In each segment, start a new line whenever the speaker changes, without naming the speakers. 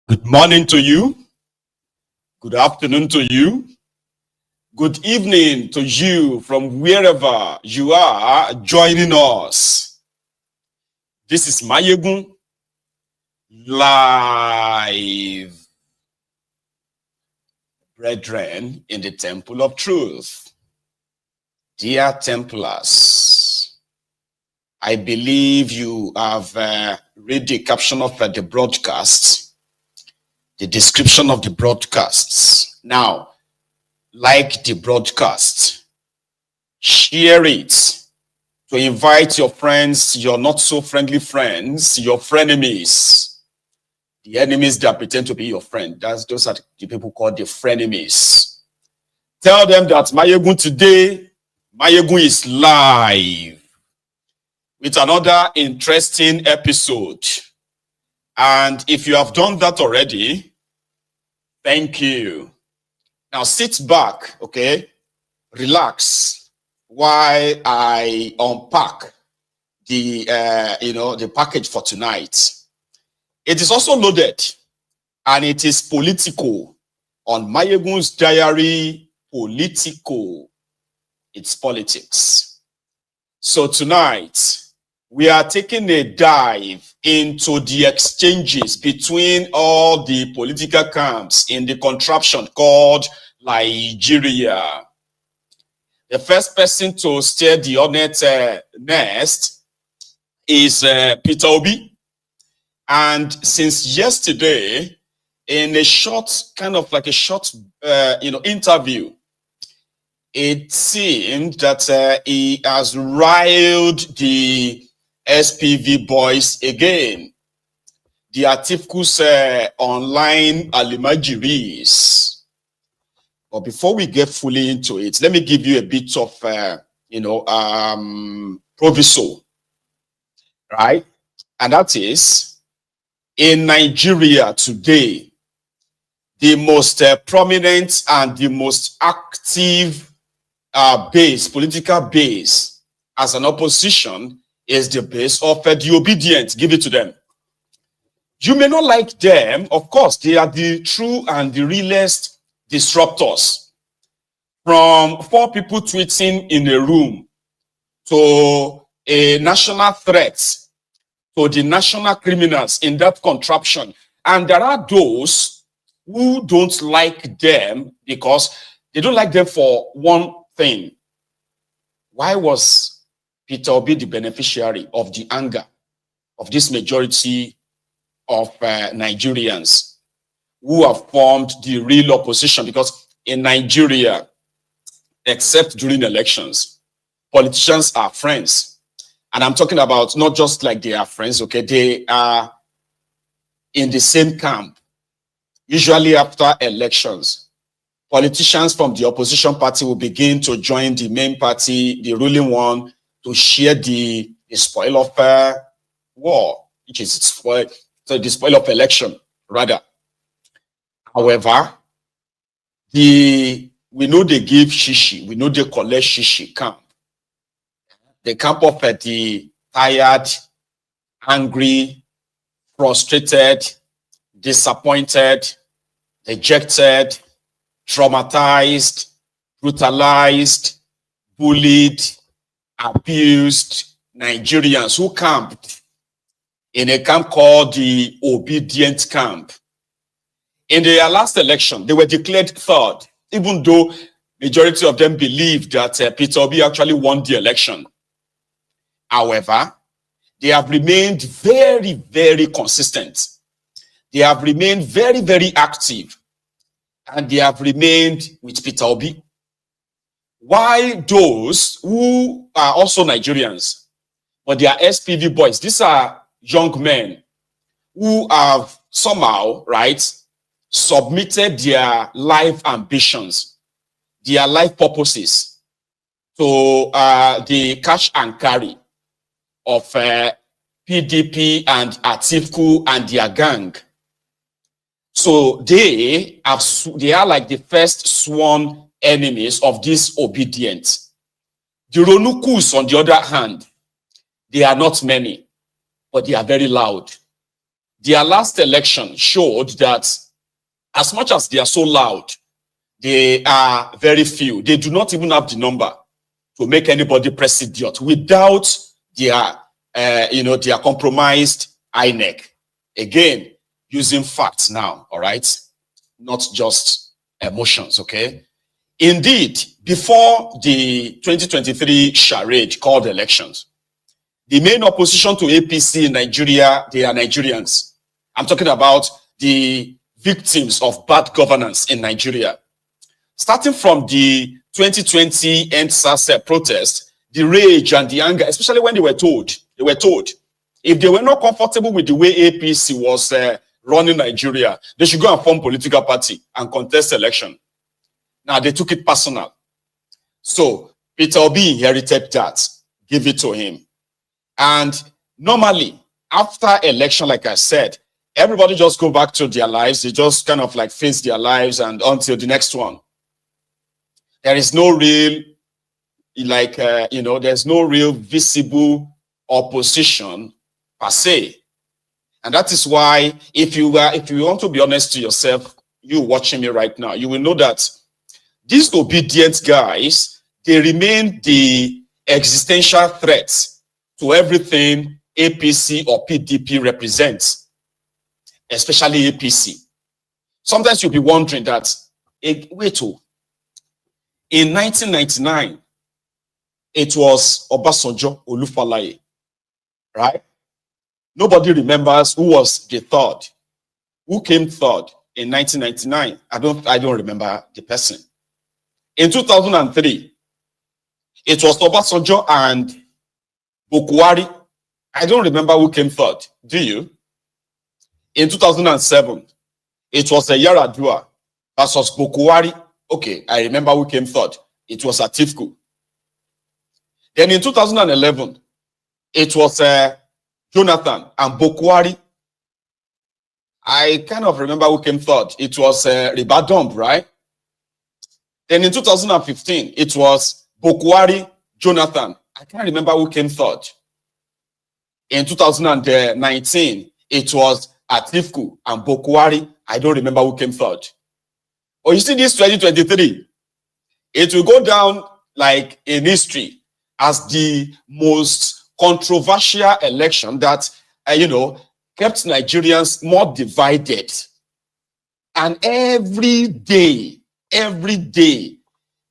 Good morning to you. Good afternoon to you. Good evening to you from wherever you are joining us. This is Maiyegun live. Brethren in the Temple of Truth. Dear Templars, I believe you have read the caption of the broadcast, the description of the broadcasts. Now, like the broadcast, share it to invite your friends, your not so friendly friends, your frenemies, the enemies that pretend to be your friend. Those are the people called the frenemies. Tell them that Maiyegun today, Maiyegun is live with another interesting episode. And if you have done that already, thank you. Now sit back, okay? Relax while I unpack the the package for tonight. It is also loaded, and it is Politico on MaiyegunsDiary. Politico. It's politics. So tonight, we are taking a dive into the exchanges between all the political camps in the contraption called Nigeria. The first person to steer the hornet nest is Peter Obi. And since yesterday, in a short, interview, it seemed that he has riled the SPV boys again, the Atifu's online alimajiris. But before we get fully into it, let me give you a bit of, proviso, right? And that is, in Nigeria today, the most prominent and the most active political base as an opposition is the base of the obedient. Give it to them. You may not like them. Of course, they are the true and the realest disruptors. From 4 people tweeting in a room to a national threat to the national criminals in that contraption. And there are those who don't like them because they don't like them for one thing. Why was Peter Obi the beneficiary of the anger of this majority of Nigerians who have formed the real opposition? Because in Nigeria, except during elections, politicians are friends. And I'm talking about not just like they are friends, okay? They are in the same camp. Usually after elections, politicians from the opposition party will begin to join the main party, the ruling one, to share the spoil of war, which is the spoil of election, rather. However, we know they give shishi, we know they collect shishi camp. The camp of the tired, angry, frustrated, disappointed, dejected, traumatized, brutalized, bullied, abused Nigerians who camped in a camp called the obedient camp. In their last election, they were declared third, even though majority of them believed that Peter Obi actually won the election. However, they have remained very, very consistent. They have remained very, very active. And they have remained with Peter Obi. While those who are also Nigerians, but they are SPV boys, these are young men who have somehow, right, submitted their life ambitions, their life purposes to the cash and carry of PDP and Atiku and their gang. So they are like the first sworn enemies of this obedient. The Ronukus, on the other hand, they are not many, but they are very loud. their last election showed that as much as they are so loud, they are very few. They do not even have the number to make anybody press idiot without their, their compromised INEC. Again, using facts now, all right? Not just emotions, okay? Indeed, before the 2023 charade called elections, the main opposition to APC in Nigeria, they are Nigerians. I'm talking about the victims of bad governance in Nigeria. Starting from the 2020 EndSARS protest, the rage and the anger, especially when they were told, if they were not comfortable with the way APC was running Nigeria, they should go and form political party and contest election. Now, they took it personal. So, Peter Obi inherited that, give it to him. And normally, after election, like I said, everybody just go back to their lives. They just kind of like face their lives and until the next one. There is no real, there's no real visible opposition per se. And that is why, if you want to be honest to yourself, you watching me right now, you will know that these obedient guys, they remain the existential threats to everything APC or PDP represents, especially APC. Sometimes you'll be wondering that, wait, in 1999, it was Obasanjo Olufalaye, right? Nobody remembers who was the third. Who came third in 1999? I don't remember the person. In 2003, it was Obasanjo and Bukwari. I don't remember who came third. Do you? In 2007, it was Yaradua versus Bukwari. Okay, I remember who came third. It was Atiku. Then in 2011, it was Jonathan and Bukwari. I kind of remember who came third. It was Ribadom, right? Then in 2015, it was Bukwari, Jonathan. I can't remember who came third. In 2019, it was Atiku and Bukwari. I don't remember who came third. Oh, you see this 2023, it will go down like in history as the most controversial election that, kept Nigerians more divided. And every day,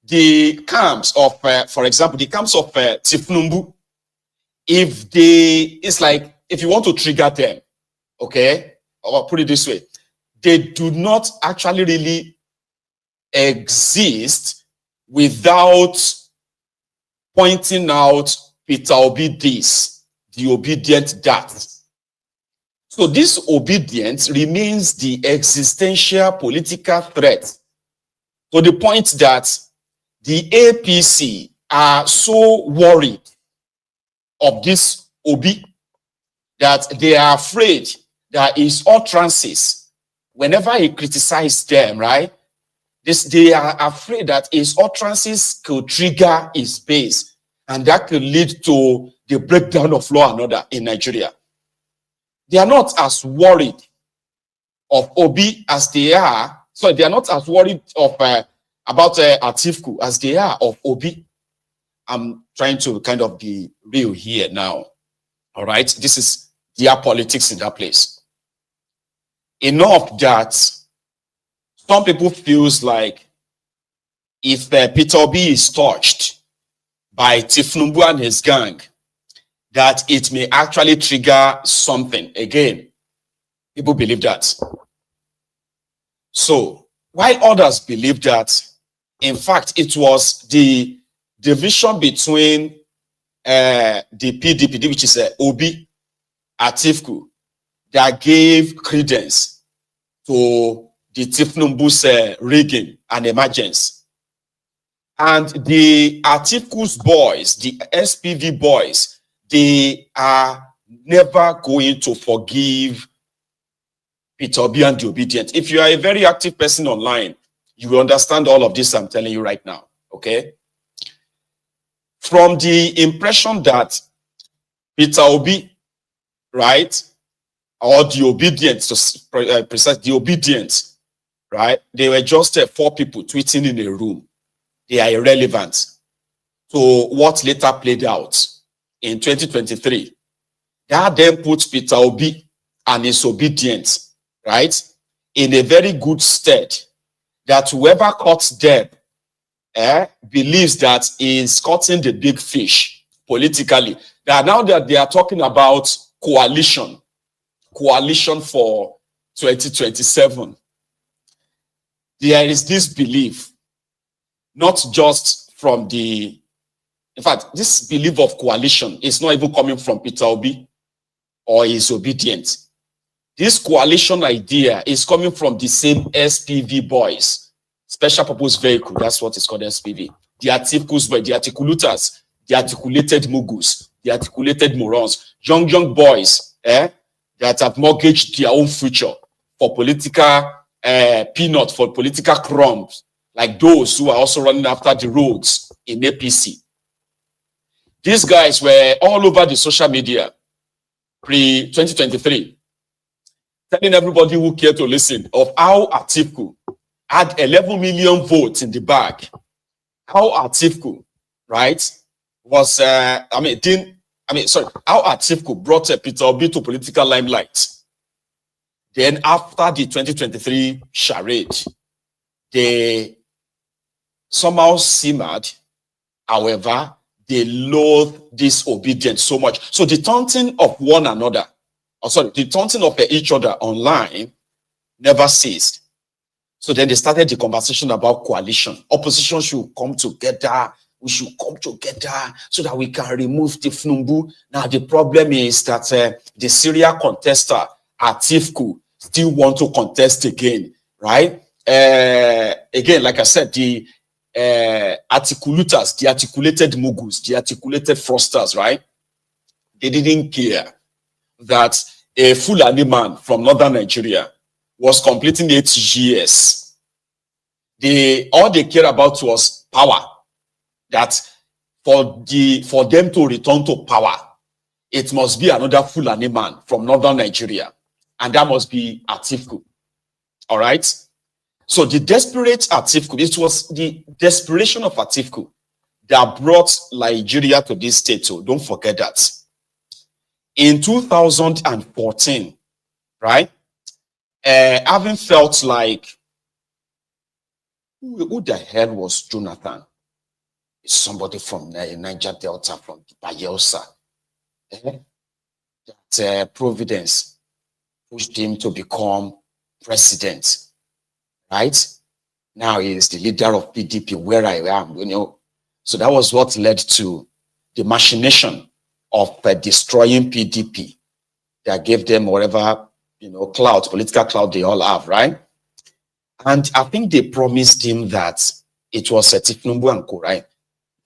the camps of, for example, the camps of Tifnumbu, it's like, if you want to trigger them, okay, or put it this way, they do not actually really exist without pointing out Peter Obi this, the obedient that. So this obedience remains the existential political threat to the point that the APC are so worried of this Obi that they are afraid that his utterances, whenever he criticizes them, right, they are afraid that his utterances could trigger his base, and that could lead to the breakdown of law and order in Nigeria. They are not as worried of Obi as they are. So they are not as worried of about Atiku as they are of Obi. I'm trying to kind of be real here now. All right, this is their politics in that place. Enough that some people feels like if Peter Obi is touched by Tifnumbu and his gang, that it may actually trigger something. Again, people believe that. So, while others believe that, in fact, it was the division between the PDP, which is Obi, Atiku, that gave credence to the Tifnumbu's rigging and emergence. And the Atiku's boys, the SPV boys, they are never going to forgive Peter Obi and the obedient. If you are a very active person online, you will understand all of this I'm telling you right now, okay? From the impression that Peter Obi, right, or the obedient, to precise, the obedient, right? They were just 4 people tweeting in a room. They are irrelevant to what later played out in 2023. That then put Peter Obi and his obedience, right, in a very good stead, that whoever cuts them believes that he is cutting the big fish politically. Now that they are talking about coalition for 2027, there is this belief, not just from the, in fact, this belief of coalition is not even coming from Peter Obi or his obedient. This coalition idea is coming from the same SPV boys, special purpose vehicle, that's what is called SPV. The articles, the articulators, the articulated mugus, the articulated morons, young boys that have mortgaged their own future for political peanut, for political crumbs, like those who are also running after the roads in APC. These guys were all over the social media pre-2023, telling everybody who cared to listen of how Atiku had 11 million votes in the bag. How Atiku, right, was, how Atiku brought Peter Obi to political limelight. Then after the 2023 charade, they somehow simmered. However, they loathe disobedience so much. So the taunting of one another, the taunting of each other online never ceased. So then they started the conversation about coalition. Opposition should come together. We should come together so that we can remove Tifnumbu. Now the problem is that the Syria contester, Atiku, still want to contest again, right? Again, like I said, the articulators, the articulated mugus, the articulated frosters, right? They didn't care that a Fulani man from northern Nigeria was completing 8 years. All they care about was power. That for them to return to power, it must be another Fulani man from northern Nigeria, and that must be Atiku. All right. So the desperate Atiku, it was the desperation of Atiku that brought Nigeria to this state. So don't forget that. In 2014, right, having felt like, who the hell was Jonathan? It's somebody from Niger Delta, from Bayelsa. That Providence pushed him to become president. Right? Now he is the leader of PDP, where I am, you know. So that was what led to the machination of destroying PDP that gave them whatever, you know, clout, political clout they all have, right? And I think they promised him that it was Tifnumbu and Co, right?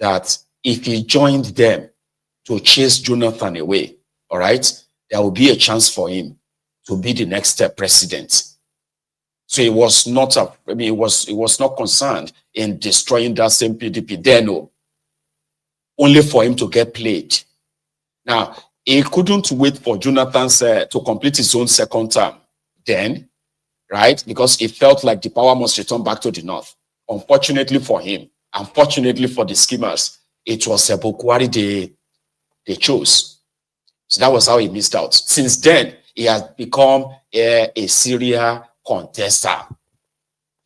That if he joined them to chase Jonathan away, all right, there will be a chance for him to be the next president. So it was not it was not concerned in destroying that same PDP. Then, no, only for him to get played. Now, he couldn't wait for Jonathan to complete his own second term then, right? Because he felt like the power must return back to the north. Unfortunately for him, unfortunately for the schemers, it was Bokwari they chose. So that was how he missed out. Since then, he has become a Syria contester.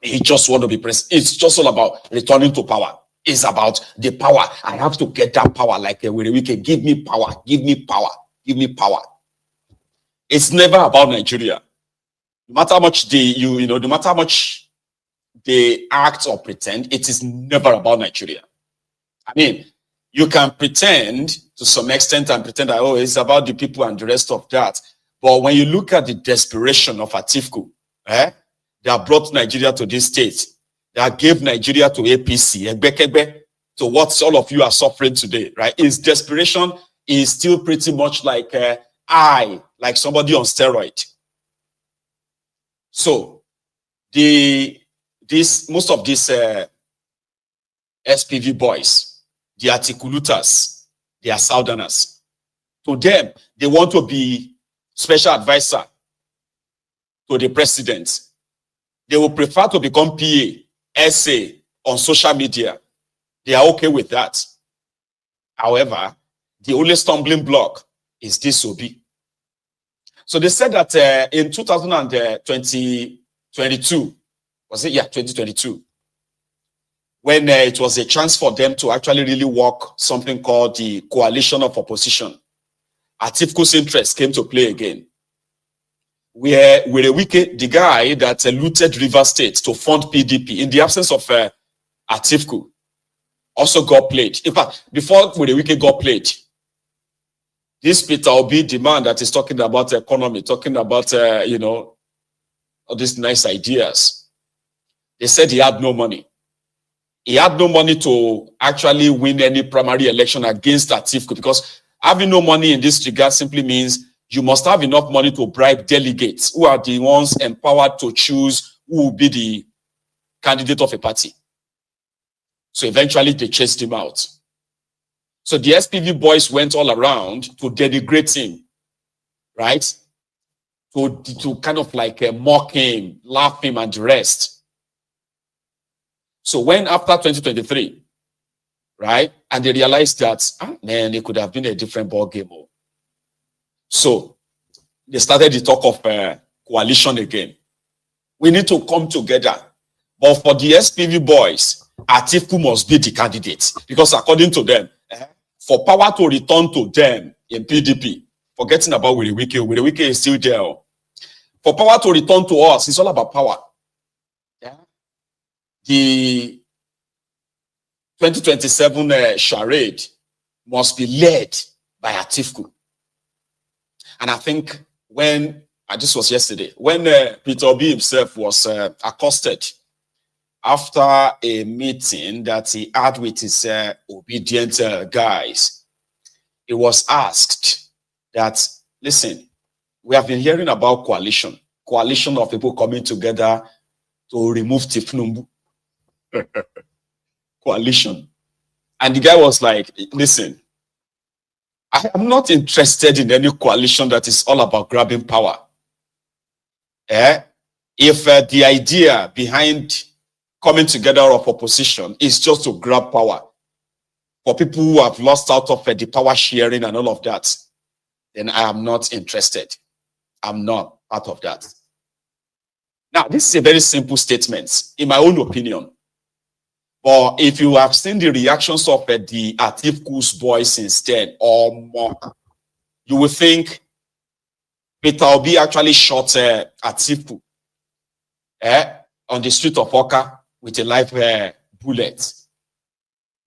He just want to be president. It's just all about returning to power. It's about the power. I have to get that power. Like we can give me power, give me power, give me power. It's never about Nigeria. No matter how much no matter how much they act or pretend, it is never about Nigeria. I mean, you can pretend to some extent and pretend that, oh, it's about the people and the rest of that. But when you look at the desperation of Atiku, that brought Nigeria to this state, that gave Nigeria to APC, to what all of you are suffering today, right? His desperation is still pretty much like like somebody on steroid. So most of these SPV boys, the articulators, they are southerners. To them, they want to be special advisor to the president. They will prefer to become PA, SA on social media. They are okay with that. However, the only stumbling block is this Obi. So they said that in 2022, was it? Yeah, 2022. When it was a chance for them to actually really work something called the coalition of opposition, Atifu's interest came to play again. Where Wirewike, the guy that looted River State to fund PDP in the absence of Atifu, also got played. In fact, before Wirewike got played, this Peter Obi, the man that is talking about economy, talking about, all these nice ideas, they said he had no money. He had no money to actually win any primary election against Atifu, because having no money in this regard simply means you must have enough money to bribe delegates who are the ones empowered to choose who will be the candidate of a party. So eventually they chased him out. So the SPV boys went all around to denigrate him, right? To kind of like mock him, laugh him, and the rest. So when after 2023, right, and they realized that, man, it could have been a different ball game. So they started the talk of coalition again. We need to come together. But for the SPV boys, Atifu must be the candidate, because according to them, for power to return to them in PDP, forgetting about Wirewike is still there. For power to return to us, it's all about power. Yeah. The 2027 charade must be led by Atifu. And I think when, this was yesterday, when Peter Obi himself was accosted after a meeting that he had with his obedient guys, he was asked that, listen, we have been hearing about coalition of people coming together to remove Tifnumbu. Coalition. And the guy was like, listen, I am not interested in any coalition that is all about grabbing power. If the idea behind coming together of opposition is just to grab power for people who have lost out of the power sharing and all of that, then I am not interested. I'm not part of that. Now, this is a very simple statement, in my own opinion. But if you have seen the reactions of the Atifu's boys since then, or more, you will think Peter Obi actually shot Atifu on the street of Oka with a live bullet.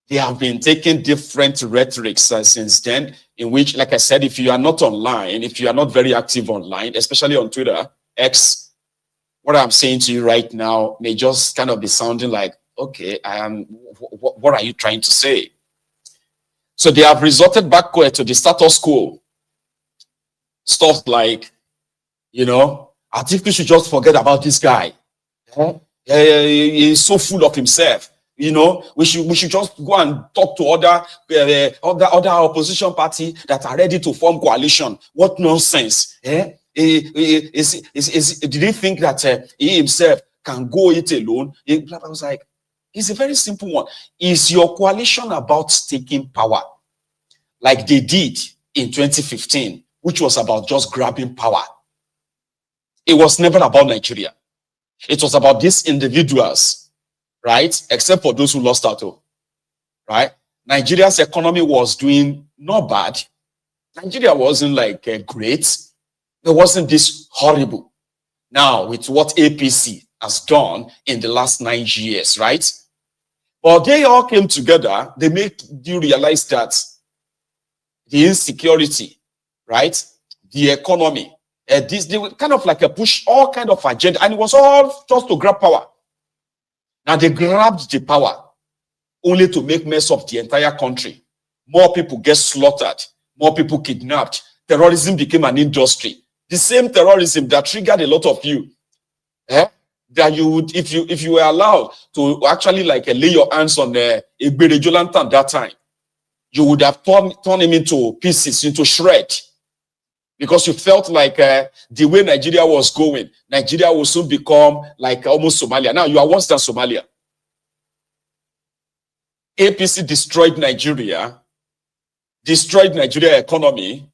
They have been taking different rhetorics since then, in which, like I said, if you are not online, if you are not very active online, especially on Twitter, X, what I'm saying to you right now may just kind of be sounding like, okay, what are you trying to say? So they have resorted back to the status quo. Stuff like, Atifu should just forget about this guy. He's so full of himself. We should just go and talk to other opposition party that are ready to form coalition. What nonsense! Did he think that he himself can go it alone? I was like, it's a very simple one. Is your coalition about taking power, like they did in 2015, which was about just grabbing power? It was never about Nigeria. It was about these individuals, right? Except for those who lost out, right? Nigeria's economy was doing not bad. Nigeria wasn't like great. It wasn't this horrible. Now, with what APC has done in the last 9 years, right? But they all came together. They made you realize that the insecurity, right? The economy, they were kind of like a push all kind of agenda, and it was all just to grab power. Now they grabbed the power only to make mess of the entire country. More people get slaughtered, more people kidnapped. Terrorism became an industry. The same terrorism that triggered a lot of you. That you would, if you were allowed to actually like lay your hands on Egbere Jolantan that time, you would have torn him into pieces, into shred. because you felt like the way Nigeria was going, Nigeria will soon become like almost Somalia. Now you are worse than Somalia. APC destroyed Nigeria economy,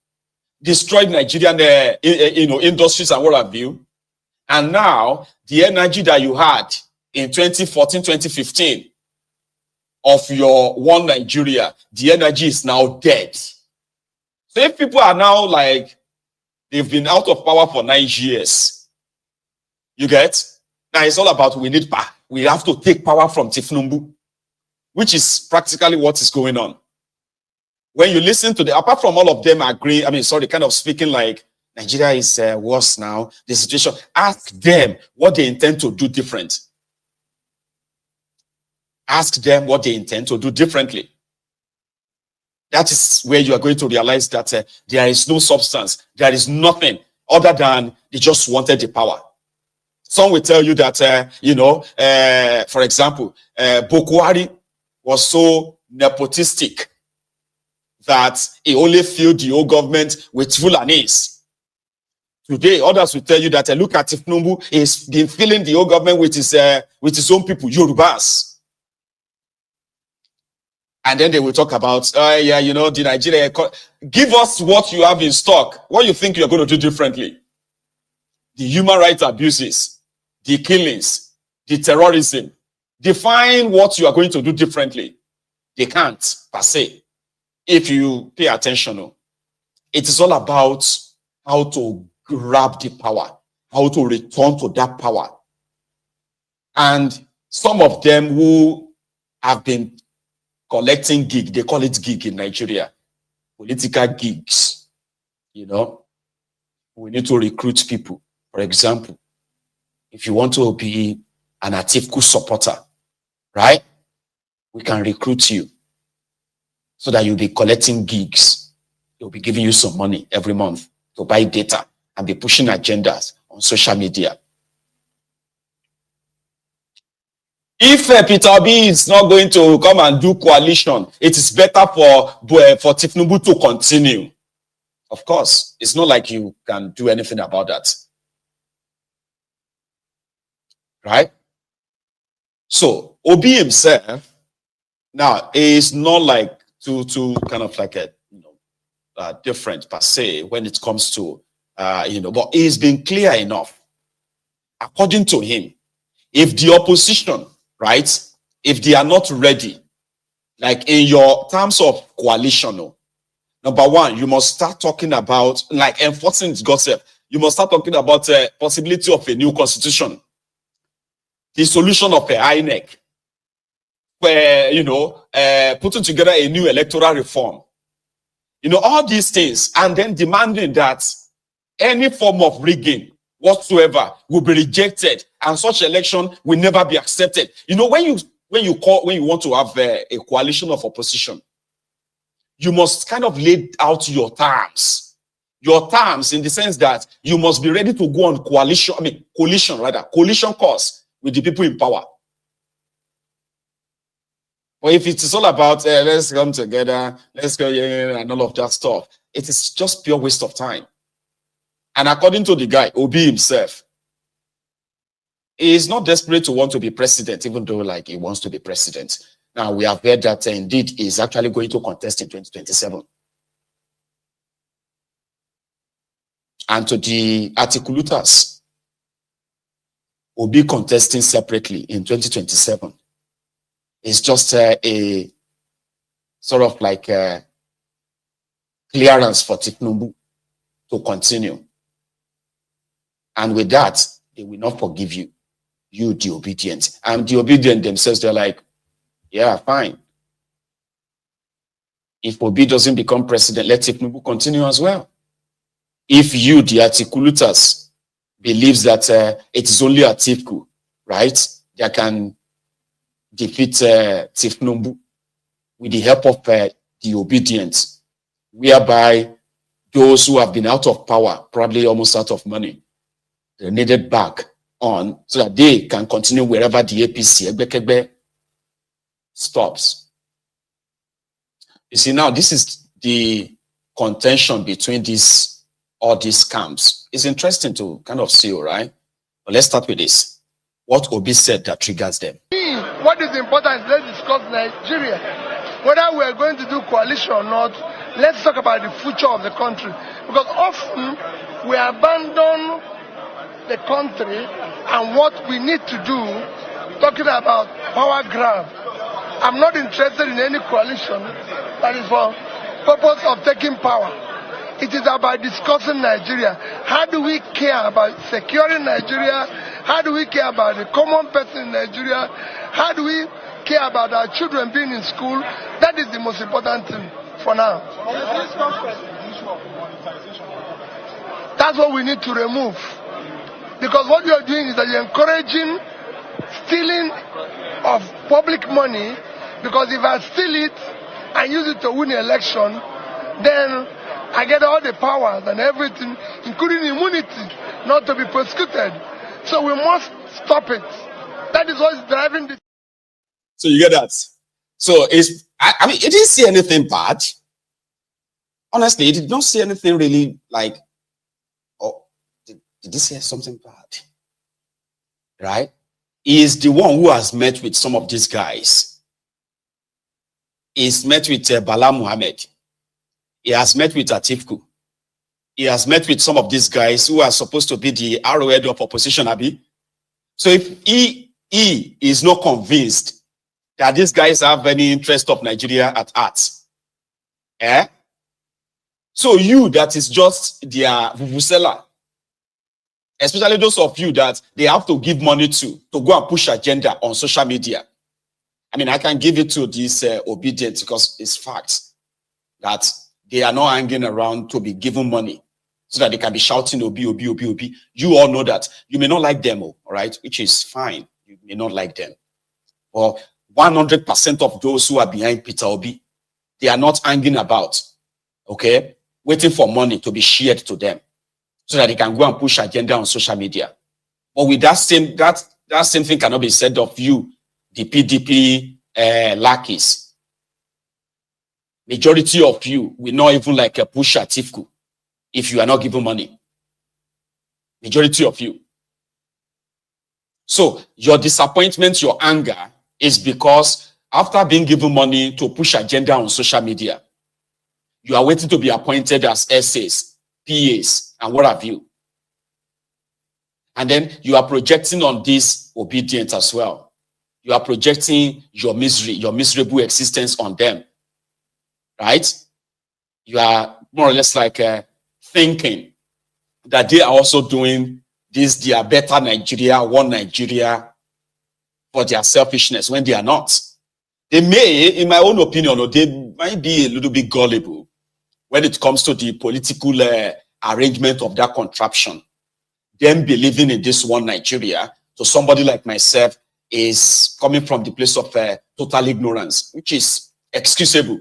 destroyed Nigerian industries and what have you. And now the energy that you had in 2014, 2015 of your one Nigeria, the energy is now dead. So if people are now like, they've been out of power for 9 years, you get? Now it's all about we need power. We have to take power from Tifnumbu, which is practically what is going on. When you listen to apart from all of them agree, kind of speaking like Nigeria is worse now, the situation, ask them what they intend to do different. Ask them what they intend to do differently. That is where you are going to realize that there is no substance. There is nothing other than they just wanted the power. Some will tell you that, for example, Bokwari was so nepotistic that he only filled the old government with Fulanis. Today, others will tell you that look at Tifnumbu, he's been filling the old government with his own people, Yorubas. And then they will talk about, the Nigeria. Give us what you have in stock. What you think you're going to do differently? The human rights abuses, the killings, the terrorism. Define what you are going to do differently. They can't, per se. If you pay attention, it is all about how to grab the power, how to return to that power. And some of them who have been collecting gig, they call it gig in Nigeria, political gigs, we need to recruit people. For example, if you want to be an Atiku supporter, right? We can recruit you so that you'll be collecting gigs. They'll be giving you some money every month to buy data and be pushing agendas on social media. If Peter Obi is not going to come and do coalition, it is better for Tifnumbu to continue. Of course, it's not like you can do anything about that. Right? So, Obi himself, now, is not like too kind of like a different per se when it comes to, but he's been clear enough. According to him, if the opposition, right, if they are not ready, like in your terms of coalition, number one, you must start talking about, like enforcing gossip. You must start talking about the possibility of a new constitution, the solution of a INEC, where, putting together a new electoral reform, all these things, and then demanding that any form of rigging whatsoever will be rejected, and such election will never be accepted. When you want to have a coalition of opposition, you must kind of lay out your terms in the sense that you must be ready to go on coalition course with the people in power. But if it is all about let's come together, let's go and all of that stuff, it is just pure waste of time. And according to the guy, Obi himself, he is not desperate to want to be president, even though like he wants to be president. Now we have heard that indeed he is actually going to contest in 2027. And to the articulators, Obi contesting separately in 2027 is just a sort of like a clearance for Tifnumbu to continue. And with that, they will not forgive you, the obedient. And the obedient themselves, they're like, yeah, fine. If Obi doesn't become president, let Tifnumbu continue as well. If you, the articulators, believes that it is only Atiku, right, that can defeat Tifnumbu with the help of the obedient, whereby those who have been out of power, probably almost out of money, they're needed back on so that they can continue wherever the APC stops. You see, now this is the contention between these all these scams. It's interesting to kind of see, right? But let's start with this. What Obi said that triggers them.
What is important? Let's discuss Nigeria. Whether we are going to do coalition or not, let's talk about the future of the country. Because often we abandon the country and what we need to do, talking about power grab. I'm not interested in any coalition that is for purpose of taking power. It is about discussing Nigeria. How do we care about securing Nigeria? How do we care about the common person in Nigeria? How do we care about our children being in school? That is the most important thing for now. That's what we need to remove. Because what you are doing is that you're encouraging stealing of public money. Because if I steal it and use it to win an election, then I get all the powers and everything, including immunity, not to be prosecuted. So we must stop it. That is what's driving this.
So you get that? So it's, I mean, it didn't see anything bad. Honestly, it did not see anything really like, oh, did this say something bad? Right? He is the one who has met with some of these guys. He's met with Bala Muhammad. He has met with Atifku. He has met with some of these guys who are supposed to be the arrowhead of opposition, Abi. So if he is not convinced that these guys have any interest of Nigeria at heart, so you that is just their vuvuzela, especially those of you that they have to give money to go and push agenda on social media. I mean, I can give it to this obedience because it's facts that they are not hanging around to be given money so that they can be shouting Obi, Obi, Obi, Obi. You all know that. You may not like them, all right, which is fine. You may not like them. Or 100% of those who are behind Peter Obi, they are not hanging about, okay, waiting for money to be shared to them so that they can go and push agenda on social media. But with that same thing cannot be said of you, the PDP lackeys. Majority of you will not even like a push at Tifku if you are not given money. Majority of you. So your disappointment, your anger is because after being given money to push agenda on social media, you are waiting to be appointed as SAs, PAs, and what have you. And then you are projecting on this obedience as well. You are projecting your misery, your miserable existence on them. Right? You are more or less like thinking that they are also doing this, they are better Nigeria, one Nigeria for their selfishness when they are not. They may, in my own opinion, or they might be a little bit gullible when it comes to the political arrangement of that contraption. Them believing in this one Nigeria, so somebody like myself is coming from the place of total ignorance, which is excusable.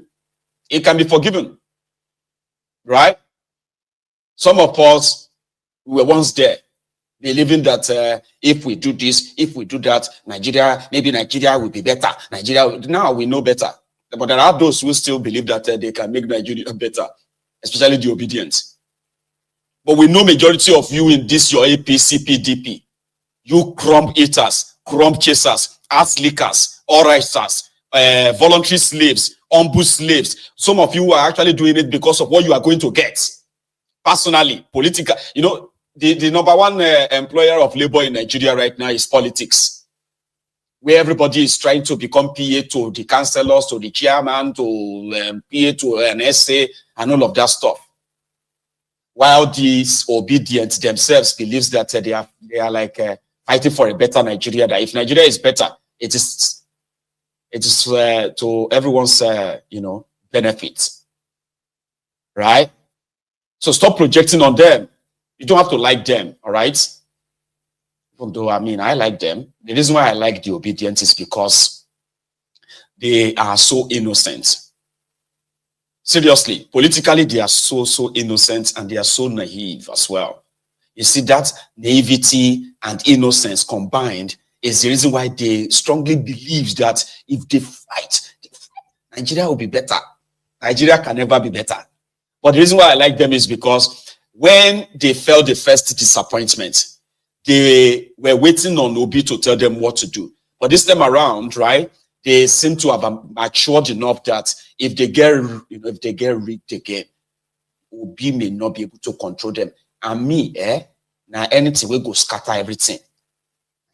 It can be forgiven, right? Some of us were once there, believing that if we do this, if we do that, Nigeria, maybe Nigeria will be better. Now we know better. But there are those who still believe that they can make Nigeria better, especially the obedient. But we know majority of you in this, your APC, PDP, you crumb eaters, crumb chasers, ass lickers, orators, voluntary slaves, humble slaves. Some of you are actually doing it because of what you are going to get. Personally, political, you know, the number one employer of labor in Nigeria right now is politics, where everybody is trying to become PA to the councillors, to the chairman, to PA to an SA, and all of that stuff. While these obedients themselves believes that they are like fighting for a better Nigeria. That if Nigeria is better, it is to everyone's benefit, right? So stop projecting on them. You don't have to like them, all right? Even though, I mean, I like them. The reason why I like the obedience is because they are so innocent. Seriously, politically, they are so innocent and they are so naive as well. You see, that naivety and innocence combined is the reason why they strongly believe that if they fight, Nigeria will be better. Nigeria can never be better. But the reason why I like them is because when they felt the first disappointment, they were waiting on Obi to tell them what to do. But this time around, right, they seem to have matured enough that if they get, if they get rigged again, Obi may not be able to control them. And me, now anything will go scatter everything.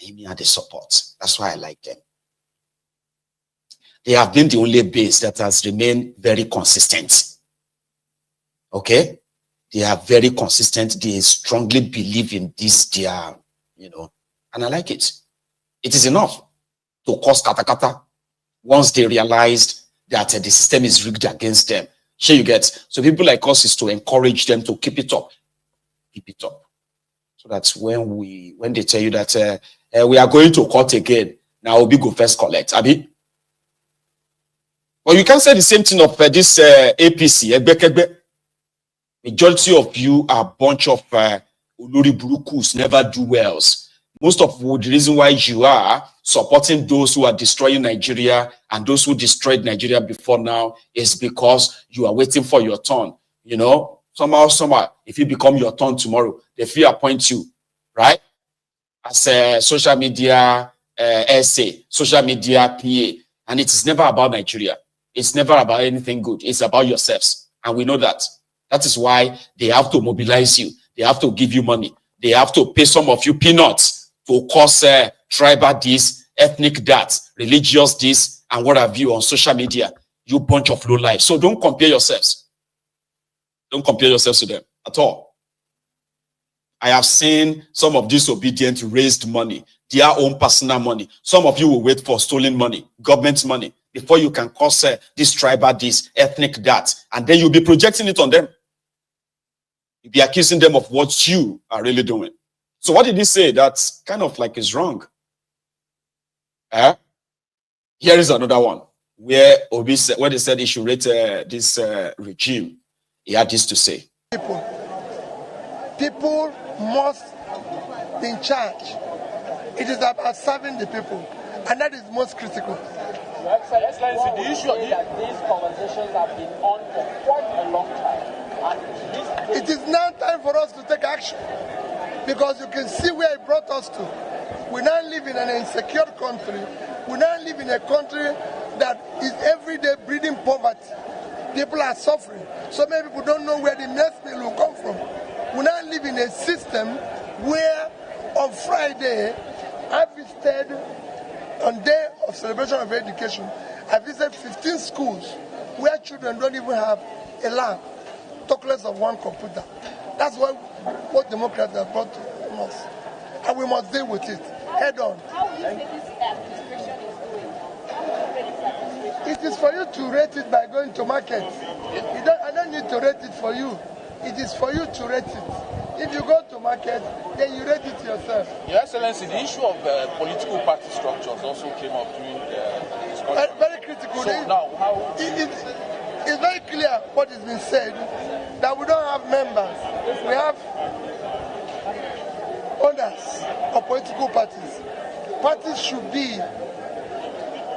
Me are the support. That's why I like them. They have been the only base that has remained very consistent. Okay? They are very consistent. They strongly believe in this, and I like it. It is enough to cause katakata once they realized that the system is rigged against them. Sure, you get. So people like us is to encourage them to keep it up. Keep it up. So that's when they tell you that we are going to court again, now Obi go first collect. Abi? Well, you can say the same thing of this APC. Majority of you are a bunch of Uluri Burukus, never do wells. Most of the reason why you are supporting those who are destroying Nigeria and those who destroyed Nigeria before now is because you are waiting for your turn. Somehow, if you become your turn tomorrow, they feel appoint you, right? As a social media essay, social media PA. And it is never about Nigeria. It's never about anything good. It's about yourselves. And we know that. That is why they have to mobilize you. They have to give you money. They have to pay some of you peanuts to cause tribal this, ethnic that, religious this, and what have you on social media. You bunch of low life. So don't compare yourselves. Don't compare yourselves to them at all. I have seen some of disobedient raised money, their own personal money. Some of you will wait for stolen money, government money, before you can cause this tribal this, ethnic that, and then you'll be projecting it on them. You'll be accusing them of what you are really doing. So what did he say? That's kind of like is wrong. Here is another one where Obi said, when they said he should rate this regime, he had this to say.
People must be in charge. It is about serving the people, and that is most critical.
Your Excellency, the issue is that these conversations have been on for quite a long time. And
it is now time for us to take action, because you can see where it brought us to. We now live in an insecure country. We now live in a country that is every day breeding poverty. People are suffering. So many people don't know where the next meal will come from. We now live in a system where on Friday, I visited, on day of celebration of education, I visited 15 schools where children don't even have a lab, talk less of one computer. That's what democrats have brought to us. And we must deal with it head on.
How will you say this administration is doing? How will you rate this administration?
It is for you to rate it by going to market. I don't need to rate it for you. It is for you to rate it. If you go to market, then you rate it yourself.
Your Excellency, the issue of political party structures also came up during the discussion.
Very critical.
So now, how...
It's very clear what has been said, that we don't have members. We have owners of political parties. Parties should be,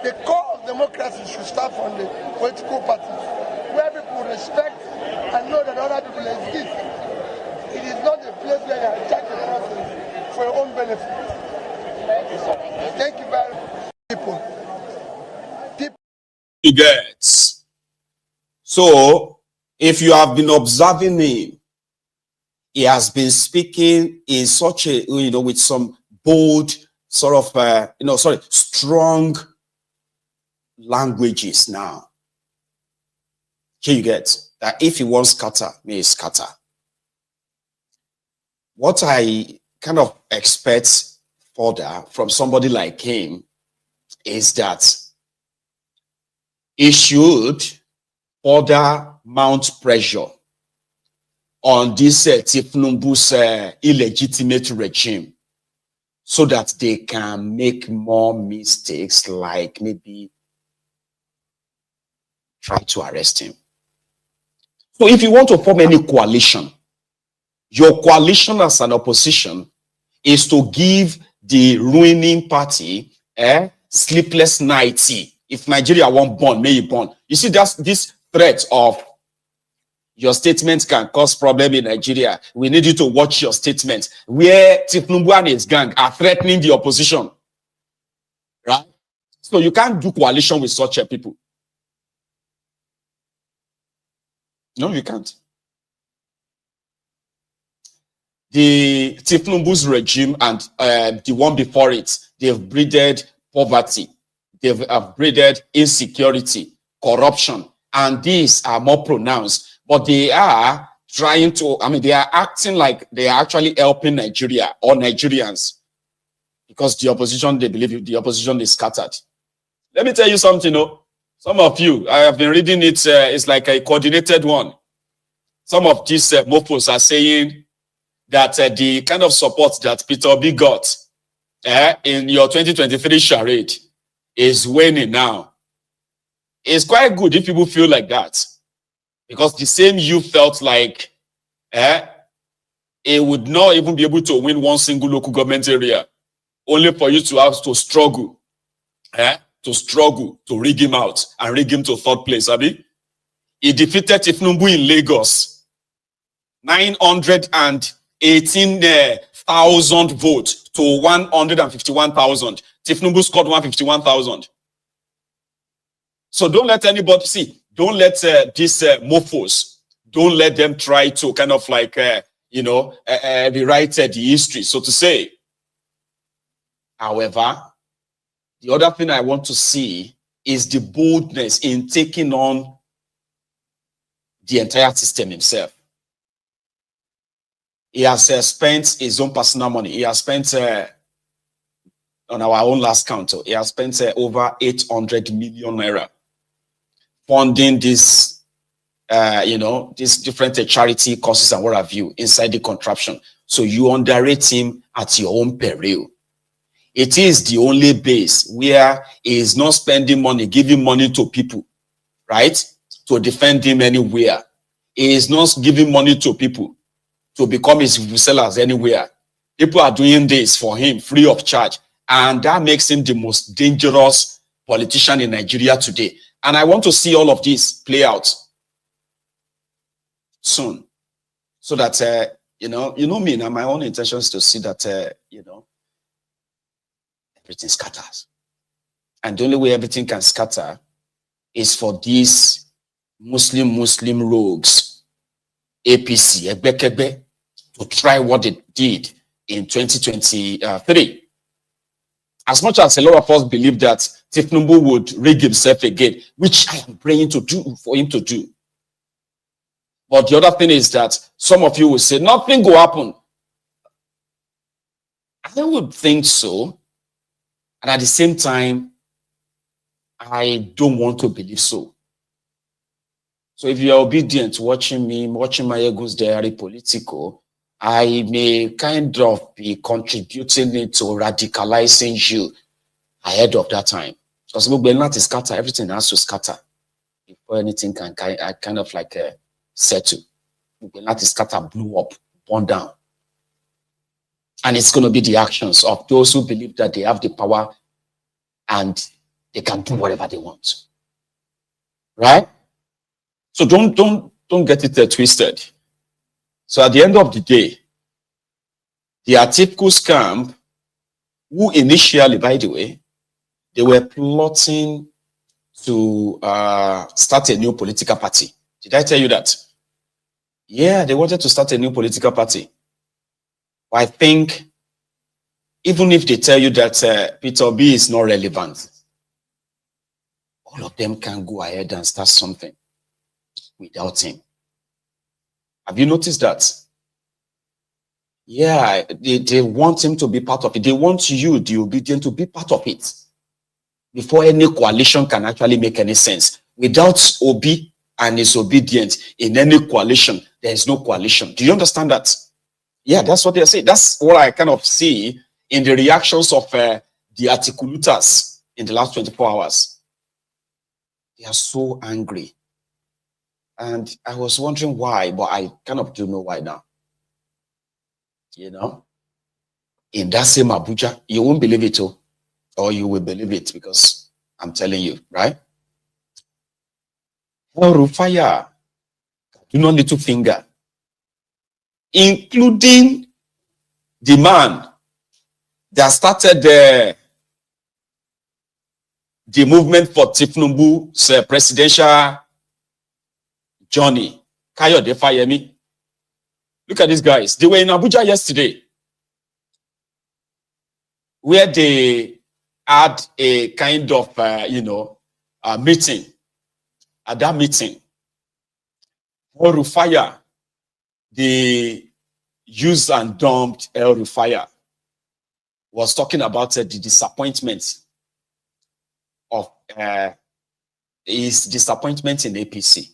the core of democracy should start from the political parties, where people respect and know that other people exist. It is not a place where you are attacking a person for your own benefit. Thank you very much, people.
You get. So, if you have been observing him, he has been speaking in such a, with some bold, sort of, strong languages now. Here you get that if he wants scatter, may scatter. What I kind of expect further from somebody like him is that he should further mount pressure on this Tifnumbu's illegitimate regime so that they can make more mistakes, like maybe try to arrest him. So if you want to form any coalition, your coalition as an opposition is to give the ruining party a sleepless night. If Nigeria won't burn, may it burn. You see, that's this threat of your statements can cause problem in Nigeria. We need you to watch your statements. Where Tifnumbu and his gang are threatening the opposition. Right? So you can't do coalition with such people. No, you can't. The Tifnumbu's regime and the one before it, they've breeded poverty. They've breeded insecurity, corruption, and these are more pronounced. But they are trying to, they are acting like they are actually helping Nigeria or Nigerians because the opposition, they believe the opposition is scattered. Let me tell you something, some of you, I have been reading it, it's like a coordinated one. Some of these mofos are saying that the kind of support that Peter Obi got in your 2023 charade is waning now. It's quite good if people feel like that. Because the same you felt like it would not even be able to win one single local government area, only for you to have to struggle, to rig him out and rig him to third place. Abi? He defeated Tifnumbu in Lagos, 918,000 votes to 151,000. Tifnumbu scored 151,000. So don't let anybody see. Don't let these mofos, don't let them try to kind of like, rewrite the history, so to say. However, the other thing I want to see is the boldness in taking on the entire system himself. He has spent his own personal money. He has spent, on our own last count, he has spent over 800 million naira funding this, these different charity causes and what have you inside the contraption. So you underrate him at your own peril. It is the only base where he is not spending money, giving money to people, right? To defend him anywhere. He is not giving money to people to become his sellers anywhere. People are doing this for him free of charge. And that makes him the most dangerous politician in Nigeria today. And I want to see all of this play out soon. So that, me, now my own intention is to see that, everything scatters. And the only way everything can scatter is for these Muslim rogues, APC, Egbekegbe, to try what they did in 2023. As much as a lot of us believe that Tifnumbu would rig himself again, which I am praying to do for him to do. But the other thing is that some of you will say, nothing will happen. I would think so. And at the same time, I don't want to believe so. So if you are obedient watching me, watching MaiyegunsDiary Politico, I may kind of be contributing it to radicalizing you ahead of that time. Because we're not to scatter, everything has to scatter before anything can kind of like settle. We're not to scatter, blew up, burn down. And it's going to be the actions of those who believe that they have the power and they can do whatever they want. Right? So don't get it twisted. So at the end of the day, the Atiku camp, who initially, by the way, they were plotting to start a new political party. Did I tell you that? Yeah, they wanted to start a new political party. I think even if they tell you that Peter Obi is not relevant, all of them can go ahead and start something without him. Have you noticed that? Yeah, they want him to be part of it. They want you, the obedient, to be part of it before any coalition can actually make any sense. Without Obi and his obedient in any coalition, there is no coalition. Do you understand that? Yeah, that's what they're saying. That's what I kind of see in the reactions of the articulators in the last 24 hours. They are so angry. And I was wondering why, but I kind of do know why now. In that same Abuja, you won't believe it, or you will believe it because I'm telling you, right? Well, Rufai, do not little finger, including the man that started the movement for Tinubu's presidential journey, Kayode Fayemi. Look at these guys. They were in Abuja yesterday, where they had a kind of, meeting. At that meeting, Rufai, the used and dumped Rufai, was talking about the disappointment of his disappointment in APC.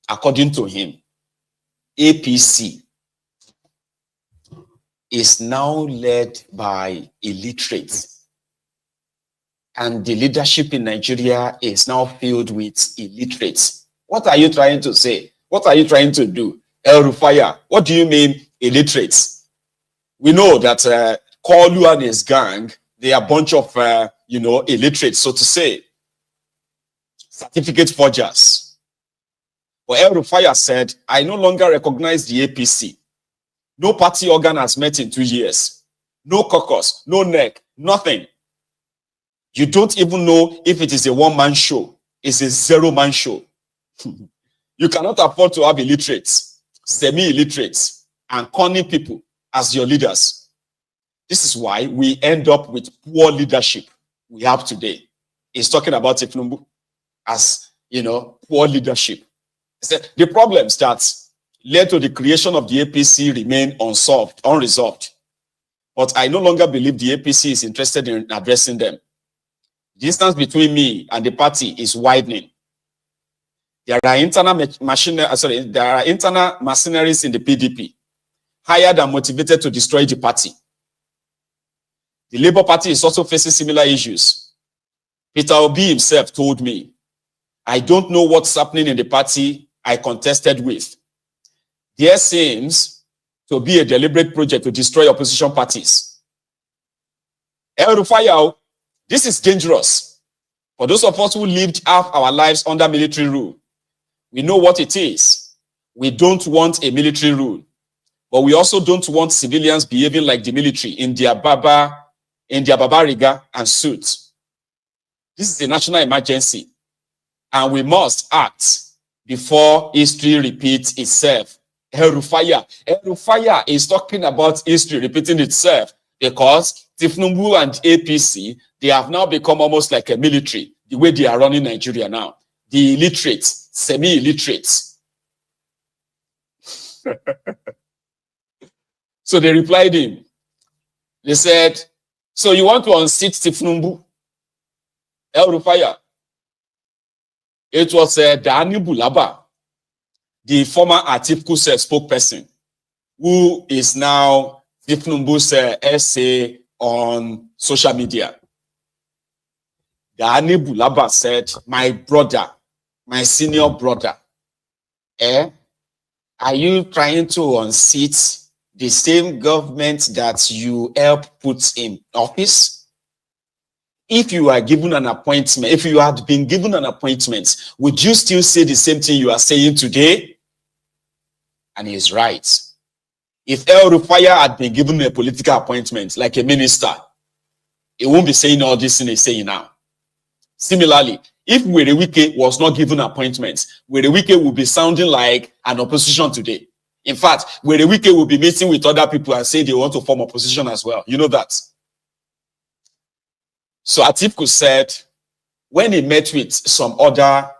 According to him, APC is now led by illiterates, and the leadership in Nigeria is now filled with illiterates. What are you trying to say? What are you trying to do? Rufai, what do you mean illiterates? We know that Koolu and his gang, they are a bunch of, illiterates, so to say, certificate forgers. But Rufai said, I no longer recognize the APC. No party organ has met in 2 years. No caucus, no NEC, nothing. You don't even know if it is a one-man show. It's a zero-man show. You cannot afford to have illiterates, semi-illiterates, and cunning people as your leaders. This is why we end up with poor leadership we have today. He's talking about Tinubu as, poor leadership. The problems that led to the creation of the APC remain unresolved. But I no longer believe the APC is interested in addressing them. The distance between me and the party is widening. There are internal mercenaries in the PDP, hired and motivated to destroy the party. The Labour Party is also facing similar issues. Peter Obi himself told me, I don't know what's happening in the party I contested with. There seems to be a deliberate project to destroy opposition parties. Rufai, this is dangerous. For those of us who lived half our lives under military rule, we know what it is. We don't want a military rule, but we also don't want civilians behaving like the military in their babariga and suits. This is a national emergency, and we must act before history repeats itself. Rufai is talking about history repeating itself because Tinubu and APC, they have now become almost like a military, the way they are running Nigeria now. The illiterates, semi-illiterates. So they replied him. They said, so you want to unseat Tinubu? Rufai. It was Dani Bulaba, the former Atiku spokesperson, who is now Tinubu's essay on social media. Dani Bulaba said, my brother, my senior brother, are you trying to unseat the same government that you helped put in office? If you are given an appointment, if you had been given an appointment, would you still say the same thing you are saying today? And he is right. If Rufai had been given a political appointment, like a minister, he won't be saying all this thing he's saying now. Similarly, if Werewike was not given appointments, Werewike would be sounding like an opposition today. In fact, Werewike will be meeting with other people and say they want to form opposition as well. You know that. So Atiku said, when he met with some other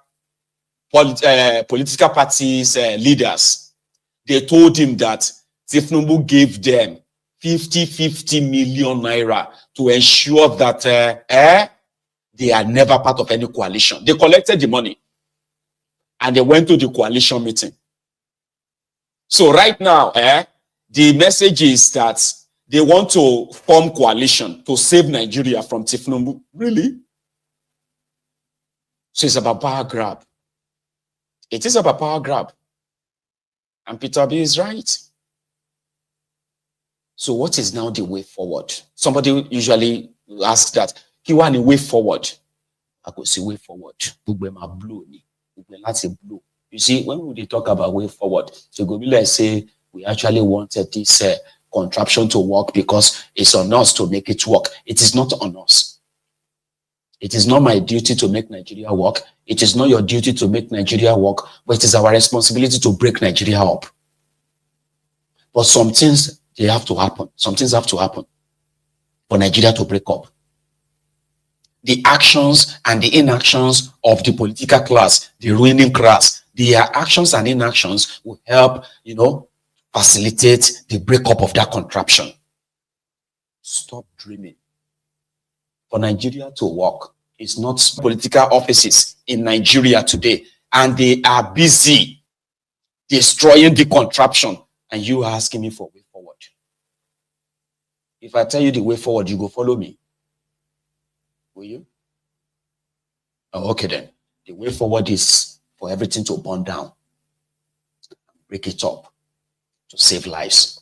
political parties leaders, they told him that Tinubu gave them 50 million naira to ensure that they are never part of any coalition. They collected the money and they went to the coalition meeting. So right now, the message is that they want to form coalition to save Nigeria from Tinubu. Really? So it's about power grab. It is about power grab. And Peter B is right. So what is now the way forward? Somebody usually asks that, he want a way forward. I could say way forward. That's a blow. You see, when we talk about way forward, so go be like say we actually wanted this contraption to work because it's on us to make it work. It is not on us. It is not my duty to make Nigeria work. It is not your duty to make Nigeria work, but it is our responsibility to break Nigeria up. But some things, they have to happen. Some things have to happen for Nigeria to break up. The actions and the inactions of the political class, the ruling class, their actions and inactions will help, facilitate the breakup of that contraption. Stop dreaming. For Nigeria to work, it's not political offices in Nigeria today, and they are busy destroying the contraption, and you are asking me for a way forward. If I tell you the way forward, you go follow me. Will you? Oh, okay then. The way forward is for everything to burn down, break it up, to save lives.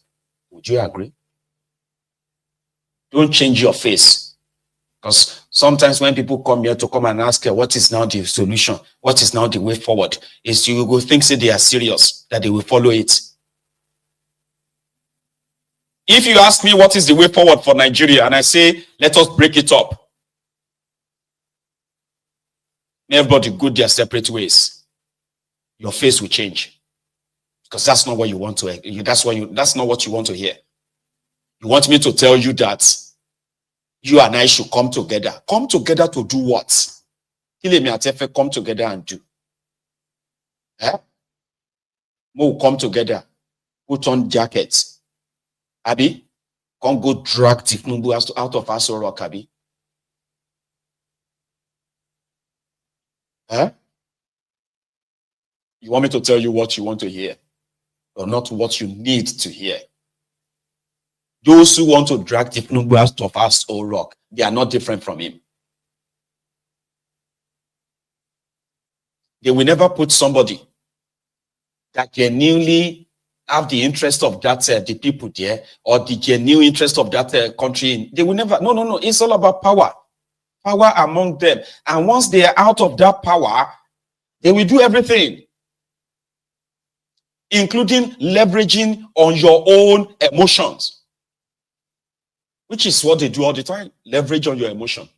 Would you agree? Don't change your face. Because sometimes when people come here to come and ask what is now the solution, what is now the way forward, is you will think say they are serious, that they will follow it. If you ask me what is the way forward for Nigeria, and I say, let us break it up, everybody go their separate ways, your face will change. Because that's not what you want to hear. That's not what you want to hear. You want me to tell you that you and I should come together. Come together to do what? Come together and do. We'll come together. Put on jackets. Abi, can't go drag Tifnumbu out of Aso Rock, Abi. You want me to tell you what you want to hear, or not what you need to hear? Those who want to drag Tifnumbu out of Aso Rock, they are not different from him. They will never put somebody that genuinely have the interest of that the people there, or the genuine interest of that country. They will never. No. It's all about power among them. And once they are out of that power, they will do everything, including leveraging on your own emotions, which is what they do all the time. Leverage on your emotion.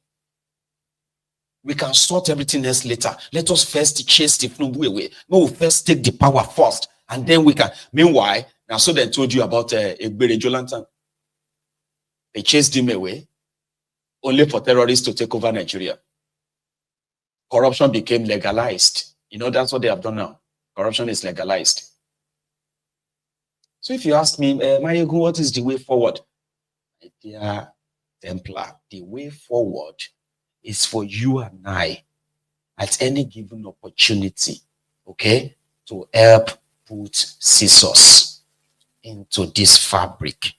We can sort everything else later. Let us first chase the Tifnumbu away. No, we'll first take the power first, and then we can. Meanwhile, now so they told you about Egbere Jolantan. They chased him away only for terrorists to take over Nigeria. Corruption became legalized. That's what they have done now. Corruption is legalized. So if you ask me, Maiyegun, what is the way forward? My dear Templar, the way forward is for you and I, at any given opportunity, okay, to help put scissors into this fabric,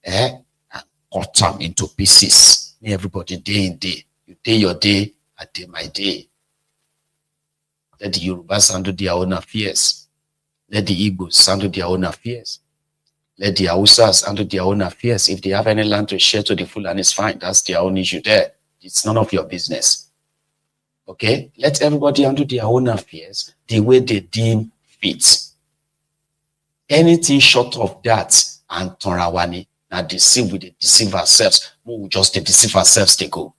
and cut them into pieces. Everybody day in day. You day your day, I day my day. Let the Yorubas handle their own affairs. Let the Igbos handle their own affairs. Let the Hausas handle their own affairs. If they have any land to share to the Fulani, it's fine. That's their own issue there. It's none of your business. Okay? Let everybody handle their own affairs the way they deem fit. Anything short of that, and Torawani, now deceive, we deceive ourselves. We just deceive ourselves, they go.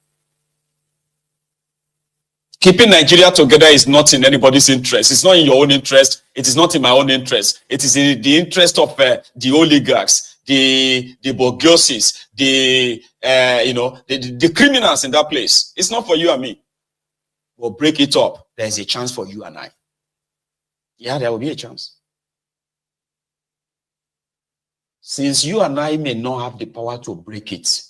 Keeping Nigeria together is not in anybody's interest. It's not in your own interest. It is not in my own interest. It is in the interest of the oligarchs, the bourgeoisies, the criminals in that place. It's not for you and me. We'll break it up. There is a chance for you and I. Yeah, there will be a chance. Since you and I may not have the power to break it,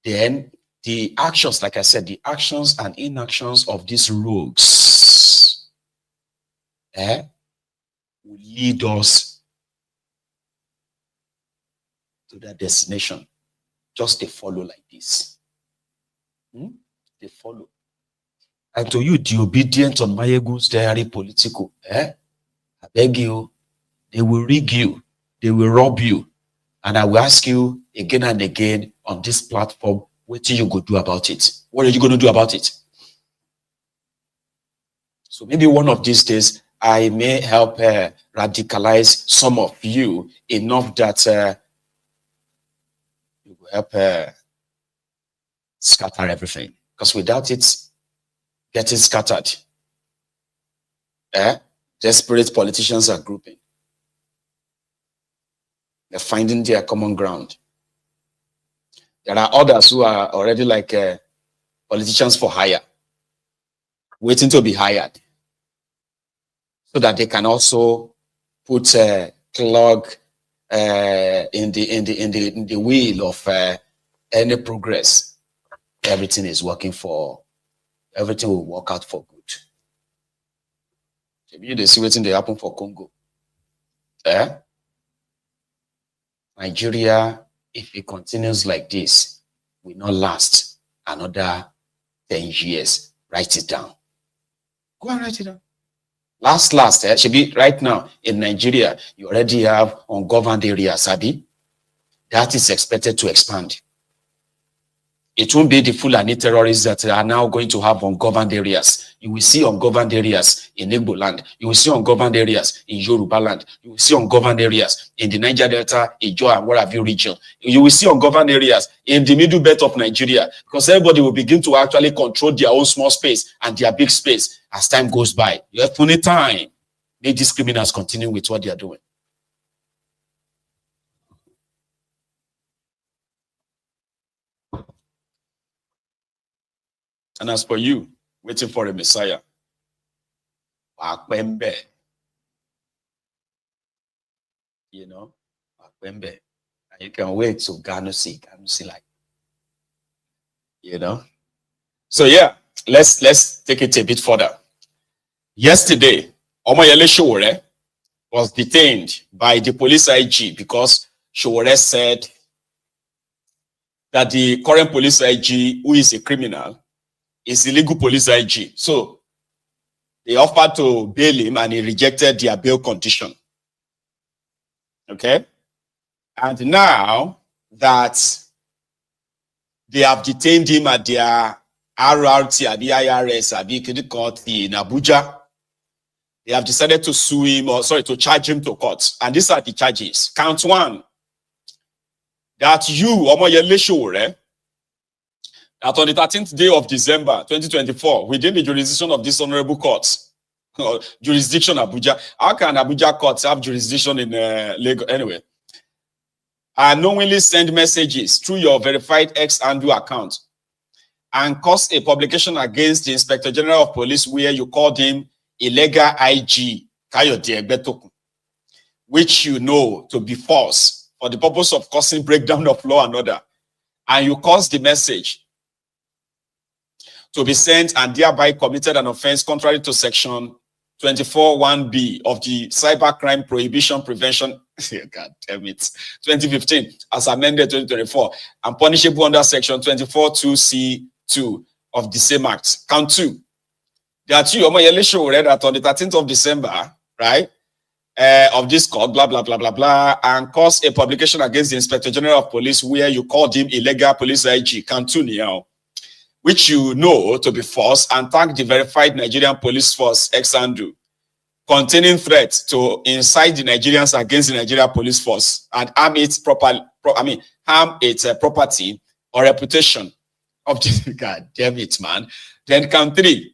then the actions, like I said, the actions and inactions of these rogues will lead us to that destination. Just they follow like this. They follow. And to you, the obedient on MaiyegunsDiary Politico, I beg you, they will rig you, they will rob you. And I will ask you again and again on this platform, what do you go do about it? What are you going to do about it? So maybe one of these days, I may help radicalize some of you enough that you will help scatter everything. Because without it getting scattered, desperate politicians are grouping. They're finding their common ground. There are others who are already like politicians for hire, waiting to be hired, so that they can also put a clog in the wheel of any progress. Everything is working for. Everything will work out for good. Maybe they see waiting they happen for Congo. Nigeria, if it continues like this, will not last another 10 years. Write it down. Go and write it down. Last, should be right now in Nigeria, you already have ungoverned areas, Abi. That is expected to expand. It won't be the Fulani terrorists that are now going to have ungoverned areas. You will see ungoverned areas in Igbo land. You will see ungoverned areas in Yoruba land. You will see ungoverned areas in the Niger Delta, Ijo, and what have you region. You will see ungoverned areas in the middle belt of Nigeria, because everybody will begin to actually control their own small space and their big space as time goes by. You have plenty time. Make these criminals continue with what they are doing. And as for you, waiting for a Messiah, you know, and you can wait to see like, you know. So yeah, let's take it a bit further. Yesterday, Omoyele Sowore was detained by the police IG because Sowore said that the current police IG, who is a criminal, is illegal police IG. So they offered to bail him and he rejected their bail condition. Okay? And now that they have detained him at their RRT, at the IRS, at the court in Abuja, they have decided to sue him, or sorry, to charge him to court. And these are the charges. Count one, that you, Omoyele Sowore, that on the 13th day of December 2024, within the jurisdiction of this honorable court, jurisdiction Abuja. How can Abuja courts have jurisdiction in Lagos? Anyway, unknowingly send messages through your verified X handle account and cause a publication against the Inspector General of Police where you called him illegal IG, which you know to be false for the purpose of causing breakdown of law and order. And you caused the message to be sent and thereby committed an offense contrary to section 24(1)B of the Cybercrime Prohibition Prevention, God damn it, 2015, as amended 2024, and punishable under section 24(2)C(2) of the same act. Count two, that you, Omoyele Sowore, that on the 13th of December, right, of this court, blah, blah, blah, blah, blah, and caused a publication against the Inspector General of Police where you called him illegal police IG, count two now, which you know to be false, and tag the verified Nigerian police force ex-handle containing threats to incite the Nigerians against the Nigerian police force and harm its property or reputation of the God damn it, man. Then count three,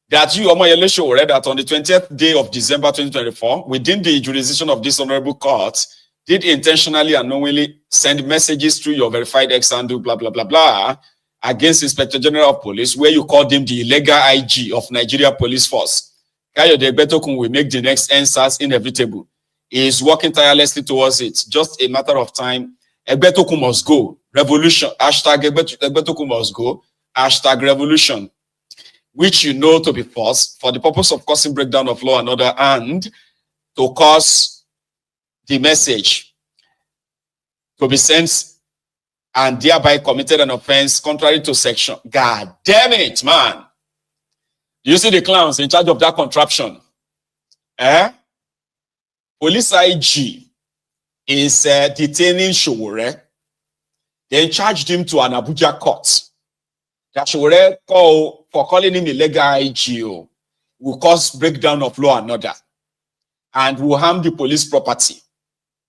that you, Omoyele Sowore, that on the 20th day of December 2024, within the jurisdiction of this honorable court, did intentionally and knowingly send messages through your verified ex-handle, blah, blah, blah, blah, against Inspector General of Police, where you called him the illegal IG of Nigeria Police Force. Kayode Egbetokun will make the next NSAS inevitable. He is working tirelessly towards it. Just a matter of time. Egbetokun must go. Revolution. Hashtag Egbetokun must go. Hashtag revolution. Which you know to be false for the purpose of causing breakdown of law and order and to cause the message to be sent and thereby committed an offense contrary to section. God damn it, man. You see the clowns in charge of that contraption? Police IG is detaining Sowore. They charged him to an Abuja court. That Sowore called for calling him illegal IG. will cause breakdown of law and order, and will harm the police property,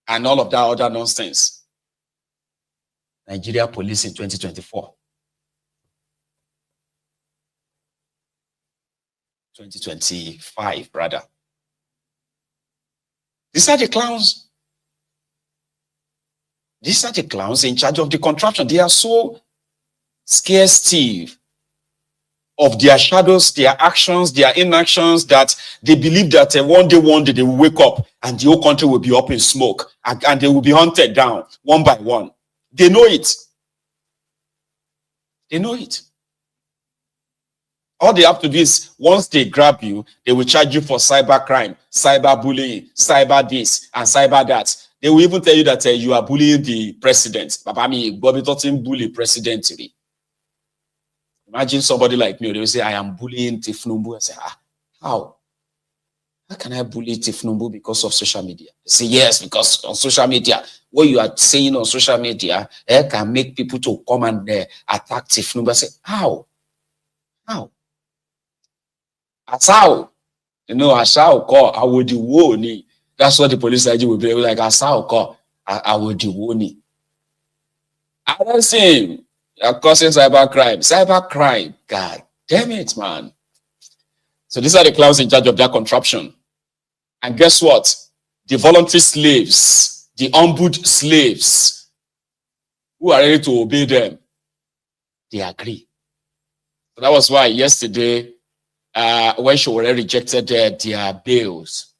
and all of that other nonsense. Nigeria police in 2024. 2025, rather. These are the clowns. These are the clowns in charge of the contraption. They are so scared stiff of their shadows, their actions, their inactions, that they believe that one day they will wake up and the whole country will be up in smoke, and they will be hunted down one by one. They know it. They know it. All they have to do is, once they grab you, they will charge you for cyber crime, cyber bullying, cyber this, and cyber that. They will even tell you that you are bullying the president. Bobby Totten bully president. Imagine somebody like me, they will say, I am bullying Tifnumbu. I say, how? How can I bully Tifnumbu because of social media? They say, yes, because on social media, what you are saying on social media can make people to come and attack Tifnumbu. I say, how? How? That's how. You know, Asao call, I would do woni. That's what the police IG will be like. Asao call, I would do woni. I don't see him. You're causing cyber crime. Cyber crime. God damn it, man. So these are the clowns in charge of their contraption. And guess what? The voluntary slaves, the humbled slaves who are ready to obey them, they agree. So that was why yesterday, when Sowore rejected their bails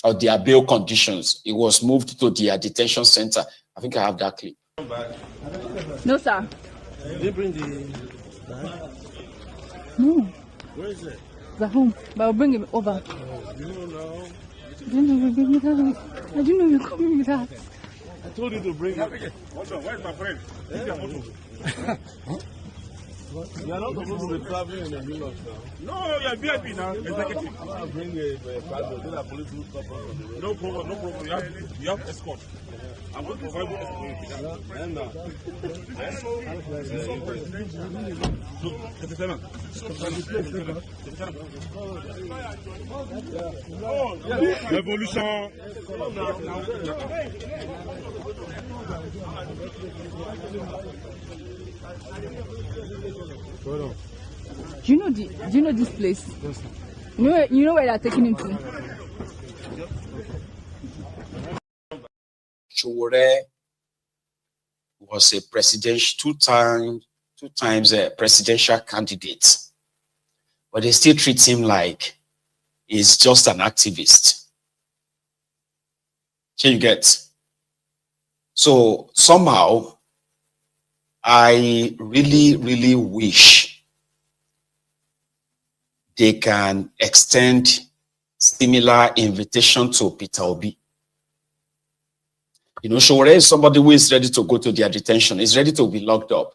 or their bail conditions, it was moved to their detention center. I think I have that clip.
No, sir.
Did you bring the bag?
No.
Where is it?
It's at home, but I'll bring it over.
You don't know.
I didn't know you were bringing that. I didn't know you were coming with that.
I told you to bring it.
Hold on, where's my friend?
You are not supposed to be traveling in the middle of town.
No, you're VIP now. Executive.
I'll bring a passport. Then the police will stop us on the road.
No problem, no problem. You have escort. I'm going to provide you escort.
And now.
Revolution.
Do you know this place?
Yes, sir.
You know where they're taking him to?
Sowore was a presidential two times a presidential candidate, but they still treat him like he's just an activist. Can you get? So somehow, I really wish they can extend similar invitation to Peter Obi. You know, Sowore is somebody who is ready to go to their detention. He's ready to be locked up.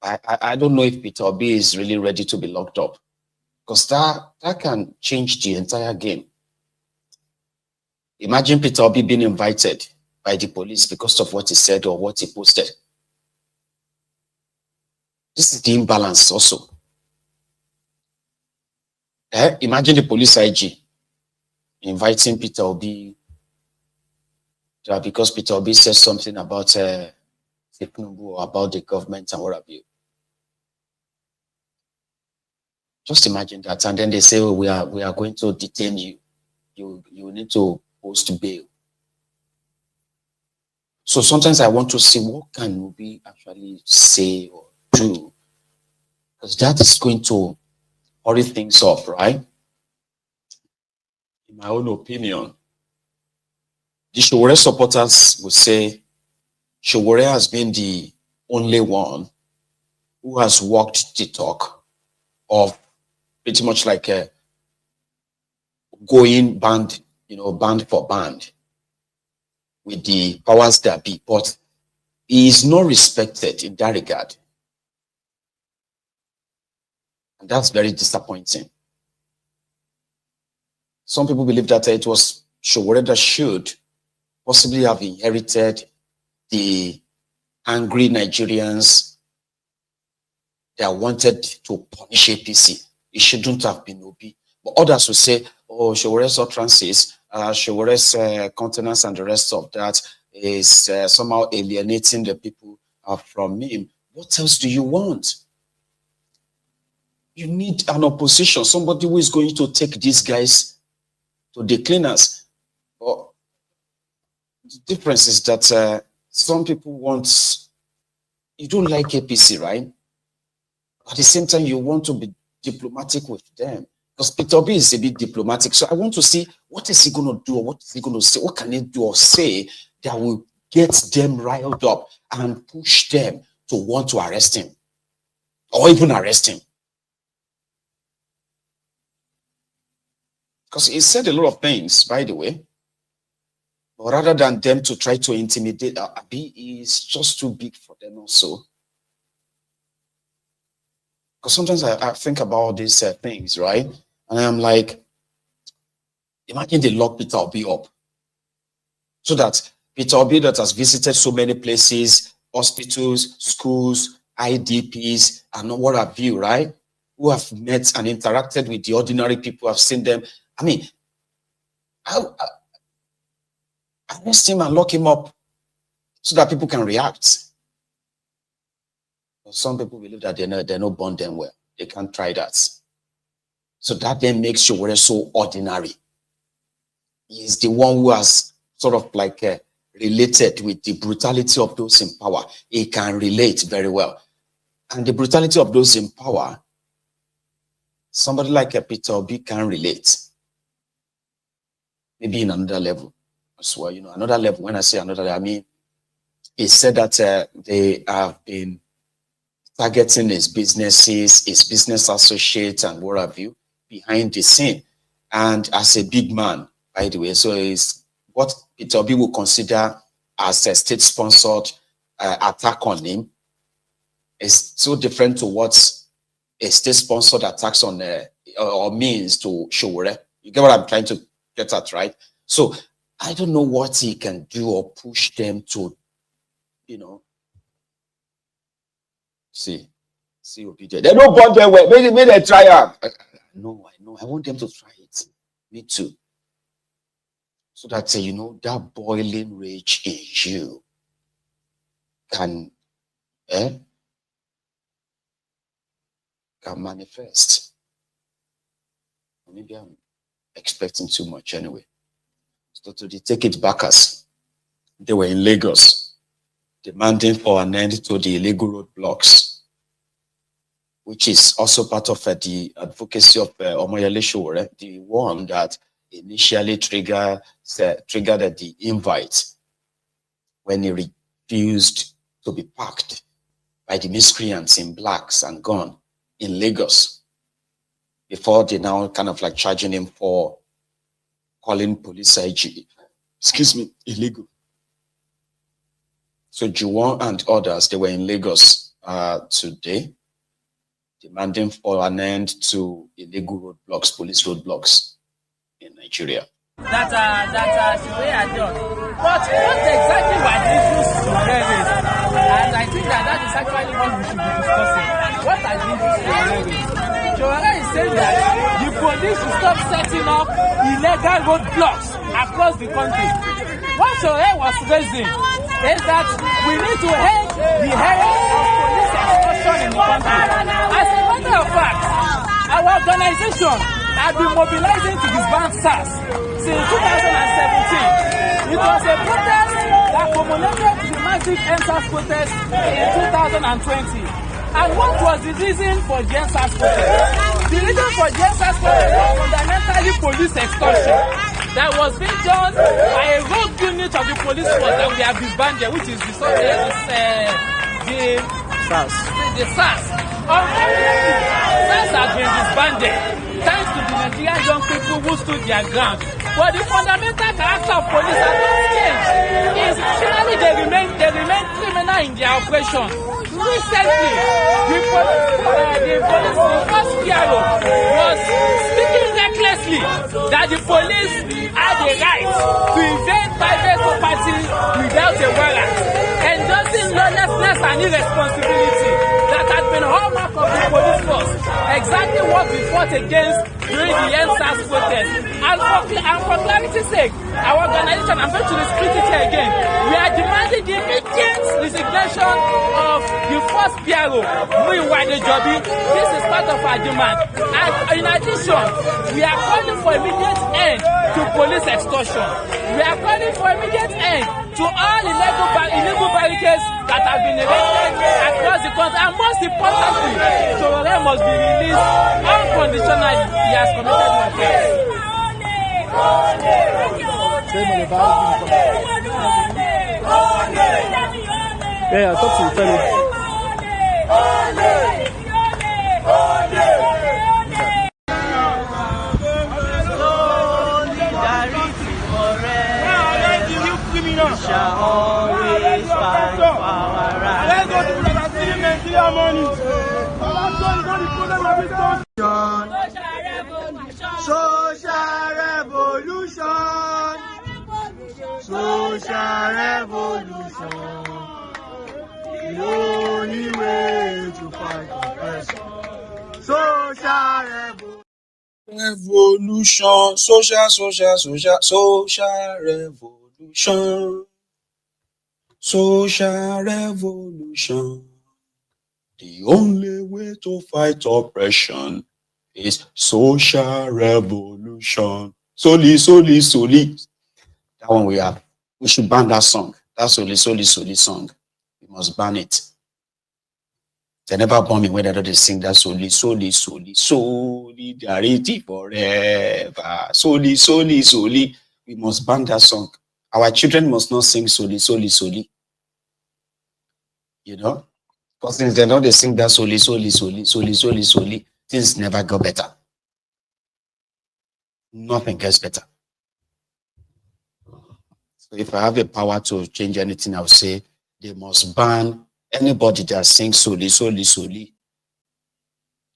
I don't know if Peter Obi is really ready to be locked up, because that can change the entire game. Imagine Peter Obi being invited by the police because of what he said or what he posted. This is the imbalance also. Imagine the police IG inviting Peter Obi because Peter Obi says something about or about the government and what have you. Just imagine that, and then they say, oh, we are going to detain you. You need to post bail. So sometimes I want to see what can we actually say or do, because that is going to hurry things up, right? In my own opinion, the Sowore supporters will say Sowore has been the only one who has walked the talk of pretty much like going band for band with the powers that be, but he is not respected in that regard. And that's very disappointing. Some people believe that it was Sowore that should possibly have inherited the angry Nigerians that wanted to punish APC. It shouldn't have been Obi. But others will say, oh, Sowore's utterances, Sowore's countenance and the rest of that is somehow alienating the people from him. What else do you want? You need an opposition, somebody who is going to take these guys to the cleaners. But the difference is that some people want, you don't like APC, right? At the same time, you want to be diplomatic with them. Because Peter Obi is a bit diplomatic. So I want to see, what is he going to do? Or what is he going to say? What can he do or say that will get them riled up and push them to want to arrest him? Or even arrest him? Because he said a lot of things, by the way. But rather than them to try to intimidate, Abi is just too big for them also. Because sometimes I think about these things, right? And I'm like, imagine they lock Peter Obi up. So that Peter Obi that has visited so many places, hospitals, schools, IDPs, and what have you, right? Who have met and interacted with the ordinary people, have seen them. I mean, I arrest him and lock him up so that people can react. But some people believe that they're not born them well. They can't try that. So that then makes Sowore so ordinary. He's the one who has sort of like related with the brutality of those in power. He can relate very well. And the brutality of those in power, somebody like a Peter Obi can relate. Maybe in another level as well. You know, another level, when I say another level, I mean, he said that they have been targeting his businesses, his business associates, and what have you, behind the scene. And as a big man, by the way, so it's what Peter Obi will consider as a state-sponsored attack on him is so different to what a state-sponsored attacks on or means to Sowore. You get what I'm trying to get at, right? So I don't know what he can do or push them to, you know. See, obedient. They don't want them well. Maybe they try it. I know. I want them to try it. Me too. So that, you know, that boiling rage in you can manifest. Maybe I'm expecting too much anyway. So to take it back as they were in Lagos, demanding for an end to the illegal roadblocks, which is also part of the advocacy of Omoyele Sowore, the one that initially triggered the invite when he refused to be packed by the miscreants in blacks and gone in Lagos, before they now kind of like charging him for calling police IG, illegal. So Juwon and others, they were in Lagos today, demanding for an end to illegal roadblocks, police roadblocks in Nigeria.
That Sowore are done. But what exactly were the issues Sowore raised? And I think that is actually what we should be discussing. What are the issues Sowore raised? Sowore is saying that the police should stop setting up illegal roadblocks across the country. What Sowore was raising is that we need to end the heritage of police extortion in the country. As a matter of fact, our organization has been mobilizing to disband SARS since 2017. It was a protest that culminated to the massive EndSARS protest in 2020. And what was the reason for the EndSARS protest? The reason for the EndSARS protest was fundamentally police extortion that was being done by a rogue unit of the police force that we have disbanded, which is the SARS. Unfortunately, SARS has been disbanded thanks to the Nigerian young people who stood their ground. But the fundamental character of police has not changed. Essentially, they remain criminal in their operation. Recently, the first PRO was speaking recklessly that the police had the right to invade private property without a warrant, endorsing lawlessness and irresponsibility that had been a hallmark of the police force. Exactly what we fought against during the NSAS protest. And for clarity's sake, our organization, I'm going to repeat it here again, we are demanding the immediate resignation of the first PRO, Maiyegun Jobi. This is part of our demand. And in addition, we are calling for immediate end to police extortion. We are calling for immediate end to all illegal barricades that have been erected across the country. And most importantly, Sowore must be released unconditionally. He has committed no offense.
Yeah, talk to the fellow.
Shall always fight for our rights. Let's go to the Nigeria money. Social revolution. Social revolution. The only way to fight oppression. Social
Revolution, social revolution. Social revolution. The only way to fight oppression is social revolution. Soli. That one we have. We should ban that song. That soli song. We must ban it. They never ban me when they sing that soli. Solidarity forever. Soli. We must ban that song. Our children must not sing soli. You know? Because since they know they sing that soli, things never go better. Nothing gets better. So if I have the power to change anything, I'll say they must ban anybody that sings soli,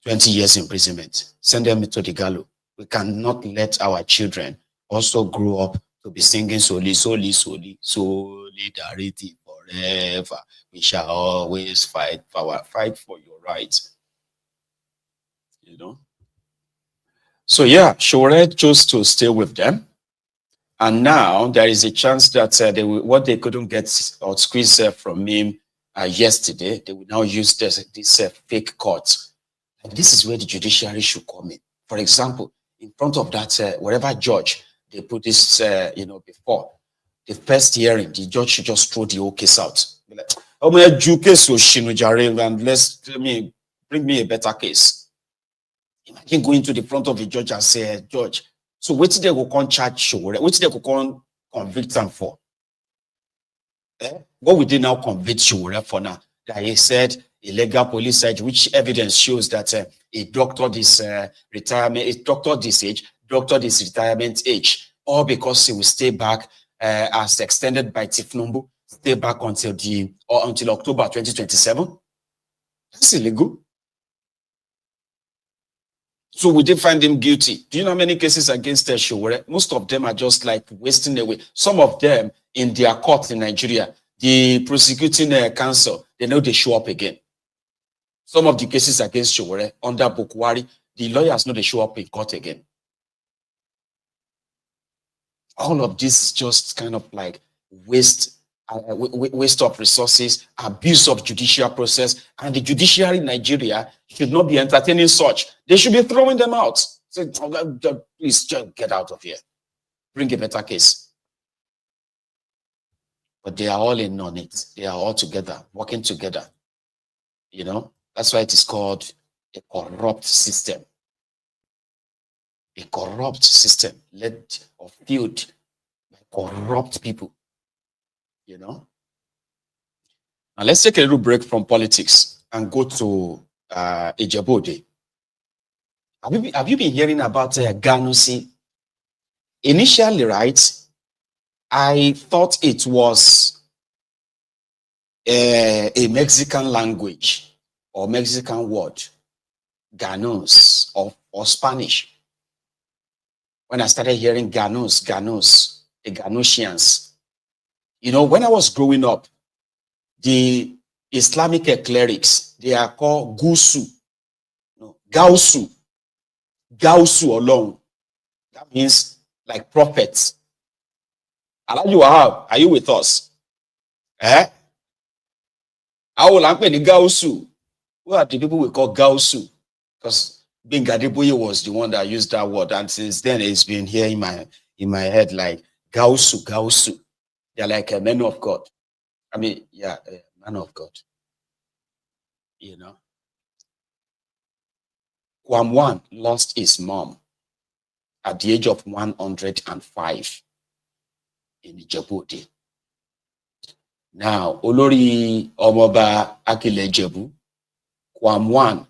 20 years imprisonment. Send them to the gallows. We cannot let our children also grow up to be singing solidarity forever. We shall always fight for your rights. You know. So yeah, Charade chose to stay with them, and now there is a chance that what they couldn't get or squeeze from him yesterday, they will now use this fake court. And this is where the judiciary should come in. For example, in front of that whatever judge they put this, before the first hearing, the judge should just throw the whole case out. Be like, oh my case and bring me a better case. Imagine going to the front of the judge and say, Judge, so what did they go on charge Sowore? What did they go on convict them for? What would they now convict Sowore for now? That he said illegal police search, which evidence shows that he doctored his retirement, he doctored this age, doctored his retirement age, all because he will stay back as extended by Tifnumbu, stay back until October 2027. That's illegal. So would they find him guilty? Do you know how many cases against Sowore? Most of them are just like wasting away. Some of them in their court in Nigeria, the prosecuting counsel, they know they show up again. Some of the cases against Sowore under Bukwari, the lawyers know they show up in court again. All of this is just kind of like waste of resources, abuse of judicial process, and the judiciary in Nigeria should not be entertaining such. They should be throwing them out. Say, please just get out of here. Bring a better case. But they are all in on it. They are all together, working together. You know, that's why it is called a corrupt system. A corrupt system led or fueled by corrupt people. You know. Now let's take a little break from politics and go to Ijebode. Have you been hearing about Ganusi? Initially, right, I thought it was a Mexican language or Mexican word, Ganus or Spanish. When I started hearing Ganus, the Ganusians. You know, when I was growing up, the Islamic clerics, they are called Gusu. No, Gausu. Gausu alone. That means like prophets. Are you with us? Eh? How will I the Gausu? Who are the people we call Gausu? Because Bingadiboye was the one that used that word, and since then it's been here in my head like Gausu. They're like a man of God. I mean, yeah, a man of God. You know. Kwamwan lost his mom at the age of 105 in Djibouti. Now, Olori Omoba Akile Jebu, Kwamwan,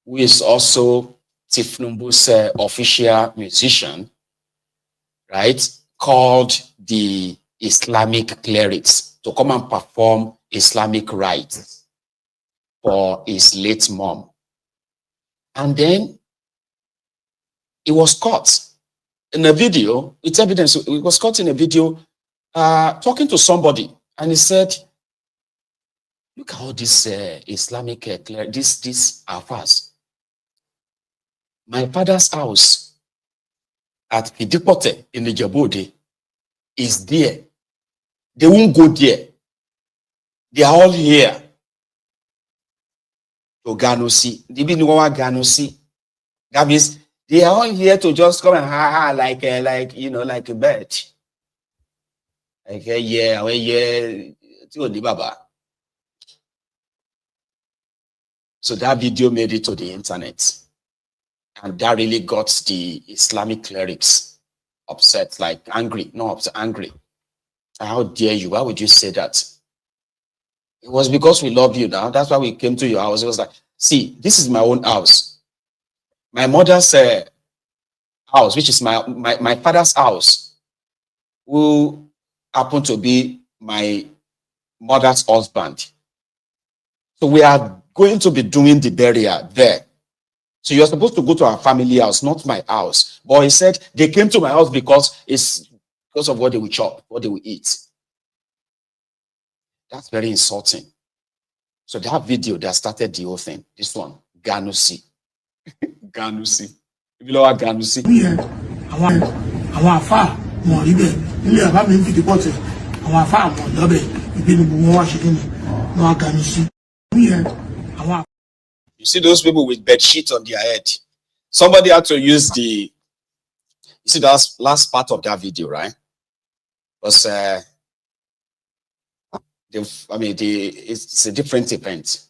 who is also Tifnumbu's official musician, right, called the Islamic clerics to come and perform Islamic rites for his late mom. And then he was caught in a video. It's evidence. He was caught in a video talking to somebody, and he said, "Look at all this Islamic this affairs. My father's house at Idipote in the Djibouti is there. They won't go there. They are all here to Ganusi. They didn't want Ganusi. That means they are all here to just come and like a bird. Like So that video made it to the internet, and that really got the Islamic clerics upset, like angry. How dare you? Why would you say that? It was because we love you now. That's why we came to your house. It was like, see, this is my own house. My mother's house, which is my father's house, who happened to be my mother's husband. So we are going to be doing the burial there. So you're supposed to go to our family house, not my house. But he said they came to my house because of what they will chop, what they will eat. That's very insulting. So that video that started the whole thing, this one, Ganusi. Ganusi. If you know what Ganusi. You see those people with bed sheet on their head. Somebody had to use you see that last part of that video, right? Was it's a different event.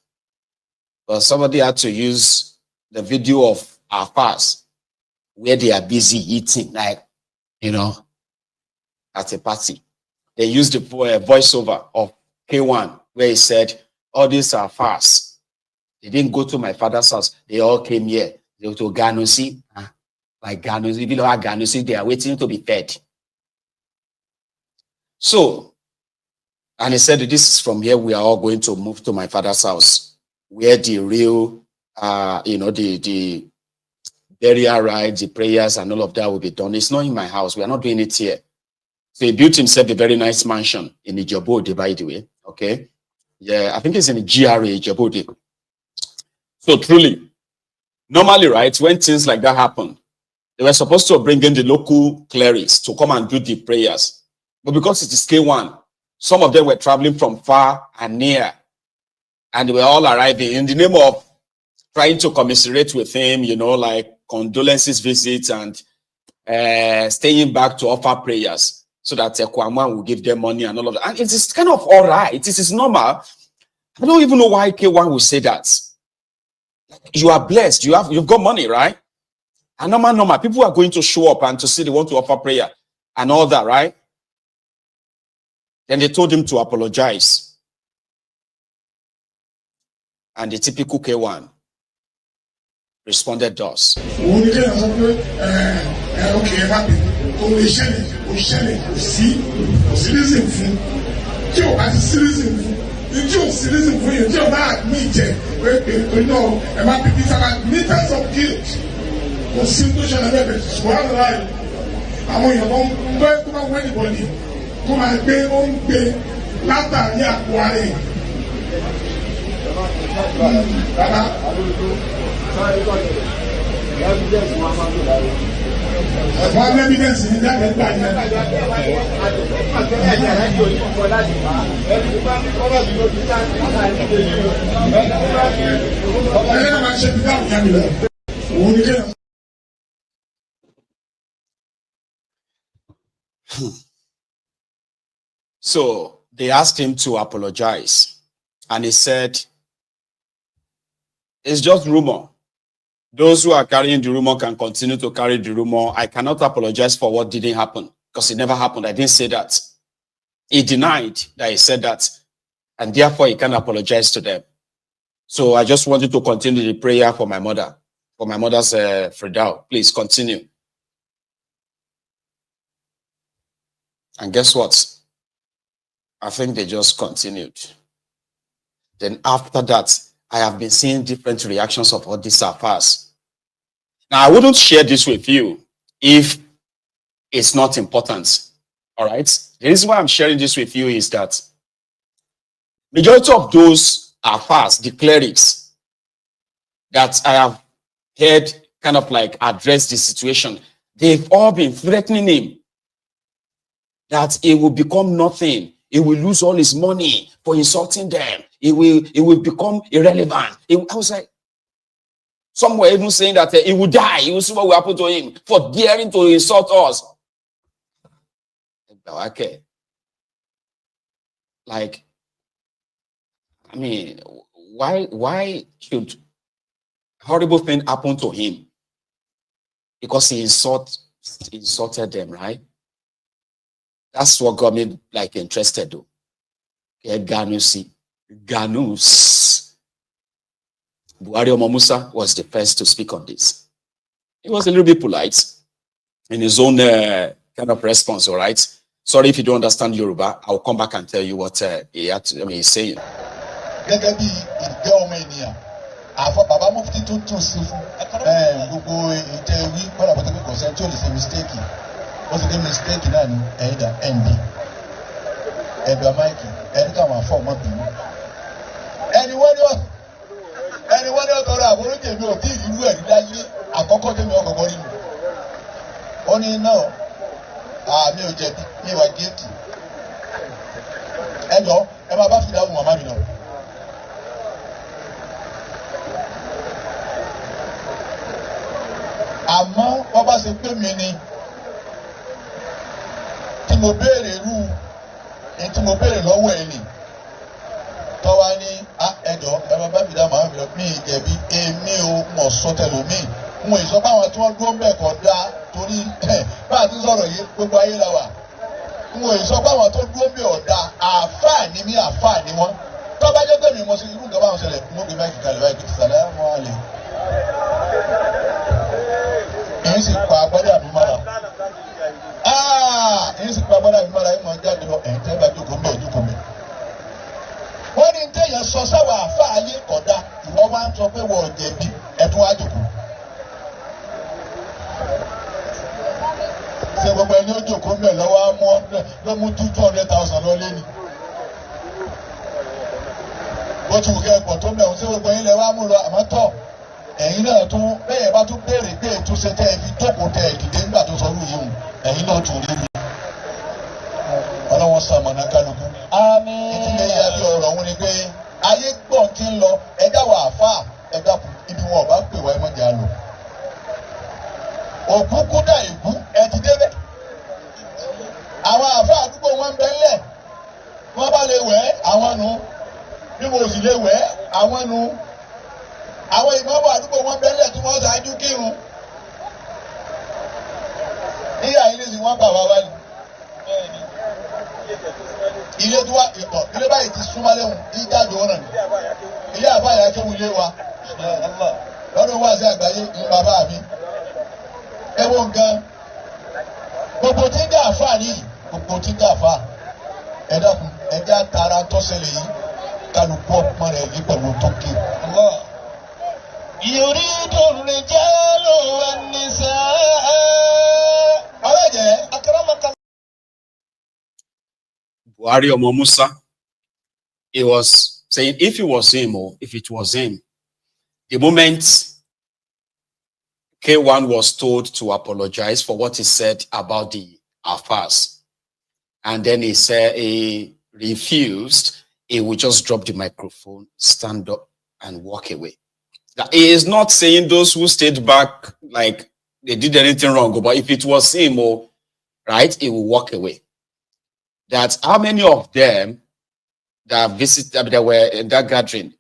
But somebody had to use the video of our past where they are busy eating, like, at a party. They used the voiceover of K1 where he said, all these are fast. They didn't go to my father's house. They all came here. They were to Ganusi. Like Ganusi, if you know how Ganusi, they are waiting to be fed. So, and he said, this is from here, we are all going to move to my father's house, where the real, the burial rites, the prayers, and all of that will be done. It's not in my house. We are not doing it here. So he built himself a very nice mansion in Djibouti, by the way. Okay. Yeah, I think it's in the GRA, Djibouti. So truly, normally, right, when things like that happen, they were supposed to bring in the local clerics to come and do the prayers. But because it is K1, some of them were traveling from far and near, and they were all arriving in the name of trying to commiserate with him, like condolences visits and staying back to offer prayers so that Kwamwan will give them money and all of that. And it is kind of all right. It is normal. I don't even know why K1 will say that. You are blessed. You've got money, right? And normal. People are going to show up and to say they want to offer prayer and all that, right? Then they told him to apologize. And the typical K1 responded thus.
One evidence in that
So they asked him to apologize, and he said, it's just rumor. Those who are carrying the rumor can continue to carry the rumor. I cannot apologize for what didn't happen because it never happened. I didn't say that. He denied that he said that, and therefore he can't apologize to them. So I just wanted to continue the prayer for my mother, for my mother's Fredal. Please continue. And guess what? I think they just continued. Then after that, I have been seeing different reactions of all these affairs. Now, I wouldn't share this with you if it's not important. All right? The reason why I'm sharing this with you is that majority of those affairs, the clerics that I have heard kind of like address the situation, they've all been threatening him that it will become nothing. He will lose all his money for insulting them. It will become irrelevant. I was like, some were even saying that he will die. You will see what will happen to him for daring to insult us. Okay. Like, I mean, why should horrible thing happen to him? Because he insulted them, right? That's what got me like interested though. Okay, Ganus. Buhari Omomusa was the first to speak on this. He was a little bit polite in his own kind of response, all right? Sorry if you don't understand Yoruba. I'll come back and tell you what he's saying.
What's the mistake in an ND? Edwa Mike, Edgar, my former people. Anyone else got a work and you'll think you were a cocoa to your body. Only now, me were guilty. And no, I'm about to have my money. Among what was a meaning. Mo béèrè irú ètí mo béèrè lọ́wọ́ ẹni tọ́wá ní ẹjọ́ bá fi dá màá fi mí ìjẹ̀bi èmi ò mọ̀ sọ́tẹ̀lómi mo ìsọ pé àwọn tí wọ́n dúró ń bẹ̀ kọ́ dá torí bá a ti sọ̀rọ̀ yìí gbogbo ayé la wà mo ìsọ pé àwọn tó dúró ń bẹ̀ ọ̀dà àáfàá ni mí àáfàá ni wọ́n tọ́ba jẹ́ pé mi mo sì irú nǹkan báwọn ṣẹlẹ̀ mo gbé máìkì kalẹ̀ báyìí sàlẹ̀ wọn àlè èyí sì pa agbádá mi mọ́ra. Èyí sì pa agbádá mi mọ́ra yìí mọ̀ jáde lọ ẹ̀yìn tẹ́ bá jókòó ń bẹ̀ ojúkòó mi. Wọ́n ní téèyàn sọ sáwọ́ àáfàá ayé kọ̀dá ìwọ máa ń sọ pé wọ́n ò jẹ̀bi ẹ̀tún wá jókòó. Ṣé gbogbo ẹni ó jókòó ń bẹ̀ lọ́wọ́ á mú ló mú 200,000 lọ lé ní. Bó ti wù kẹ́ ẹ̀pọ̀ tó mẹ́wọ̀n ṣé gbogbo yín lẹ wá mú lọ àmọ́ tọ̀. Ẹ̀yin náà tún bẹ́ẹ̀ bá tún béèrè pé ètúnṣe tẹ́ ẹ fi jókòó tẹ́ ẹ dìde nígbà tó sọ lù yìí hùn ẹ̀yin náà tún rí mi. Ọlọ́wọ́ sàmọ̀nà kálukú. Àmín. Ìdílé yẹ bí ọ̀rọ̀ òun ni pé ayé gbọ̀n ti ń lọ ẹ̀dá wà àfáà ẹ̀dá ibi wọn ọ̀bá pè wá ẹ̀mọ́jà lò. Òkúkú dà ìbú ẹ ti débẹ̀. Àwọn àfáà àdúgbò wọn ń bẹ ńlẹ̀. Wọ́n bá lè wẹ̀ àwọn nu. Bí mo sì lè wẹ̀ àwọn nu. Àwọn ìmọ̀ọ́bọ̀ àdúgbò wọn bẹ́lẹ̀ tí wọ́n ṣáájú kírun. Níyà yìí nìsín wọ́n bà wá wá ní. Ilé tó wá ìtọ̀ ilé báyìí ti súnmọ́ léhùn tí jáde wọn náà ní. Ilé àbáyà tó wulé wa. Lọ́dún wá sí àgbáyé ní bàbá mi. Ẹ wo nǹkan. Gbogbo tí ń dá àfáà nìyí. Gbogbo tí ń dá àfáà. Ẹ dákun ẹ já tara tọ́sẹ̀lẹ̀ yìí. Kálukú ọ̀pọ̀ rẹ̀ ní pẹ̀lú tó kí. يريد الرجال والنساء أكرمك.
Buhari Omomusa, he was saying if it was him, the moment K1 was told to apologize for what he said about the affairs, and then he said he refused, he would just drop the microphone, stand up, and walk away. That he is not saying those who stayed back like they did anything wrong, but if it was him, right, he will walk away. That's how many of them that visited, that were in that gathering,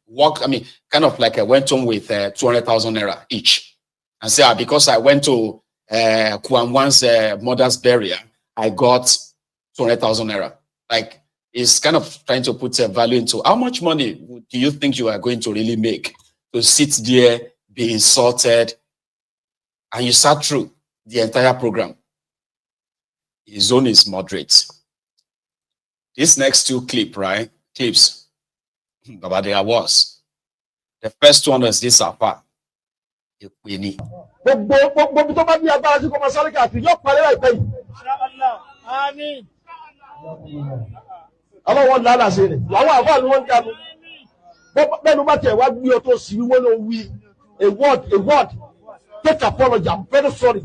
kind of like I went home with 200,000 naira each, and say, because I went to Kwanwan's mother's burial, I got 200,000 naira. Like, it's kind of trying to put a value into how much money do you think you are going to really make to sit there, be insulted, and you sat through the entire program. His own is moderate. This next two clips, about there was. The first one was this Apa.
Allah lala say it. Lawa ava ni won janu. Benu ba te wa gbe o to si wi won wi a word. Take apology. I'm very sorry.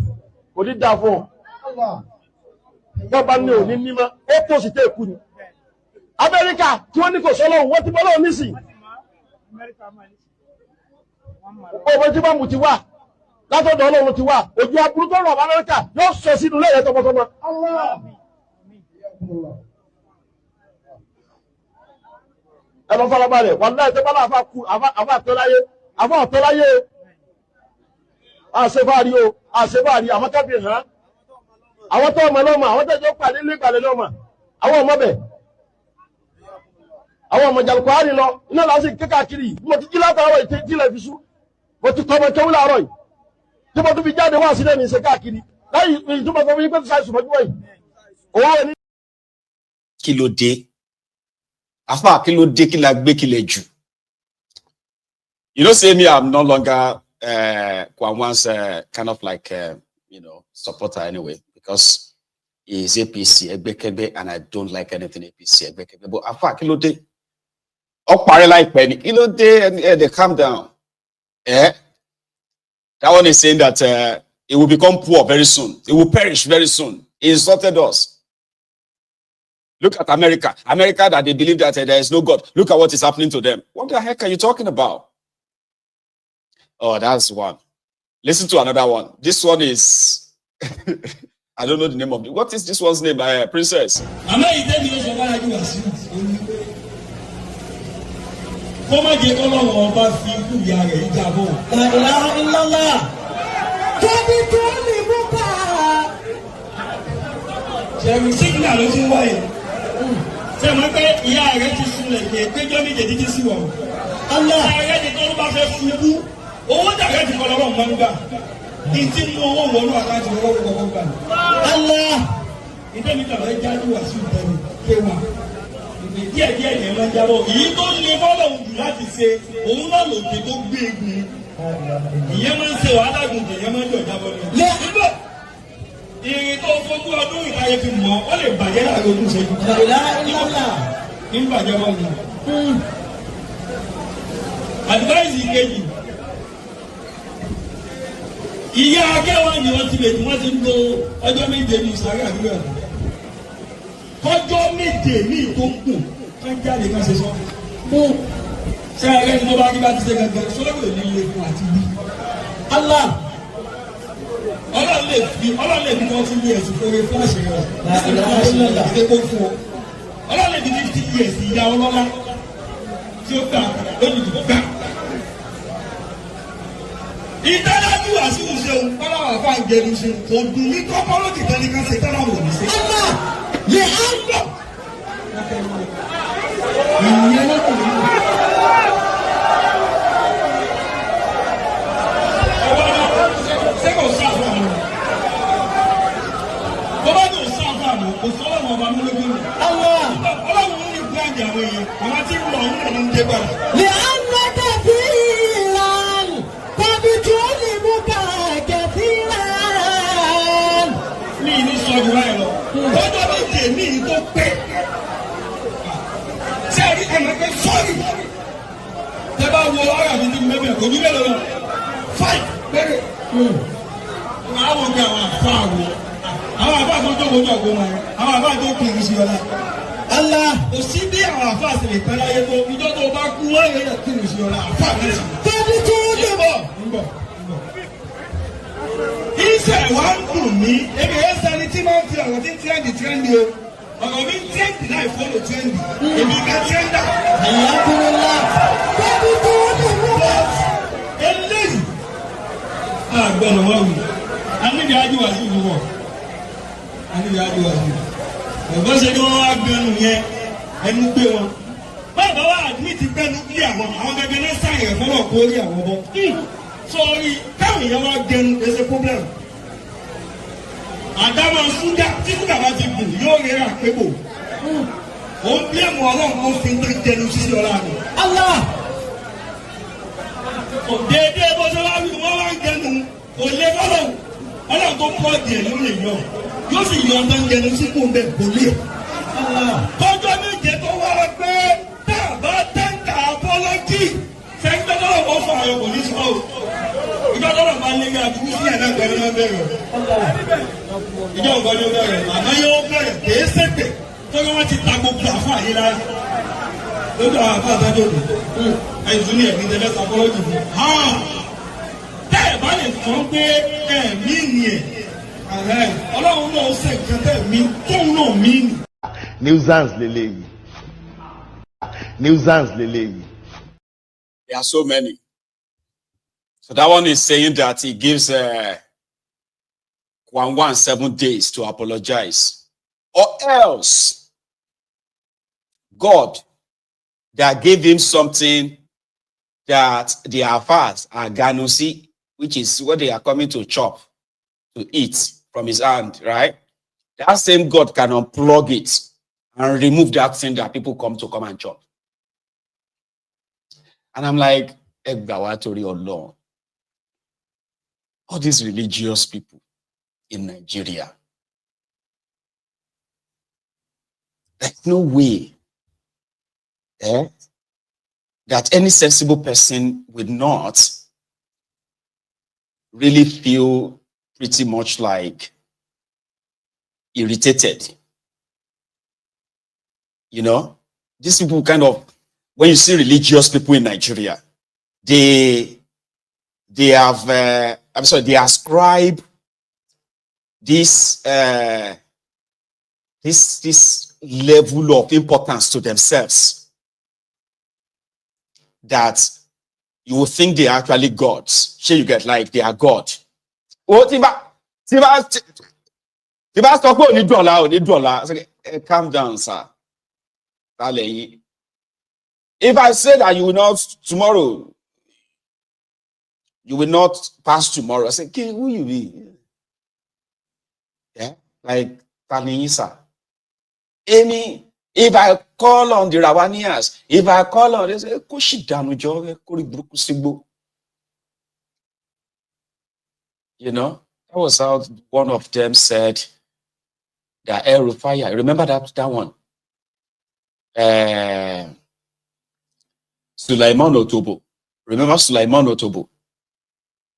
Ko di da fún. Allah. Baba ni o ni nima o to si te ku ni. America tí wọ́n ní kò sọ́lọ́run wọ́n ti bọ́ lọ́wọ́ nísìn. Owó tí bá mú ti wá látọ̀dọ̀ Ọlọ́run ti wá ojú aburú tó rọ̀ Amẹ́ríkà yóò sọ sínú lẹ́yìn tọmọtọmọ. Ẹ lọ farabalẹ̀ wọ́n náà tẹ́ bá láfa kú àfa àtọ́láyé àṣebáàrí o àṣebáàrí àwọn kábíyè hàn àwọn tó ọmọ lọ́mọ àwọn tẹ́jọ́ pàdé nígbàlẹ̀ lọ́mọ àwọn ọmọ bẹ̀. Àwọn ọmọ jàlùkọ́ àárín lọ iná láti kékàkiri mo ti jí látàárọ̀ ìtẹ́jílẹ̀ fi sú mo ti kọ́ ọmọ kẹ́wú láàárọ̀ yìí tí mo tún fi jáde wá sílẹ̀ ní ìṣe káàkiri láyé ìtumọ̀ fún mi pé ṣáà ìṣùmọ̀jú wọ̀nyí owó ní.
Kí ló dé? Afa, kí ló dé, kí la gbé, kí lè jù? You know, say me, I'm no longer Kwanwan's kind of like, supporter anyway, because he's APC, Egbekebe, and I don't like anything APC, Egbekebe. But Afa, kí ló dé? Like Penny, kí ló dé? They calm down. That one is saying that it will become poor very soon. It will perish very soon. He insulted us. Look at America. America that they believe that there is no God. Look at what is happening to them. What the heck are you talking about? Oh, that's one. Listen to another one. This one is... I don't know the name of it. What is this one's name? Princess.
Ṣé mo pé ìyá rẹ̀ ti súnlẹ̀ pé péjọ́ méje ti sí wọn. Allah ayé ti tó bá fẹ́ ṣubú owó dàgbẹ́ ti kọ́ lọ́wọ́ mọ́ nígbà ní tí mú owó wọnú àkáǹtì owó gbogbo gbà. Allah ìdẹ́mi tàbí jáde wà sí ìtẹ́mi kéwà díẹ̀ díẹ̀ yẹn máa ń jábọ̀ èyí tó lè bọ́lọ̀ jù láti ṣe òun náà lòdì tó gbé egun ìyẹn máa ń ṣe wàhálà gùn ìyẹn máa ń jọ jábọ̀ ní. Ìrìn tó fogún ọdún ìtayé fi mọ̀ ọ́ lè bàjẹ́ láàrin ojú ìṣẹ́jú. Ní bàjẹ́ wọ́n ni. Advice ìkejì. Ìyá akẹ́wọ̀n ni wọ́n ti lè tí wọ́n ti ń lo ọjọ́ méje ní ìsàrí àdúrà. Kọjọ́ méje ní ìkókùn ká jáde ká ṣe sọ. Ṣé ẹgbẹ́ tí wọ́n bá rí bá ti ṣe gẹ́gẹ́ sọ́dọ̀ ní ilé fún àti bí. Allah. Ọlọ́run lè fi wọ́n ti ní ẹ̀sùn fún orí fúláṣì rẹ̀ láti kó fún ọ. Ọlọ́run lè fi 50 years ìyá ọlọ́lá tí ó gbà lónìí tó gbà. Ìdádájú àsìkò ṣeun fọláwà fún àgbẹ̀rù ṣeun kò dùn ní kọ́kọ́rọ́ kìtọ́ ní ká ṣe tọ́lá wò ní ṣe. Ọlá lè á ń bọ̀. Ìyẹn ló kù nínú.
لأنك كثيرا فبتعلمك كثيرا.
Mi ní sọ́jú báyìí lọ. Ọjọ́ méje mi tó pé. Ṣé ẹ̀rí ẹ̀mọ̀ pé sọ́ọ̀rì Tẹ́bá wo ara mi ti mẹ́bẹ̀ kò ní mélòó lọ. 5 péré. Àwọn ọ̀gá àwọn àfa àwọ̀. Àwọn àfa tó tó wọlé ọ̀gbọ́n wọn. Àwọn àfa tó kì í sí ọ̀la. Allah kò sí bí àwọn àfa àti lè pẹ́ láyé tó ìjọ tó bá kú wọ́n yẹ kí n sí ọ̀la àfa àti tẹ́bí tó ń bọ̀. Ìṣe wa ń dùn mí. Èmi ẹ̀ sẹ́ni tí máa ń fi ọ̀rọ̀ tí ń tírẹ́ndì o. Ọ̀rọ̀ mi ń tírẹ́ndì láì fọ́lọ̀ tírẹ́ndì. Èmi ká tírẹ́ndà. Eléyìí. Àgbẹ̀rẹ̀ wọ́n wù. A níbi ájúwà sí ìlú wọ̀. A níbi ájúwà sí ìlú. Ẹ̀gbọ́n ṣe ni wọ́n wá gbẹnu yẹn. Ẹnu gbé wọn. Bàbá wa àdúmìtì gbẹnu bí àwọn gẹ́gẹ́ náà sáyẹn fọ́lọ̀ kó rí àwọn bọ́. Sọ̀rí káwọn èèyàn wá gbẹnu ẹsẹ̀ pọ́blẹ́mù. Àdámọ̀ ṣúgà tí ṣúgà bá ti gùn yóò rẹ́rà pébò. Ó ń bí ẹ̀mú ọlọ́run ó fi ń tó jẹnu sí ọlá mi. Allah! Dédé bó ṣe wá wí wọ́n wá ń jẹnu kò lé fọ́lọ̀ ọlọ́run tó pọ̀ díẹ̀ ló lè yọ. Yóò sì yọ ọdún jẹnu sí kò ń bẹ̀ kò lè. Kọjọ́ méje tó wá pé tá a bá tẹ́ǹkà apọ́lọ́jì sẹ́ńtẹ́ tọ́lọ̀ wọ́n fọ àyọ̀ kò ní sọ́ o. Ìjọ tọ́lọ̀ máa ń lé àdúgbò sí ẹ̀dá pẹ̀lú náà bẹ̀rẹ̀. Ìjọ nǹkan ló bẹ̀rẹ̀ àmọ́ yóò bẹ̀rẹ̀ kìí ṣèpè tó yẹ wọ́n ti ta gbogbo àfọ àyè lára. Lójú àwọn àfọ àtàjọ òdò. Àìsàn ní ẹ̀mí tẹ́lẹ̀ sapọ́lọ́jì fún. Tẹ́ ẹ̀ bá lè sọ pé ẹ̀mí ni ẹ̀. Ọlọ́run náà ṣe nǹkan tẹ̀ mí tóun náà mí nì.
Nuisance lélẹ́yìí. Nuisance lélẹ́yìí.
There are so many. So that one is saying that he gives 7 days to apologize. Or else, God that gave him something that the Afars are ganusi, which is what they are coming to chop, to eat from his hand, right? That same God can unplug it and remove that thing that people come and chop. And I'm like, Egbawatori Allah. All these religious people in Nigeria. There's no way that any sensible person would not really feel pretty much like irritated. You know, these people kind of, when you see religious people in Nigeria, they ascribe this level of importance to themselves that you will think they are actually gods. Sure, you get like they are God. Oh, calm down, sir. If I say that you will not tomorrow, you will not pass tomorrow, I say, okay, who you be? Yeah, like Tanisa. Amy, if I call on the Ravanias, if I call on, they say, you know, that was how one of them said that Rufai. Remember that one? Sulaiman Otobo. Remember Sulaiman Otobo?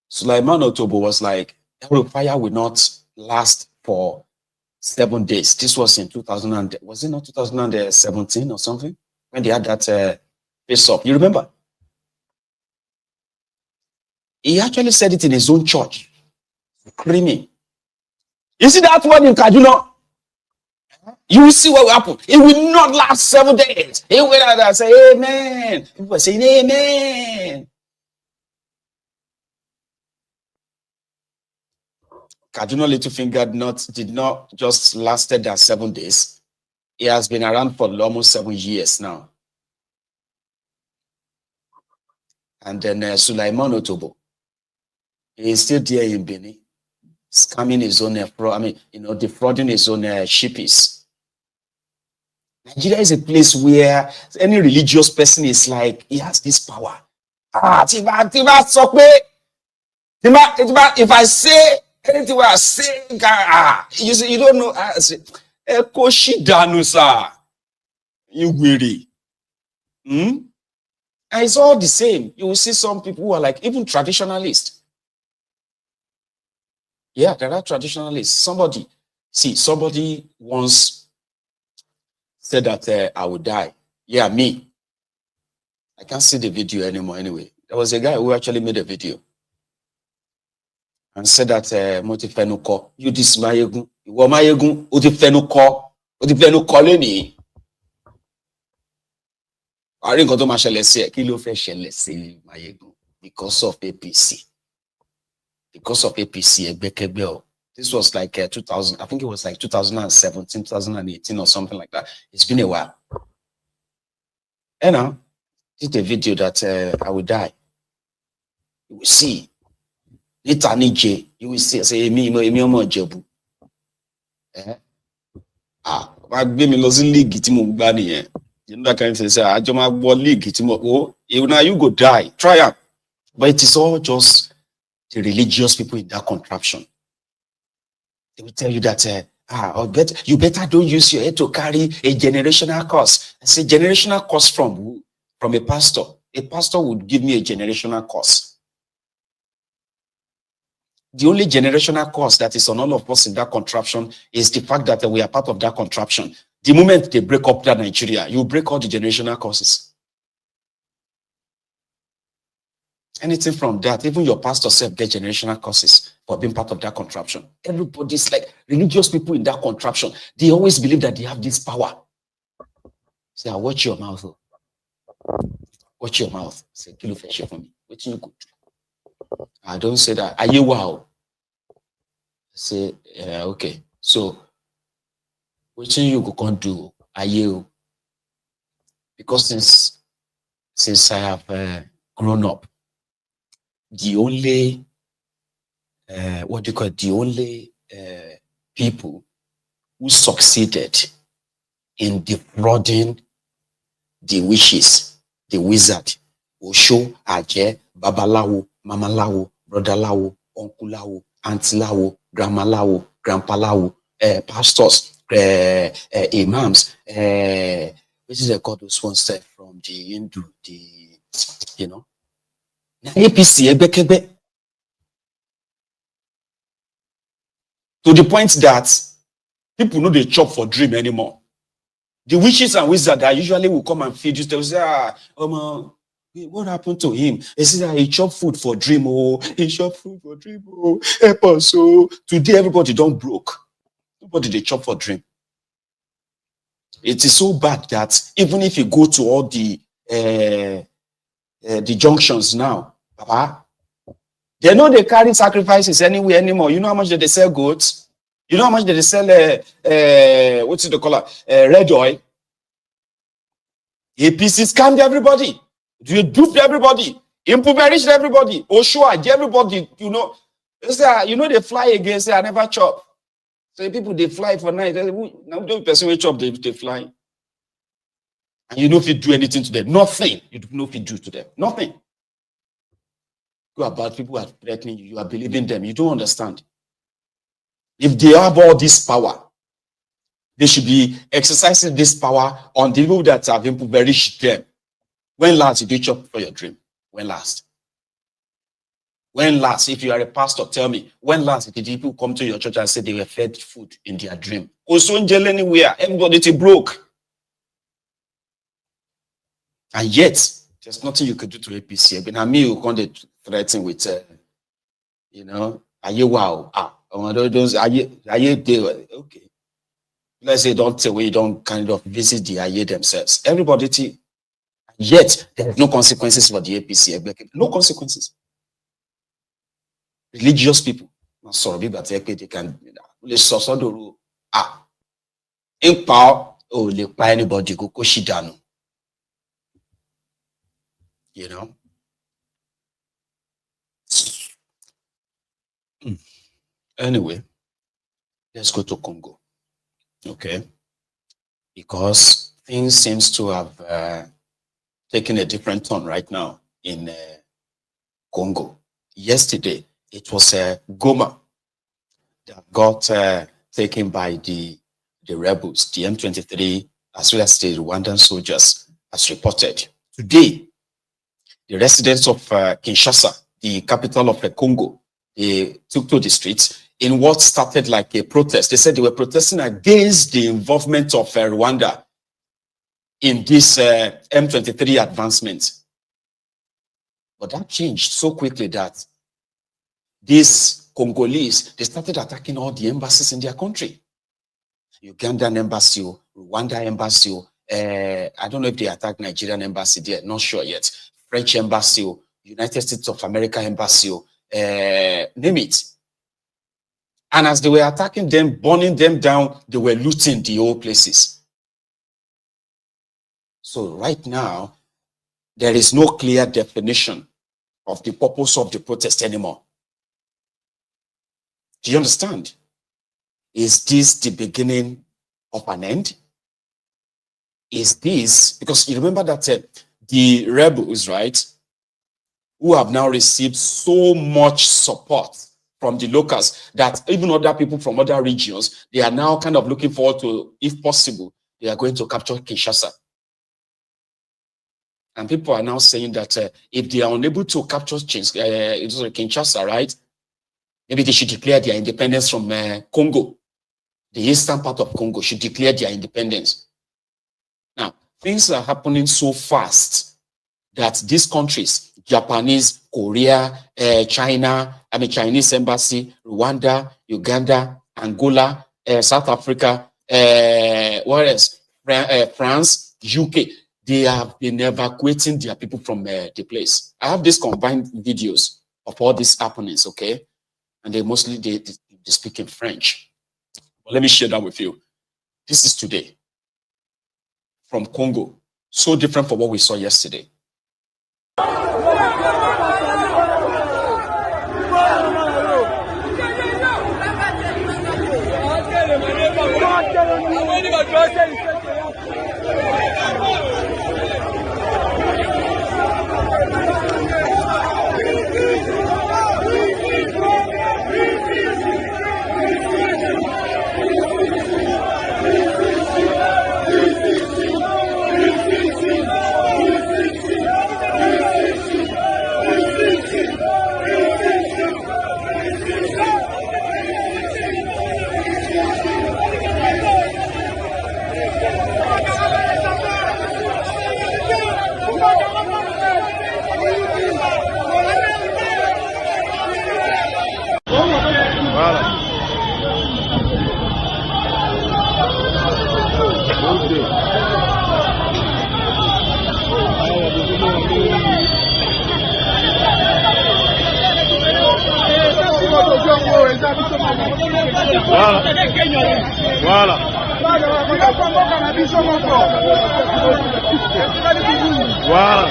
Sulaiman Otobo was like, Rufai will not last for 7 days. This was in 2000, was it not 2017 or something? When they had that face-off. You remember? He actually said it in his own church. Screaming. You see that one in Kaduna? You will see what will happen. It will not last 7 days. He will say, amen. People are saying, amen. Kaduna Littlefinger did not just lasted that 7 days. He has been around for almost 7 years now. And then Sulaiman Otobo, he is still there in Benin, scamming his own, defrauding his own shippies. Nigeria is a place where any religious person is like, he has this power. If I say anything I say, you see, you don't know. I say, Koshi Danusa, you weary. And it's all the same. You will see some people who are like even traditionalists. Yeah, there are traditionalists. Somebody once said that I would die. Yeah, me. I can't see the video anymore anyway. There was a guy who actually made a video and said that Motifenuko, you this Maiyegun, Maiyegun, Utifenuko leni. I didn't go to Mashalese, Kilo Feshelese, Maiyegun, because of APC. Because of APC, Ebekebel. This was like 2000, I think it was like 2017, 2018 or something like that. It's been a while. And now, did a video that I will die. You will see. You will see. Say, me, Jebu. Give me losing league, you know that kind of thing. Say, I just want league, now you go die. Try it. But it is all just the religious people in that contraption. They will tell you that you better don't use your head to carry a generational curse. I say generational curse from who? From a pastor. A pastor would give me a generational curse. The only generational curse that is on all of us in that contraption is the fact that we are part of that contraption. The moment they break up that Nigeria, you break all the generational curses. Anything from that, even your pastor self get generational curses for being part of that contraption. Everybody's like religious people in that contraption. They always believe that they have this power. Say, watch your mouth. Watch your mouth. Say, kilo feshe for me. What you could do? I don't say that. Are you wow? Say, okay. So, what you can do? Are you? Because since I have grown up, the only the only people who succeeded in defrauding the witches, the wizard, Osho, Aje, Babalawo, Mamalawo, Brotherlawo, Unculawo, Auntilawo, Grandmalawo, Grandpalawo, pastors, imams, which is called those ones from the Hindu, APC, Ebekebe. To the point that people know they chop for dream anymore. The witches and wizards that usually will come and feed you, they will say, what happened to him? They say that he chop food for dream, he chop food for dream, help us. So today everybody don't broke. Nobody they chop for dream. It is so bad that even if you go to all the junctions now, Papa, they know they carry sacrifices anywhere anymore. You know how much they sell goats? You know how much they sell what's it called? Red oil. APC scammed everybody. You duped everybody. Impoverished everybody. Oshua, everybody, you know. They fly again, say I never chop. So people they fly for night. Now don't person we chop, they fly. And you know if you do anything to them. Nothing. You don't know if you do to them. Nothing. Go about people who are threatening you. You are believing them. You don't understand. If they have all this power, they should be exercising this power on the people that have impoverished them. When last did you chop for your dream? When last? When last, if you are a pastor, tell me, when last did people come to your church and say they were fed food in their dream? Anywhere, everybody broke. And yet, there's nothing you could do to APC. But now me, you can't threaten with, are you wow? Okay. Let's say don't say we don't kind of visit the Aye themselves. Everybody, yet there's no consequences for the APC. No consequences. Religious people, sorry, but they can in power, anybody go shidano. You know. Anyway, let's go to Congo. Okay, because things seems to have taken a different turn right now in Congo. Yesterday, it was Goma that got taken by the rebels, the M23, as well as the Rwandan soldiers, as reported. Today, the residents of Kinshasa, the capital of the Congo, they took to the streets in what started like a protest. They said they were protesting against the involvement of Rwanda in this M23 advancement. But that changed so quickly that these Congolese, they started attacking all the embassies in their country. Ugandan embassy, Rwanda embassy, I don't know if they attacked Nigerian embassy there, not sure yet. French embassy, United States of America embassy, name it. And as they were attacking them, burning them down, they were looting the old places. So right now, there is no clear definition of the purpose of the protest anymore. Do you understand? Is this the beginning of an end? Is this, because you remember that the rebels, right, who have now received so much support from the locals that even other people from other regions, they are now kind of looking forward to, if possible, they are going to capture Kinshasa. And people are now saying that if they are unable to capture Kinshasa, right, maybe they should declare their independence from Congo. The eastern part of Congo should declare their independence. Now, things are happening so fast that these countries, Japanese, Korea, China, Chinese embassy, Rwanda, Uganda, Angola, South Africa, what else? France, UK, they have been evacuating their people from the place. I have these combined videos of all these happenings, okay? And they mostly, they speak in French. But let me share that with you. This is today from Congo. So different from what we saw yesterday.
Voilà.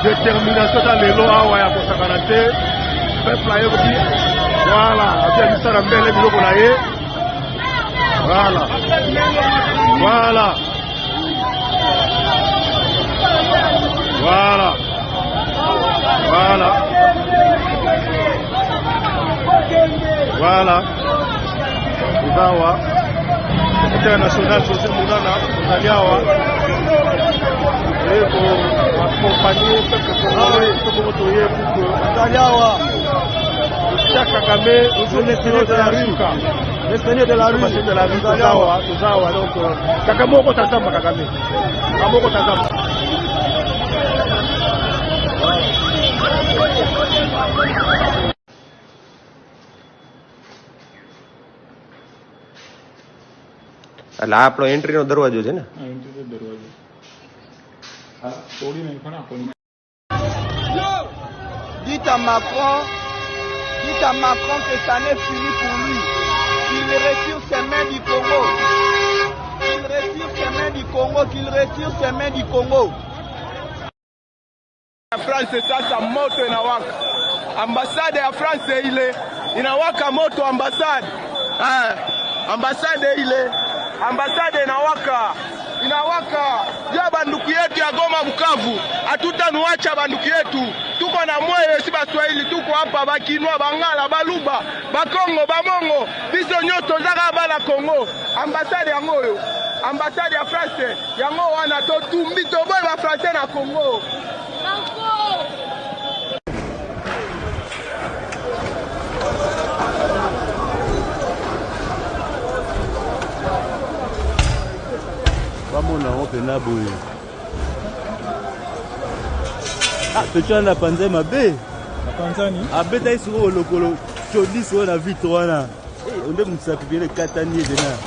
Détermination dans les lois à Waya pour Sakanate. Peuple a dit voilà, avec ça la belle biloko na ye. Voilà. Voilà. Voilà. Voilà. Voilà. Uzawa. International José Mounana, Zaliawa. Et pour accompagner ce que vous voyez pour que Zaliawa. Chaque Kagame, vous êtes de la rue. Les seigneurs de la rue, c'est de la rue. Uzawa. Donc, Kagame, on t'attend, Kagame. Kagame, t'attend.
એટલે આપણો એન્ટ્રીનો દરવાજો છે ને
એન્ટ્રીનો દરવાજો આ તોડી નાખ્યો ને આપણને.
Dites à Macron que ça n'est fini pour lui. Qu'il retire ses mains du Congo. Qu'il retire ses mains du Congo. Qu'il retire ses mains du Congo. La France sasa moto inawaka. Ambassade ya France ile inawaka moto ambassade. Ambassade ile ambasade inawaka ya banduku yetu ya Goma Bukavu. Hatutanuacha banduku yetu, tuko na moyo, si Baswahili, tuko hapa, Bakinwa, Bangala, Baluba, Bakongo, Bamongo, biso nyoto zaka bala Kongo. Ambasade ya ngoyo, ambasade ya France yango wana totumbi toboy ba France na Kongo.
Vamos na open na boy. Tochana panze mabe. Panzani. Abeta isu lokolo chodi so na vitre wana. Onde msapibele katani dena.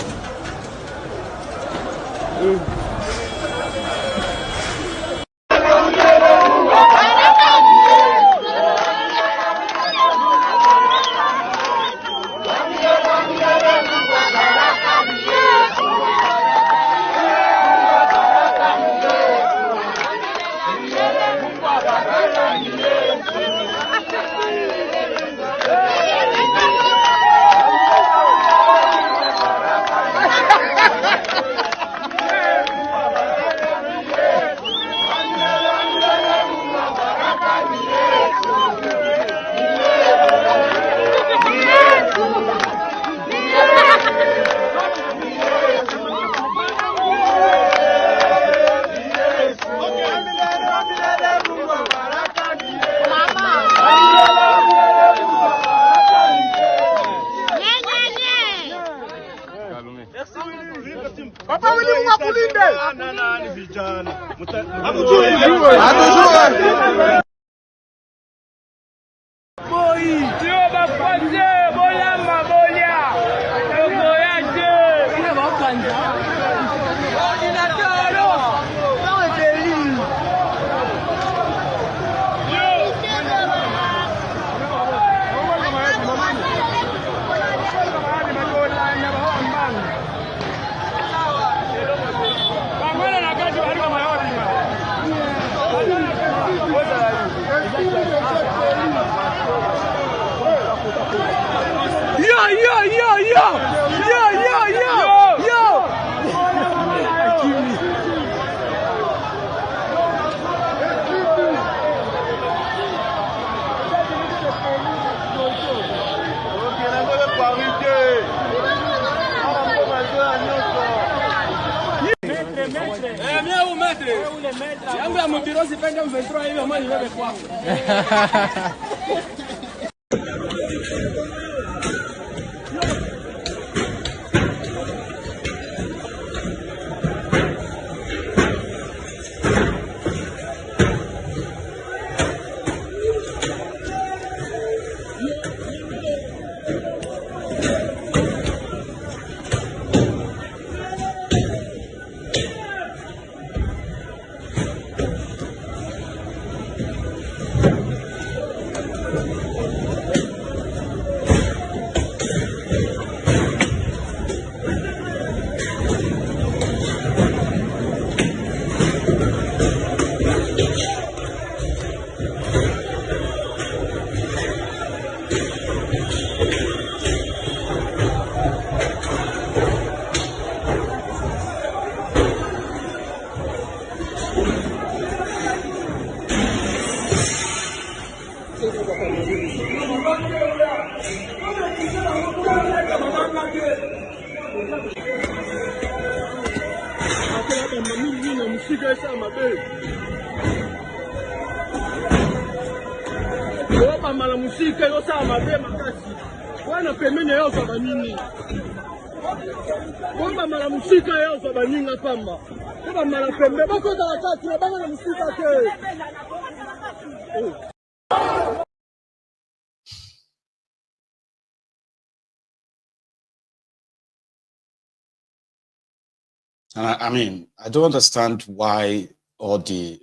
I mean, I don't understand why all the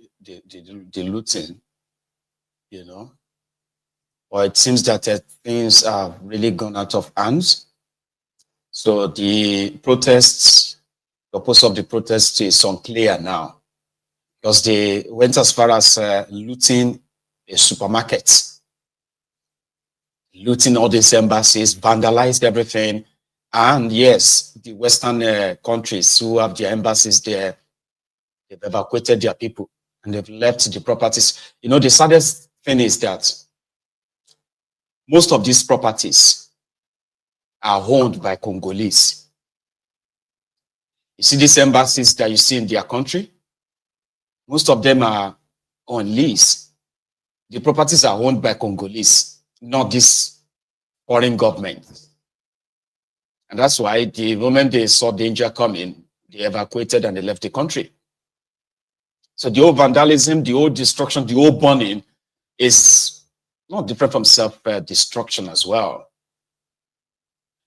looting, you know, or it seems that things are really gone out of hands. So the protests, the purpose of the protest is unclear now, because they went as far as looting a supermarket, looting all these embassies, vandalized everything, And yes, the Western countries who have their embassies there, they've evacuated their people and they've left the properties. You know, the saddest thing is that most of these properties are owned by Congolese. You see these embassies that you see in their country, most of them are on lease. The properties are owned by Congolese, not this foreign government. And that's why the moment they saw danger coming, they evacuated and they left the country. So the old vandalism, the old destruction, the old burning is not different from self-destruction as well.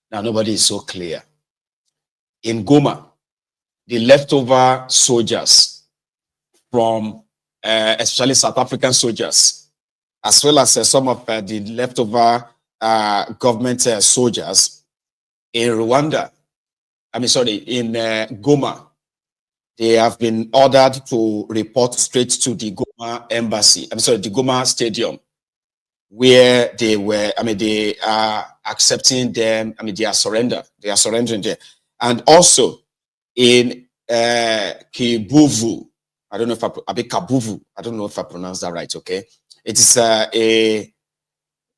Now, nobody is so clear. In Goma, the leftover soldiers from, especially South African soldiers, as well as some of the leftover government soldiers in Rwanda, in Goma, they have been ordered to report straight to the Goma embassy, the Goma stadium, where they were, they are accepting them, they are surrendering there. And also in Kibuvu, I don't know if Kabuvu, I don't know if I pronounced that right, okay? It is a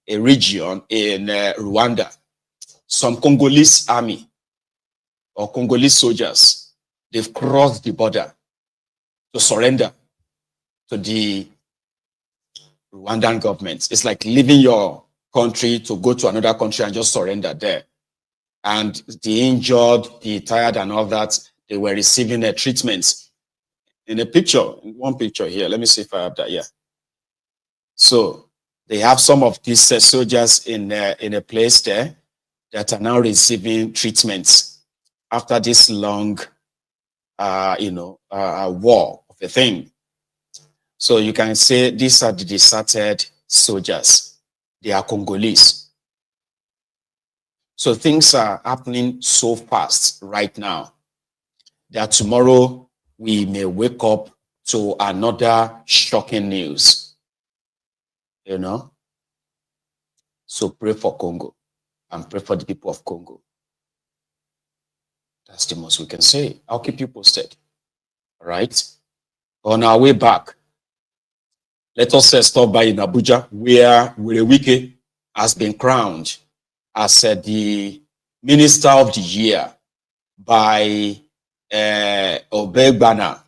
region in Rwanda. Some Congolese army or Congolese soldiers, they've crossed the border to surrender to the Rwandan government. It's like leaving your country to go to another country and just surrender there. And the injured, the tired and all that, they were receiving a treatment. In a picture, in one picture here, let me see if I have that, yeah. So they have some of these soldiers in a place there that are now receiving treatments after this long, war of a thing. So you can say these are the deserted soldiers. They are Congolese. So things are happening so fast right now that tomorrow we may wake up to another shocking news. You know? So pray for Congo and pray for the people of Congo. That's the most we can say. I'll keep you posted. All right? On our way back, let us stop by in Abuja, where Wirewike has been crowned as the Minister of the Year by Obegbana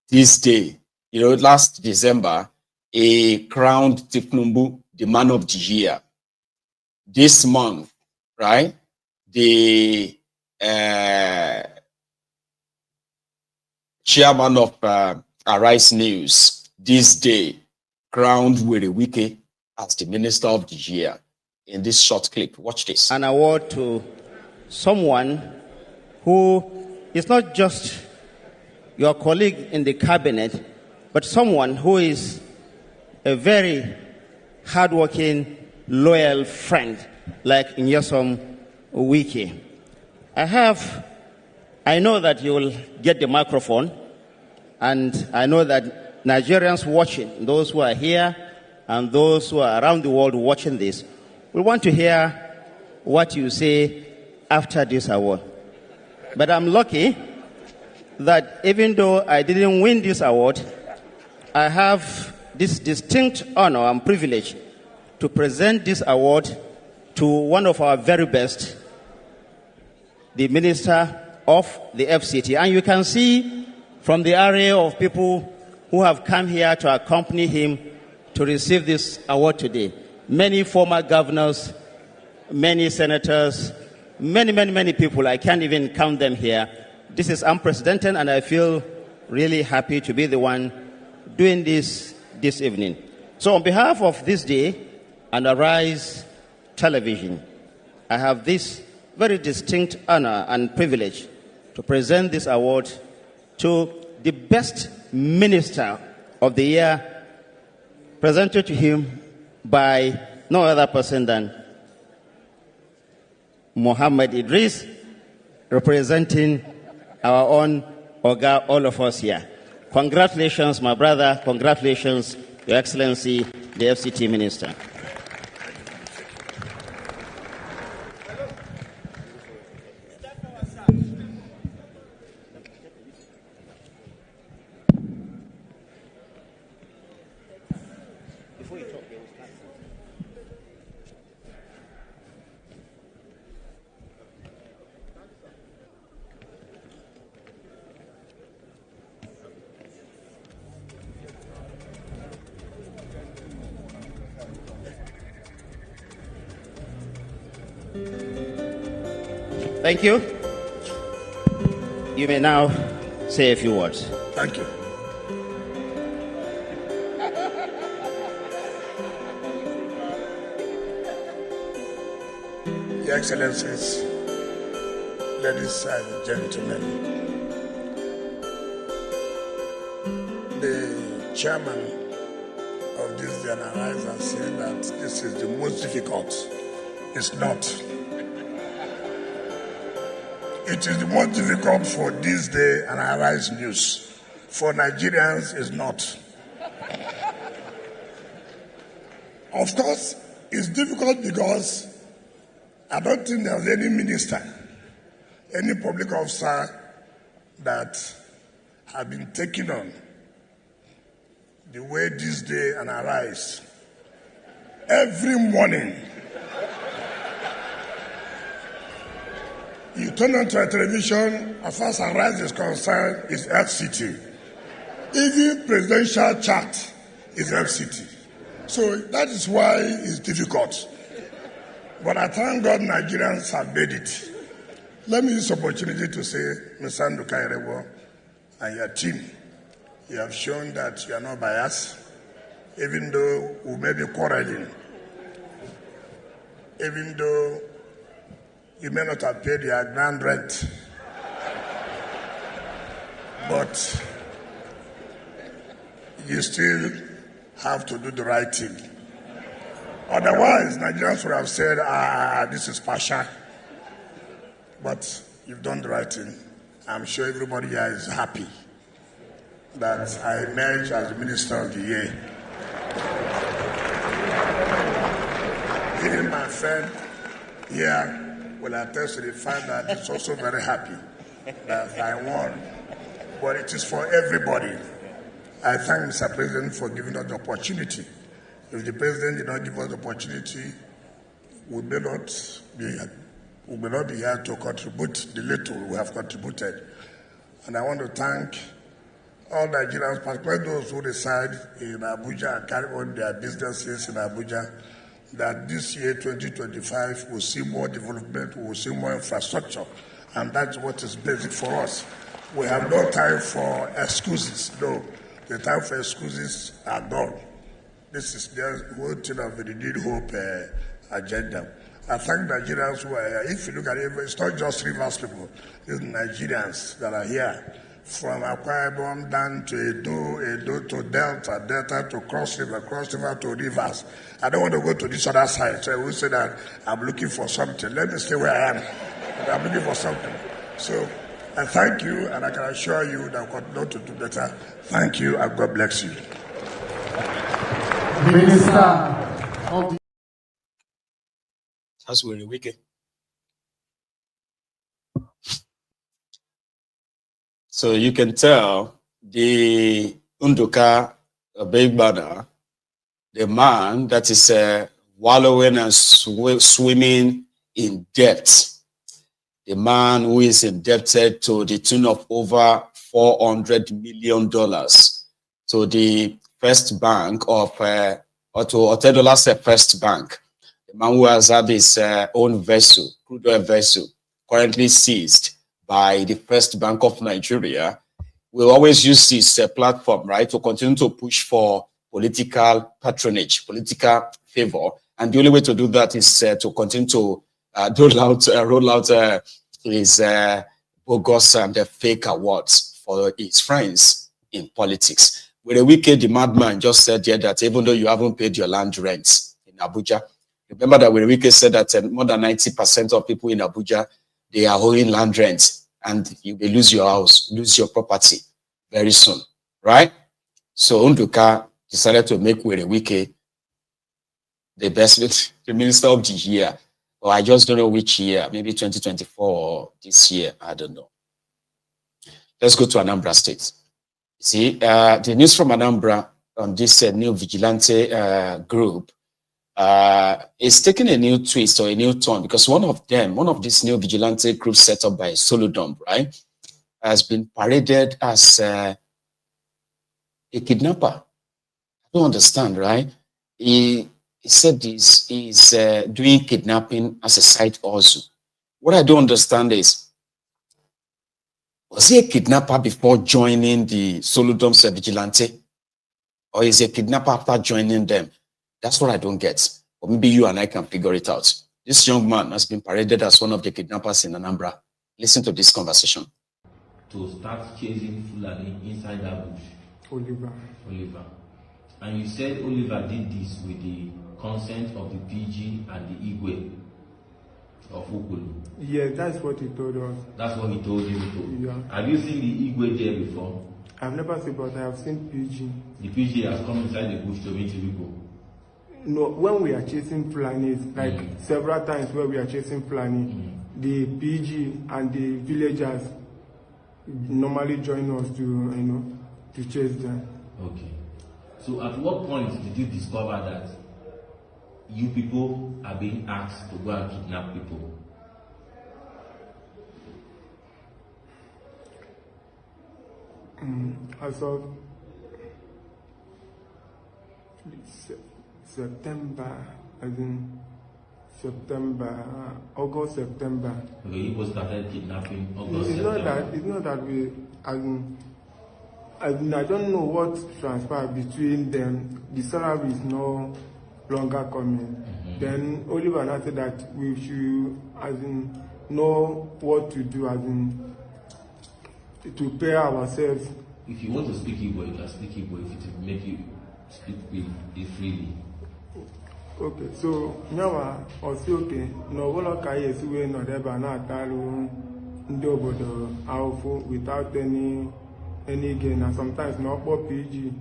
this day. You know, last December, he crowned Tifnumbu the Man of the Year. This month, right, the chairman of Arise News this day crowned Wirewike as the Minister of the Year. In this short clip, watch this.
An award to someone who is not just your colleague in the cabinet, but someone who is a very hardworking, loyal friend, like Nyesom Wike. I know that you will get the microphone, and I know that Nigerians watching, those who are here and those who are around the world watching this, we want to hear what you say after this award. But I'm lucky that even though I didn't win this award, I have this distinct honor and privilege to present this award to one of our very best, the Minister of the FCT. And you can see from the array of people who have come here to accompany him to receive this award today. Many former governors, many senators, many people. I can't even count them here. This is unprecedented, and I feel really happy to be the one doing this evening. So on behalf of this day and Arise Television, I have this very distinct honor and privilege to present this award to the best Minister of the Year, presented to him by no other person than Mohammed Idris, representing our own Oga, all of us here. Congratulations, my brother. Congratulations, Your Excellency, the FCT Minister. Thank you. You may now say a few words.
Thank you. Your Excellencies, ladies and gentlemen, the chairman of this deadline has said that this is the most difficult. It's not. It is the most difficult for this day and arise news. For Nigerians, it's not. Of course, it's difficult because I don't think there's any minister, any public officer that have been taken on the way this day and arise. Every morning, you turn on to a television, as far as Arise is concerned, is FCT. Even presidential chat is FCT. So that is why it's difficult. But I thank God Nigerians have made it. Let me use this opportunity to say, Mr. Nduka and your team, you have shown that you are not biased, even though we may be quarreling, even though you may not have paid your grand rent, but you still have to do the right thing. Otherwise, Nigerians would have said, this is partial. But you've done the right thing. I'm sure everybody here is happy that I emerged as the Minister of the Year. Even my friend here will attest to the fact that he's also very happy that I won. But it is for everybody. I thank Mr. President for giving us the opportunity. If the President did not give us the opportunity, we may not be here to contribute the little we have contributed. And I want to thank all Nigerians, particularly those who reside in Abuja and carry on their businesses in Abuja, that this year, 2025, will see more development, we will see more infrastructure, and that's what is basic for us. We have no time for excuses. No, the time for excuses are gone. This is the whole thing of the Renewed Hope agenda. I thank Nigerians who are here. If you look at it, it's not just Rivers people, it's Nigerians that are here. From Akwa Ibom down to Edo to Delta, Delta to Cross River to Rivers. I don't want to go to this other side, so I will say that I'm looking for something. Let me stay where I am. But I'm looking for something. So I thank you, and I can assure you that we'll continue to do better. Thank you, and God bless you.
Minister of the... That's really wicked. So you can tell the Unduka Big Brother, the man that is wallowing and swimming in debt, the man who is indebted to the tune of over $400 million to the First Bank of, or to Otedola's First Bank, the man who has had his own vessel, crude oil vessel, currently seized by the First Bank of Nigeria, will always use this platform, right, to continue to push for political patronage, political favor. And the only way to do that is to continue to roll out his bogus and fake awards for his friends in politics. With a wicked, the madman just said here that even though you haven't paid your land rent in Abuja, remember that with a wicked said that more than 90% of people in Abuja, they are owing land rent, and you will lose your house, lose your property very soon, right? So Unduka decided to make Werewike the best, the Minister of the Year. Or I just don't know which year, maybe 2024 or this year, I don't know. Let's go to Anambra State. See, the news from Anambra on this new vigilante group is taking a new twist or a new turn, because one of these new vigilante groups set up by Solodom, right, has been paraded as a kidnapper. I don't understand, right? He said this is doing kidnapping as a side hustle. what I don't understand is, was he a kidnapper before joining the Soludom's vigilante? Or is he a kidnapper after joining them? That's what I don't get. Or maybe you and I can figure it out. This young man has been paraded as one of the kidnappers in Anambra. Listen to this conversation.
To start chasing Fulani inside that bush. Oliver. And you said Oliver did this with the consent of the PG and the Igwe of Koolu.
Yeah, that's what he told us.
That's what he told you before?
Yeah.
Have you seen the Igwe there before?
I've never seen, but I have seen PG.
The PG has come inside the bush to meet you people?
No, when we are chasing Fulanis, like several times where we are chasing Fulani, the PG and the villagers normally join us to, to chase them.
Okay. So at what point did you discover that you people are being asked to go and kidnap people?
As of September, August, September.
Okay, you started kidnapping August,
It's not that we, I don't know what transpired between them. The salary is no longer coming. Then Oliver said that we should, know what to do, to pay ourselves.
If you want to speak Igbo, you can speak Igbo if it will make you speak freely.
Okay, so now okay, no one can yes we no deba na atalu ndị obodo ahụfụ without any gain, and sometimes no PG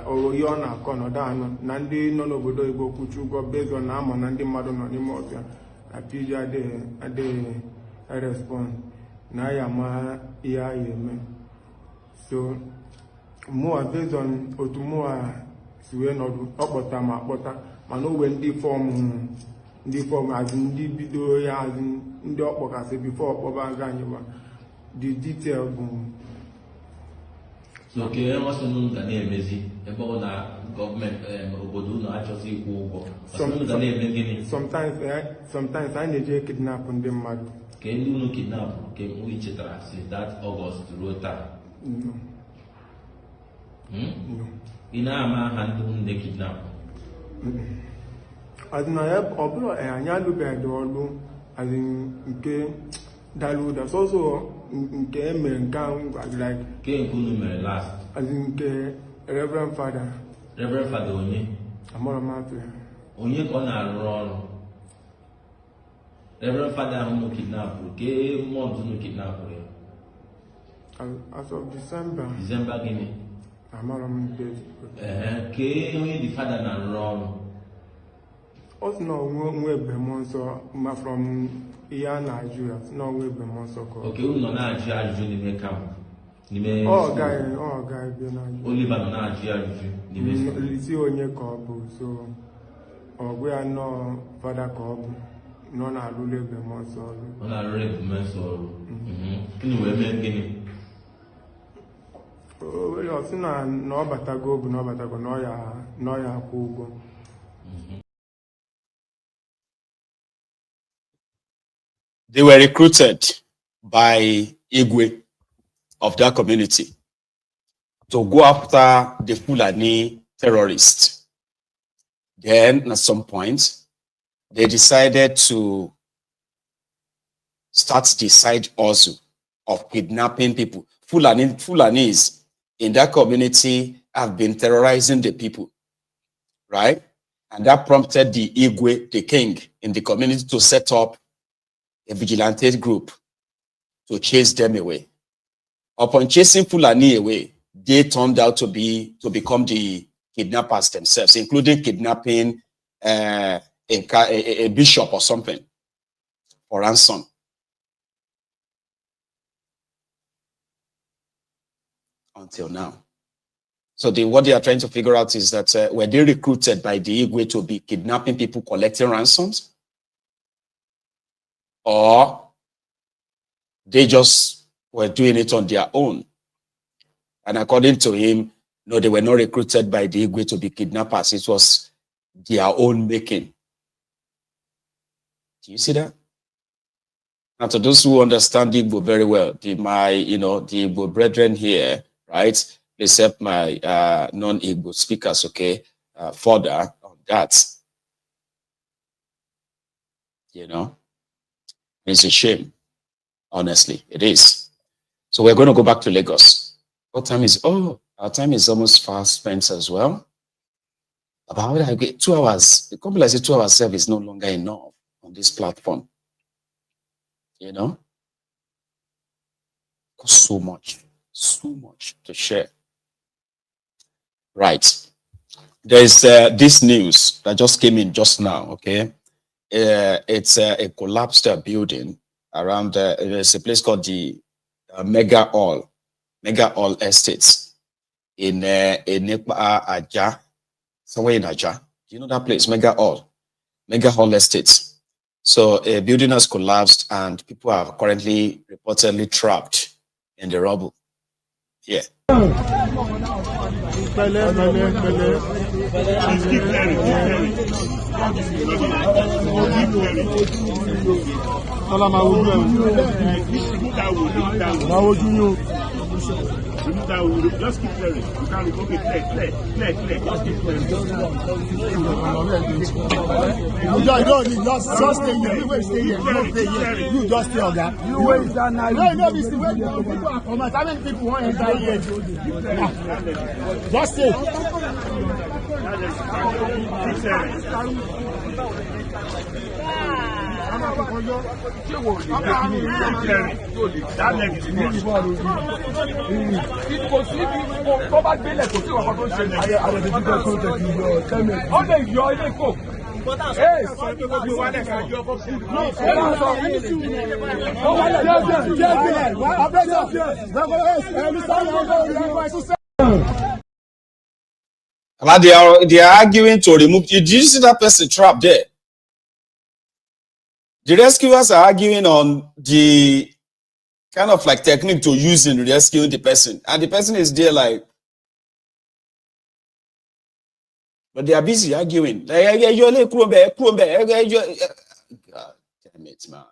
or you na akọ no da na ndị nọ n'obodo Igbo kwuchu ụgwọ based on na ama na ndị mmadụ nọ n'ime ọbịa na PG ade respond na ya ma ihe anyị eme. So more based on otu more siwe nọdụ ọkpọta ma akpọta mana owe ndị fọm azụ ndị bido ya azụ ndị ọkpọkasị bifo ọkpọba anyị ma the detail bụ.
So ke enwesị unu ga na-emezi ebe ọ na gọọmenti obodo unu achọzi ịkwụ ụgwọ ga na-eme gịnị?
Sometimes anyị na-eje kidnap ndị mmadụ.
Ka ndị unu kidnap nke unu chetara since that August ruo taa? Ị na-ama ha ndị unu na-kidnap?
Ọ bụrụ anyị alụbeghị ọlụ nke dalụda sọsọ nke emere nke ahụ like
ke nke unu mere last
nke Reverend Father
onye
amara m afọ
onye ka ọ na-arụrụ ọrụ? Reverend Father ahụ unu kidnapụrụ ke month unu kidnapụrụ ya?
As of December
gịnị?
amara m
ke onye the Father na-arụrụ ọrụ?
Ọ sị na onwe egbe mmụọ nsọ ma from ihe a na-ajụ ya sị na onwe egbe mmụọ nsọ kọrọ.
Okay, unu nọ na-ajụ ajụjụ n'ime kampụ?
Ọ gaghị ebe na-ajụ.
Oliver nọ na-ajụ ajụjụ n'ime
isi onye ka ọ bụ, so ọgwụ ya nọ Fada ka ọ bụ nọ na-alụrụ egbe mmụọ nsọ ọrụ.
Ọ na-alụrụ egbe mmụọ nsọ ọrụ. Unu wee mee gịnị?
Ọ sị na ọ batago na ọ ya akwụ ụgwọ.
They were recruited by Igwe of that community to go after the Fulani terrorists. Then at some point, they decided to start the side hustle of kidnapping people. Fulanis in that community have been terrorizing the people, right? And that prompted the Igwe, the king in the community, to set up a vigilante group to chase them away. Upon chasing Fulani away, they turned out to become the kidnappers themselves, including kidnapping a bishop or something for ransom. Until now. So what they are trying to figure out is that were they recruited by the Igwe to be kidnapping people, collecting ransoms? Or they just were doing it on their own? And according to him, no, they were not recruited by the Igwe to be kidnappers. It was their own making. Do you see that? Now, to those who understand Igbo very well, the Igbo brethren here, right, except my non-Igbo speakers, okay, further on that, it's a shame, honestly, it is. So we're going to go back to Lagos. What time is, our time is almost fast spent as well. About 2 hours, the company said 2 hours service is no longer enough on this platform. So much to share. Right. There's this news that just came in just now, okay? It's a collapsed building around, there's a place called the Mega Hall Estates in Aja, somewhere in Aja. Do you know that place, Mega Hall Estates? So a building has collapsed and people are currently reportedly trapped in the rubble. Yeah.
Just keep clearing. You can't okay, clear. Just keep clearing.
Just stay here. You stay here. You just stay on that. You wait that night. No, this is where people are coming. How many people want to enter here? Just stay.
They are arguing to remove. Did you see that person trapped there? The rescuers are arguing on the kind of like technique to use in rescuing the person. And the person is there like, but they are busy arguing. God damn it, man.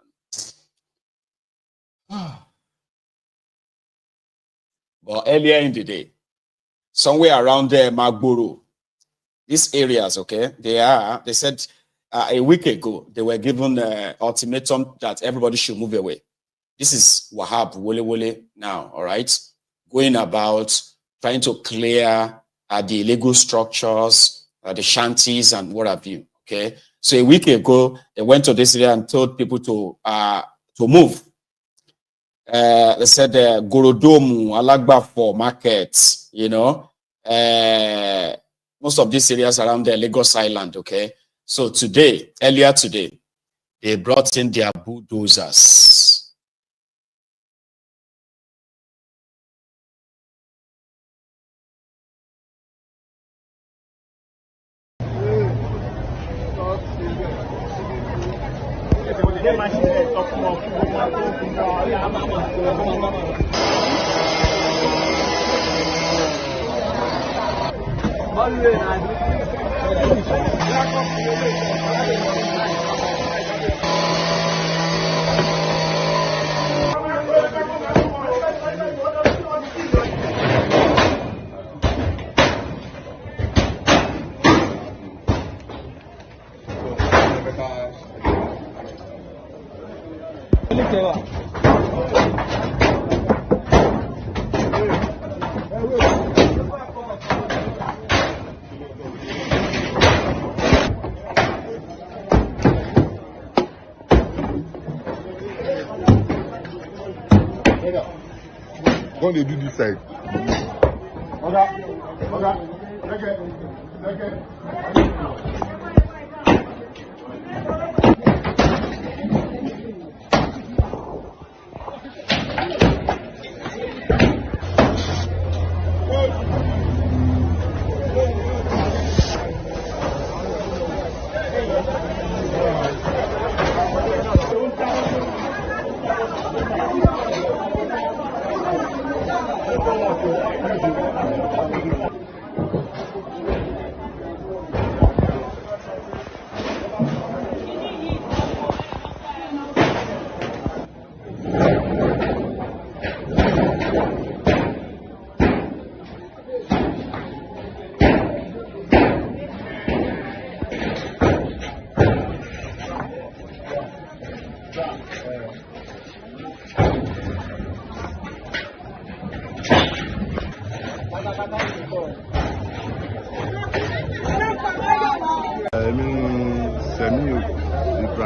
But earlier in the day, somewhere around there, Magboro, these areas, okay, they said a week ago, they were given an ultimatum that everybody should move away. This is Wahab Wole now, all right? Going about trying to clear the illegal structures, the shanties and what have you, okay? So a week ago, they went to this area and told people to move. They said Gorodomu, Alagbafo markets, most of these areas around the Lagos Island, okay? So earlier today, they brought in their bulldozers.
When they do this side.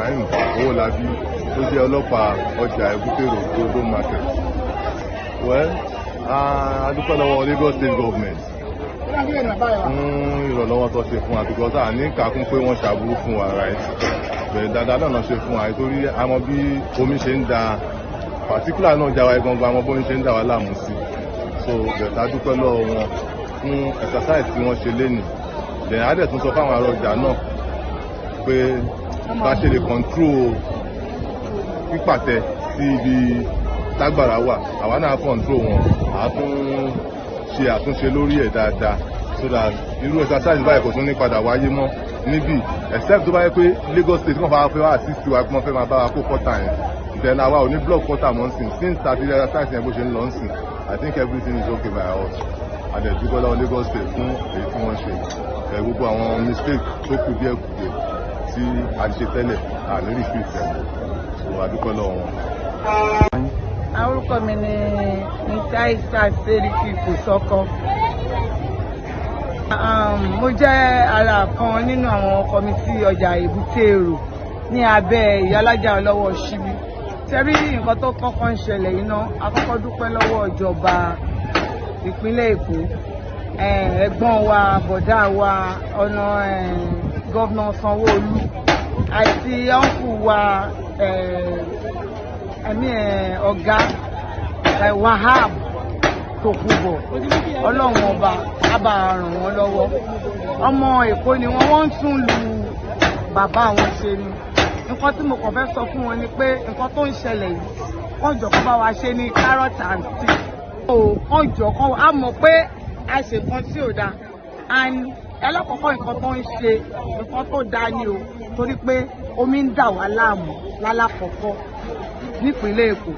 Ibrahim Owolabi tó jẹ́ ọlọ́pàá ọjà Èbúté-Òrò Koolu market. Well, a dúpẹ́ lọ́wọ́ Lagos State Government fún ìrànlọ́wọ́ tó ṣe fún wa because a ní kàkún pé wọ́n ṣàbúrú fún wa right. Bẹ̀rẹ̀ dáadáa náà ṣe fún wa nítorí a mọ bí omi ṣe ń da particular náà jáwa ẹ̀gbọ́n a mọ bí omi ṣe ń dà wá láàmú sí. So bẹ̀rẹ̀ tá dúpẹ́ lọ́wọ́ wọn fún exercise tí wọ́n ṣe lénìí. Then a dẹ̀ tún sọ fáwọn arọjà náà pé bá ṣe lè control pípàtẹ sí ibi tágbàrá wà àwa náà control wọn àtún ṣe àtúnṣe lórí ẹ̀ dáadáa so that irú exercise báyìí kò tún ní padà wáyé mọ́ níbí except tó bá yẹ pé Lagos State kàn fẹ́ wá assist wa kí wọ́n fẹ́ máa bá wa kó kọ́tà yẹn then àwa ò ní block kọ́tà mọ́ nsìn since àti exercise yẹn bó ṣe ń lọ nsìn I think everything is okay by us àdẹ̀dúgbọ́ lọ́wọ́ Lagos State fún èyí tí wọ́n ṣe gbogbo àwọn mistake tó kù díẹ̀ tí a ṣe tẹ́lẹ̀ àní repeat tẹ́lẹ̀ so àdúgbò lọ́wọ́ wọn.
Orúkọ mi ni Mr. Isa Seriki Kòsọ́kọ́. Mo jẹ́ ara kan nínú àwọn kọmitì ọjà Èbúté-Òrò ní abẹ́ ìyálájà ọlọ́wọ́ ṣíbí. Tẹ́rí nǹkan tó kọ́kọ́ ń ṣẹlẹ̀ yìí náà, a kọ́kọ́ dúpẹ́ lọ́wọ́ ìjọba ìpínlẹ̀ Èkó. Ẹ̀gbọ́n wa bọ̀dá wa ọ̀nà gọ́vnà Sanwó-Olú àti ọ̀nkù wa ọ̀gá Wahab Tòkunbọ̀ ọlọ́run ọba á bá ràn wọ́n lọ́wọ́. Ọmọ Èkó ni wọ́n ń tún lu bàbá wọn ṣe ni. Nǹkan tí mo kàn fẹ́ sọ fún wọn ni pé nǹkan tó ń ṣẹlẹ̀ yìí kàn jọ kó bá wa ṣe ní carrot and stick. Kàn jọ kàn á mọ̀ pé a ṣe nǹkan tí ò dáa and ẹlọ́kọ̀ọ́kọ́ nǹkan tó ń ṣe nǹkan tó dáa ni o torí pé omi ń dà wá láàmú lálàkọ̀ọ́kọ́ nípínlẹ̀ Èkó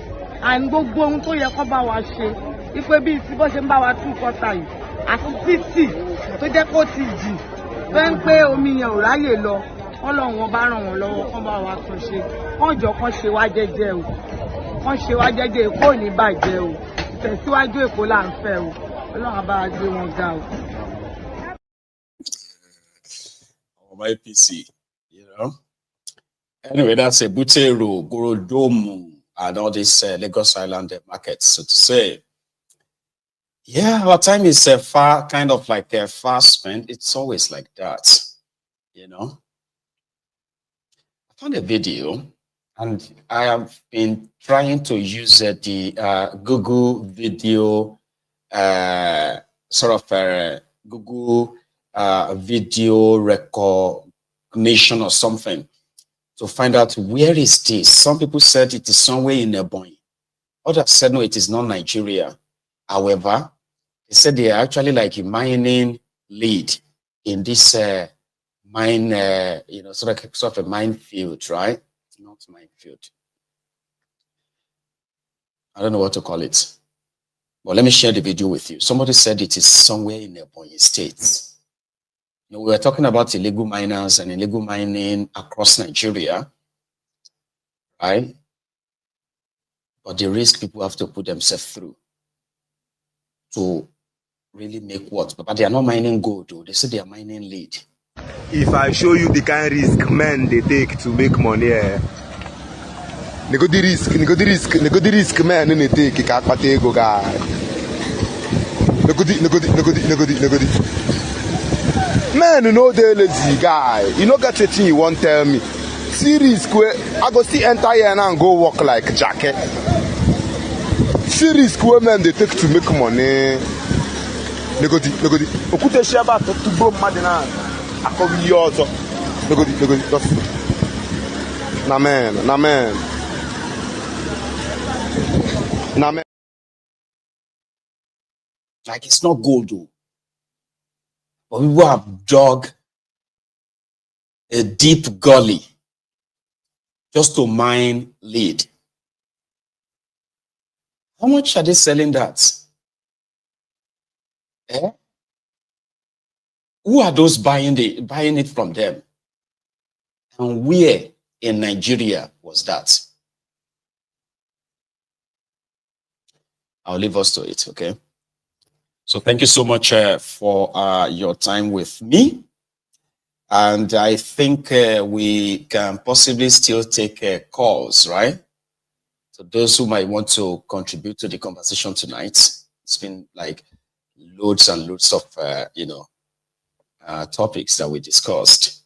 and gbogbo ohun tó yẹ kó bá wa ṣe wípé bíi tí bó ṣe ń bá wa tún kọ́ta yìí àti títì tó jẹ́ kó ti jì fẹ́ ń pé omi yẹn ò ráyè lọ Ọlọ́run wọn bá ràn wọ́n lọ́wọ́ kó bá wa tún ṣe kán jọ kán ṣe wá jẹ́jẹ́ o kán ṣe wá jẹ́jẹ́ Èkó ò ní bàjẹ́ o tẹ̀síwájú Èkó là ń fẹ́ o Ọlọ́run bá gbé wọn ga o.
Of APC, you know. Anyway, that's Èbúté-Òrò, Gorodomu, and all these Lagos Island markets, so to say. Yeah, our time is far, kind of like fast spent. It's always like that, you know. I found a video, and I have been trying to use the Google video, Google video recognition or something to find out where is this. Some people said it is somewhere in Ebonyi. Others said no, it is not Nigeria. However, they said they are actually like a mining lead in this mine, you know, sort of a minefield, right? Not minefield. I don't know what to call it. But let me share the video with you. Somebody said it is somewhere in Ebonyi State. You know, we were talking about illegal miners and illegal mining across Nigeria, right? But the risk people have to put themselves through to really make what? But they are not mining gold, though. They say they are mining lead.
If I show you the kind of risk men they take to make money, they go the risk men they take. Go guy. Man, you know they lazy guy. You know got a thing you won't tell me. See risk where I go see enter here and go walk like jacket. See risk where men they take to make money. Negodi. Okute sheba to go madina. Akobi yozo. Negodi. Na man.
Like it's not gold though. But people have dug a deep gully just to mine lead. How much are they selling that? Who are those buying it from them? And where in Nigeria was that? I'll leave us to it, okay? So thank you so much for your time with me. And I think we can possibly still take calls, right? So those who might want to contribute to the conversation tonight, it's been like loads and loads of, topics that we discussed.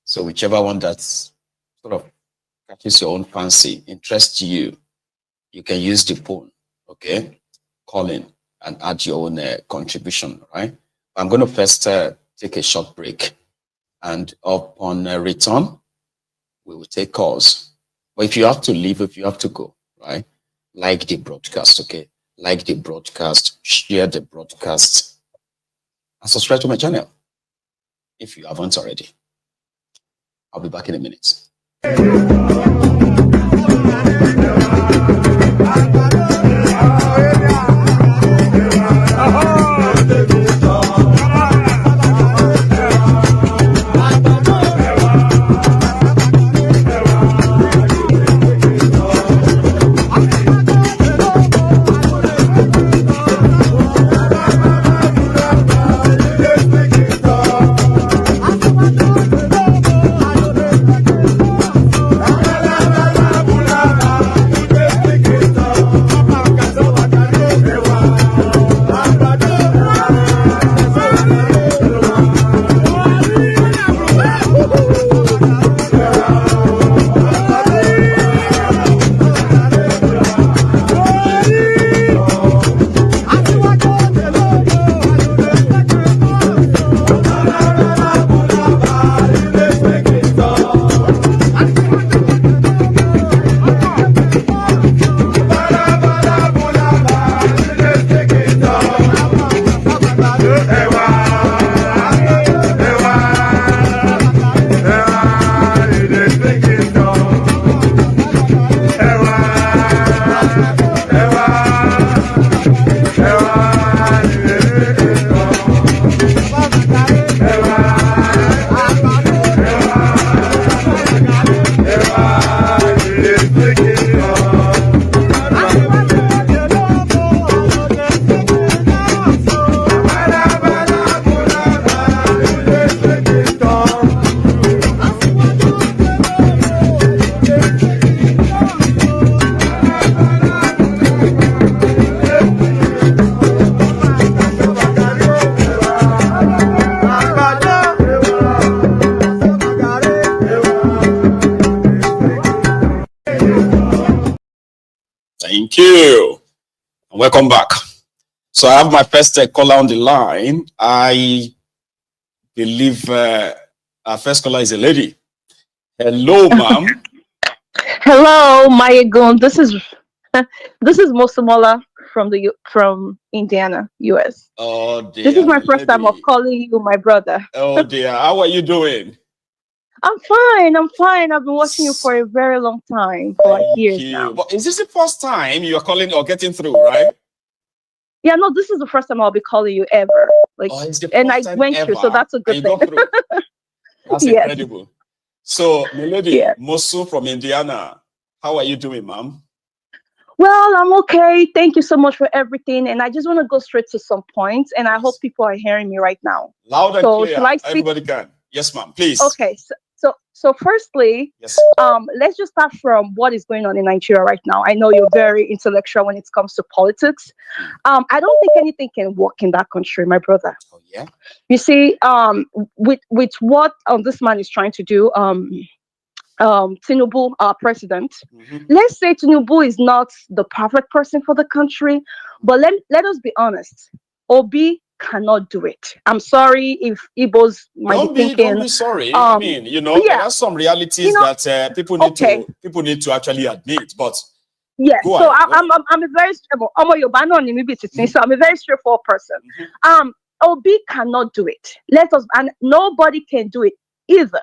So whichever one that sort of catches your own fancy, interests you, you can use the phone, okay? Call in and add your own contribution, right? I'm going to first take a short break. And upon return, we will take calls. But if you have to leave, if you have to go, right? Like the broadcast, okay? Like the broadcast, share the broadcast, and subscribe to my channel if you haven't already. I'll be back in a minute. Thank you. Welcome back. So I have my first caller on the line. I believe our first caller is a lady. Hello, ma'am.
Hello, Maiyegun. This is Mosumola from Indiana, US.
Oh dear.
This is my first time of calling you my brother.
Oh dear. How are you doing?
I'm fine. I've been watching you for a very long time, for like years now.
But is this the first time you are calling or getting through, right?
Yeah, no, this is the first time I'll be calling you ever. Like, and I went through, so that's a good thing.
That's incredible. So, my lady, Mosu from Indiana, how are you doing, ma'am?
Well, I'm okay. Thank you so much for everything. And I just want to go straight to some points, and I hope people are hearing me right now.
Loud and clear. Should I speak? Everybody can. Yes, ma'am. Please.
Okay. So firstly,
yes.
Let's just start from what is going on in Nigeria right now. I know you're very intellectual when it comes to politics. I don't think anything can work in that country, my brother.
Oh, yeah.
You see, with what this man is trying to do, Tinubu, our president. Let's say Tinubu is not the perfect person for the country, but let us be honest. Obi cannot do it. I'm sorry if Igbos might be thinking.
Don't be sorry. I mean, there are some realities that people need to actually admit. But
yeah, so I'm a very so I'm a very straightforward person. Obi cannot do it. And nobody can do it either.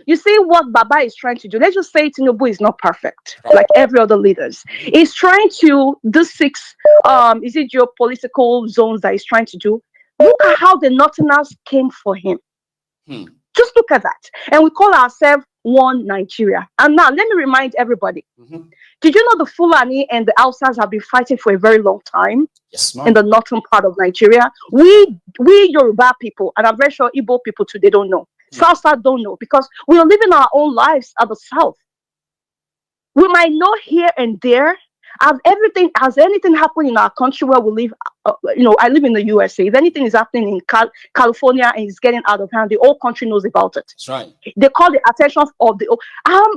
You see what Baba is trying to do. Let's just say Tinubu is not perfect, like every other leaders. He's trying to do 6 is it geopolitical zones that he's trying to do. Look at how the Northerners came for him. Just look at that. And we call ourselves one Nigeria. And now let me remind everybody. Did you know the Fulani and the Hausas have been fighting for a very long time?
Yes, ma'am.
In the northern part of Nigeria? We Yoruba people, and I'm very sure Igbo people too, they don't know. South don't know, because we are living our own lives at the south. We might know here and there. Has anything happened in our country where we live? I live in the USA. If anything is happening in California and it's getting out of hand, the whole country knows about it.
That's right.
They call the attention of the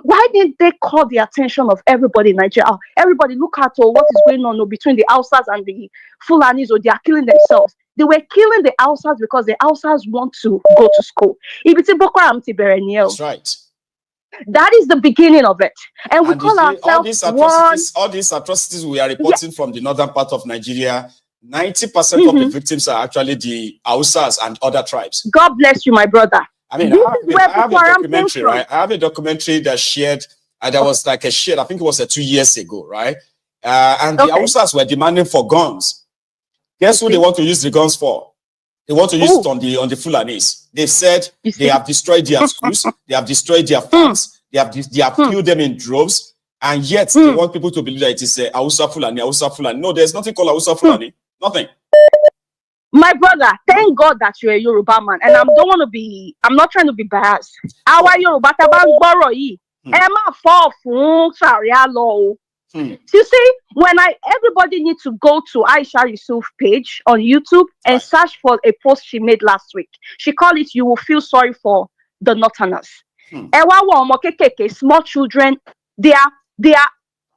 why didn't they call the attention of everybody in Nigeria? Everybody look at what is going on between the Hausas and the Fulanis, or they are killing themselves. They were killing the Hausas because the Hausas want to go to school.
That's right.
That is the beginning of it. And we call ourselves
all these atrocities we are reporting from the northern part of Nigeria, 90% of the victims are actually the Hausas and other tribes.
God bless you, my brother.
I mean, I have a documentary, right? I have a documentary that shared, and that was like a shared, I think it was 2 years ago, right? And the Hausas were demanding for guns. Guess who they want to use the guns for? They want to use it on the Fulanis. They said they have destroyed their schools, they have destroyed their farms, they have killed them in droves, and yet they want people to believe that it is Hausa Fulani, Hausa Fulani. No, there's nothing called Hausa Fulani. Nothing.
My brother, thank God that you're a Yoruba man, and I'm not trying to be biased. Our Yoruba borrow Emma fall fun Sharia law. You see, everybody needs to go to Aisha Yusuf page on YouTube and search for a post she made last week. She called it "You Will Feel Sorry for the Northerners." Small children, there are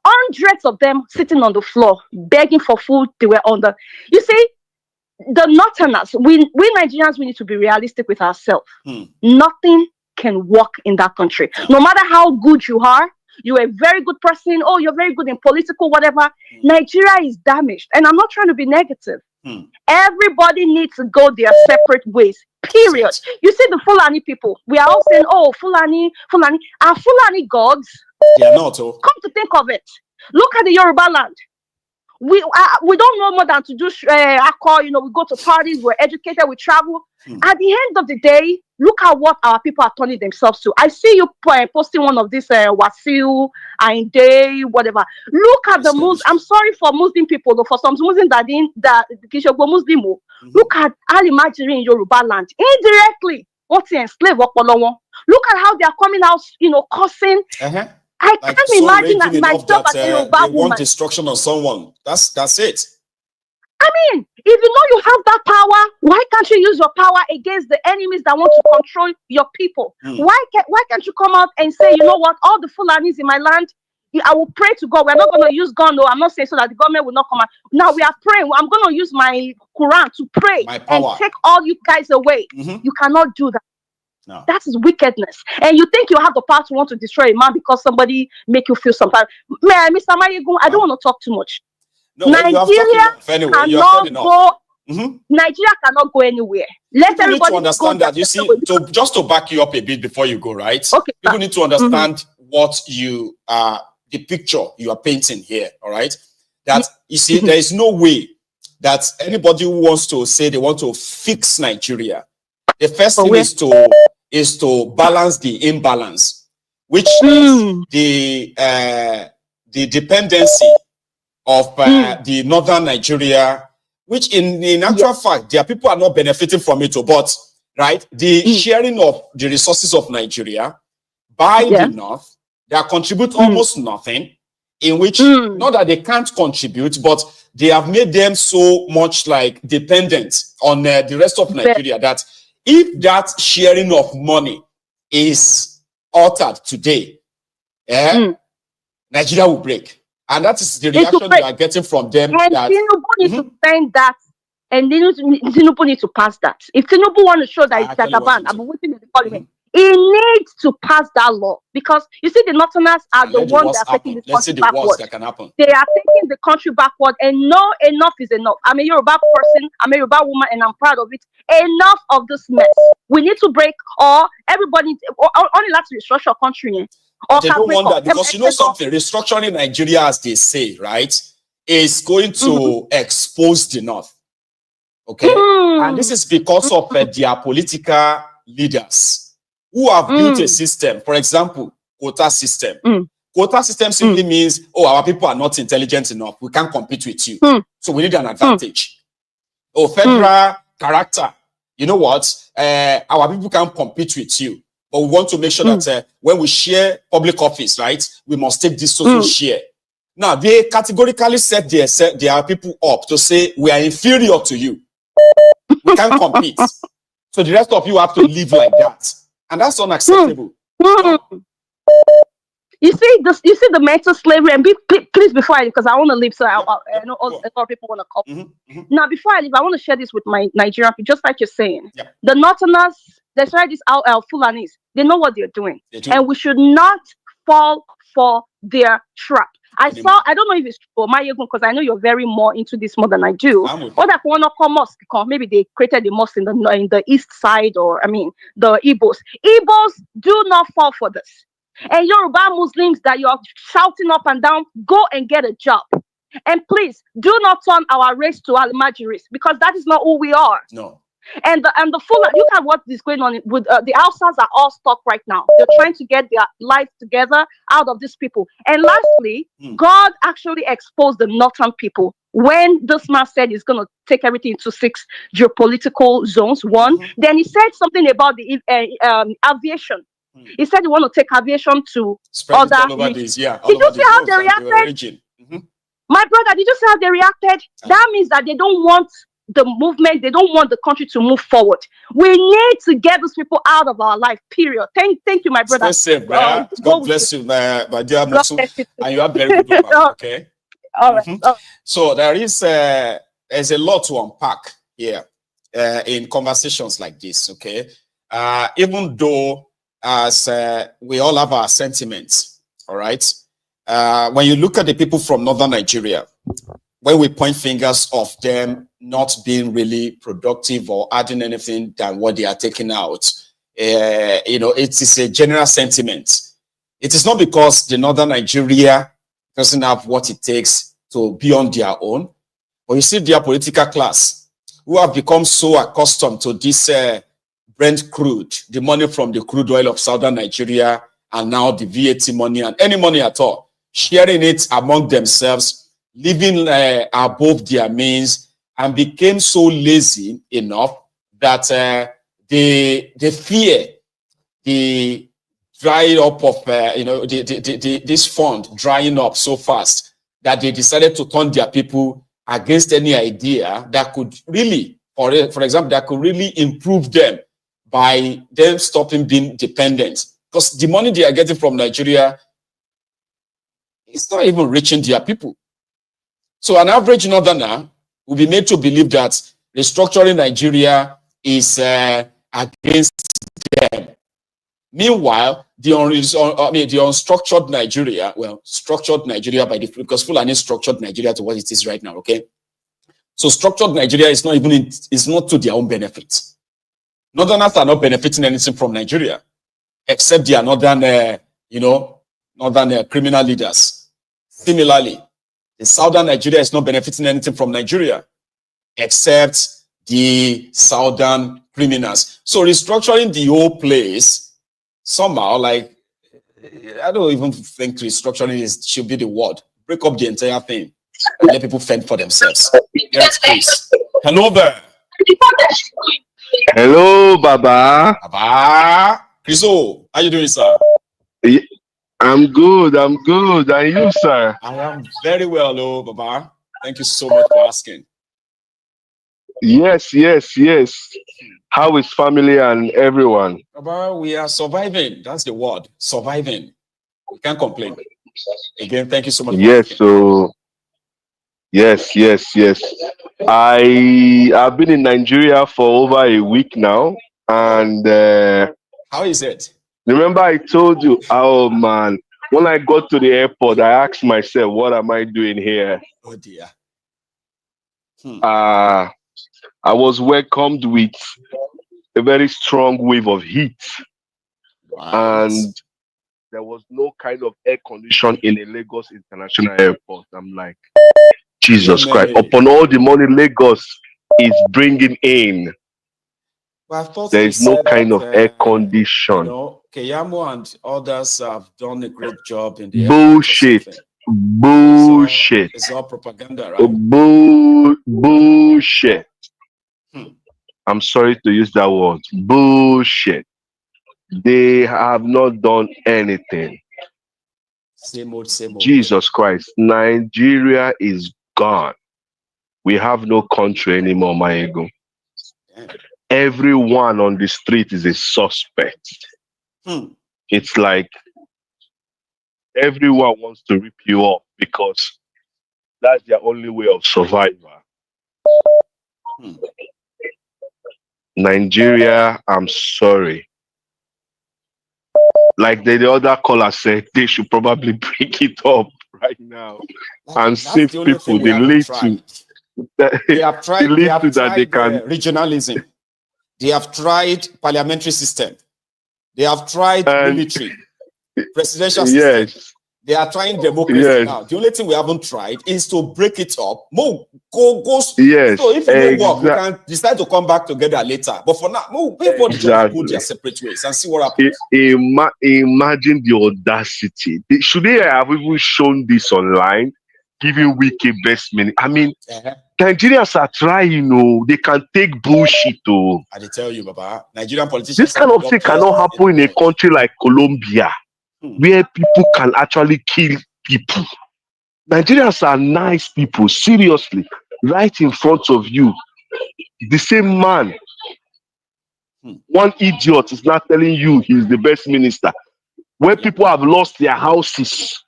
hundreds of them sitting on the floor begging for food. They were on the. You see, the Northerners. We Nigerians, we need to be realistic with ourselves. Nothing can work in that country, no matter how good you are. You're a very good person. Oh, you're very good in political, whatever. Nigeria is damaged. And I'm not trying to be negative. Everybody needs to go their separate ways. Period. You see the Fulani people. We are all saying, oh, Fulani. Are Fulani gods?
They are not.
Come to think of it. Look at the Yoruba land. We don't know more than to do we go to parties, we're educated, we travel. At the end of the day, look at what our people are turning themselves to. I see you posting one of these Wasil, Ainde, whatever. Look at the Muslims. I'm sorry for Muslim people, though, for some Muslims that Muslim. Look at Ali Majiri in Yoruba land. Indirectly, what's the enslaved? Look at how they are coming out, cursing. I can't imagine that myself as a Yoruba woman.
They want destruction of someone. That's it.
I mean, if you know you have that power, why can't you use your power against the enemies that want to control your people? Why can't you come out and say, you know what, all the Fulanis in my land, I will pray to God. We're not going to use gun, no. I'm not saying so that the government will not come out. Now we are praying. I'm going to use my Quran to pray and take all you guys away. You cannot do that.
No.
That is wickedness. And you think you have the power to want to destroy a man because somebody make you feel something. Mr. Maiyegun, I don't want to talk too much.
No,
Nigeria cannot go anywhere. Let everybody
need to understand that. You see, just to back you up a bit before you go, right?
Okay.
People need to understand what the picture you are painting here, all right? That, you see, there is no way that anybody who wants to say they want to fix Nigeria, the first thing is to balance the imbalance, which is the dependency of the northern Nigeria, which in actual fact, their people are not benefiting from it, but the sharing of the resources of Nigeria by the north, they contribute almost nothing, in which not that they can't contribute, but they have made them so much like dependent on the rest of Nigeria that if that sharing of money is altered today, Nigeria will break. And that is the reaction we are getting from them.
And Tinubu needs to send that, and Tinubu needs to pass that. If Tinubu want to show that it's Tataban, I'm waiting in the parliament. He needs to pass that law, because you see the Northerners are the ones that are taking this country backward. They are taking the country backward, and no, enough is enough. I'm a Yoruba person, I'm a Yoruba woman, and I'm proud of it. Enough of this mess. We need to break, or everybody only like to restructure our country.
They don't want that, because you know something, restructuring Nigeria, as they say, right, is going to expose the North. Okay? And this is because of their political leaders. who have built a system, for example, quota system. Quota system simply means, oh, our people are not intelligent enough. We can't compete with you. So we need an advantage. Oh, federal character. You know what? Our people can't compete with you. But we want to make sure that when we share public office, right, we must take this social share. Now, they categorically set their people up to say, we are inferior to you. We can't compete. So the rest of you have to live like that. And that's unacceptable.
You see this. You see the mental slavery. And please, before I leave, because I want to leave, so I know a lot of people want to come. Now, before I leave, I want to share this with my Nigerian people, just like you're saying. The Northerners, that's why these Fulanis, they know what they're doing, and we should not fall for their trap. I don't know if it's for Maiyegun, because I know you're very more into this more than I do. Or that one come mosque, maybe they created the mosque in the east side, or I mean the Igbos. Igbos do not fall for this. And Yoruba Muslims that you're shouting up and down, go and get a job. And please do not turn our race to Almajiris, because that is not who we are.
No.
And the full, look at what is going on with the Hausas are all stuck right now. They're trying to get their life together out of these people. And lastly, God actually exposed the northern people when this man said he's going to take everything into 6 geopolitical zones. Then he said something about the aviation. He said he want to take aviation to
spread
other
regions. Did
you see how they reacted? My brother, did you see how they reacted? That means that they don't want the movement, they don't want the country to move forward. We need to get these people out of our life, period. Thank you, my brother.
Stay safe, God bless you, my dear Musu. And you are very good, okay?
All right.
So there's a lot to unpack here in conversations like this, okay? Even though as we all have our sentiments, all right? When you look at the people from northern Nigeria, when we point fingers of them not being really productive or adding anything than what they are taking out, it is a general sentiment. It is not because the northern Nigeria doesn't have what it takes to be on their own, but you see their political class who have become so accustomed to this Brent crude, the money from the crude oil of southern Nigeria, and now the VAT money and any money at all, sharing it among themselves, living above their means, and became so lazy enough that they fear the dry up of this fund drying up so fast that they decided to turn their people against any idea that could really, for example, that could really improve them by them stopping being dependent. Because the money they are getting from Nigeria is not even reaching their people. So an average northerner will be made to believe that restructuring Nigeria is against them. Meanwhile, the unstructured Nigeria, structured Nigeria by because Fulani structured Nigeria to what it is right now, okay? So structured Nigeria is not even it's not to their own benefit. Northerners are not benefiting anything from Nigeria, except their northern criminal leaders. Similarly, the southern Nigeria is not benefiting anything from Nigeria, except the southern criminals. So restructuring the whole place, somehow, like, I don't even think restructuring should be the word. Break up the entire thing and let people fend for themselves. Yes, please. Hello there.
Hello, Baba.
Baba. Chriso, how you doing, sir?
I'm good. And you, sir?
I am very well, hello, Baba. Thank you so much for asking.
Yes. How is family and everyone?
Baba, we are surviving. That's the word. Surviving. We can't complain. Again, thank you so much for asking.
So yes. I've been in Nigeria for over a week now, and
how is it?
Remember I told you, oh man, when I got to the airport, I asked myself, what am I doing here?
Oh dear.
I was welcomed with a very strong wave of heat, and there was no kind of air condition in a Lagos International Airport. I'm like, Jesus Christ, upon all the money Lagos is bringing in,
Well, I thought
There
you
is no
said
kind of air
that,
condition.
Keyamo and others have done a great job in the airport or
Bullshit.
something.
Bullshit.
It's all propaganda, right?
Bullshit. I'm sorry to use that word. Bullshit. They have not done anything.
Same old, same old.
Jesus Christ. Nigeria is gone. We have no country anymore, Maiyegun. Everyone on the street is a suspect. It's like everyone wants to rip you off because that's their only way of survival. Nigeria, I'm sorry. Like the other caller said, they should probably break it up right now and save people the little.
They have tried
that they can.
Regionalism. They have tried parliamentary system. They have tried military, presidential system.
Yes.
They are trying democracy now. The only thing we haven't tried is to break it up.
Yes.
So if it won't work, we can decide to come back together later. But for now, people just go their separate ways and see what happens.
Imagine the audacity. Should they have even shown this online? Giving Wiki best minute. I mean, Nigerians are trying, they can take bullshit.
I tell you, Baba, Nigerian politicians.
This kind of thing cannot happen in a country like Colombia, where people can actually kill people. Nigerians are nice people, seriously, right in front of you. The same man, one idiot is not telling you he's the best minister, where people have lost their houses.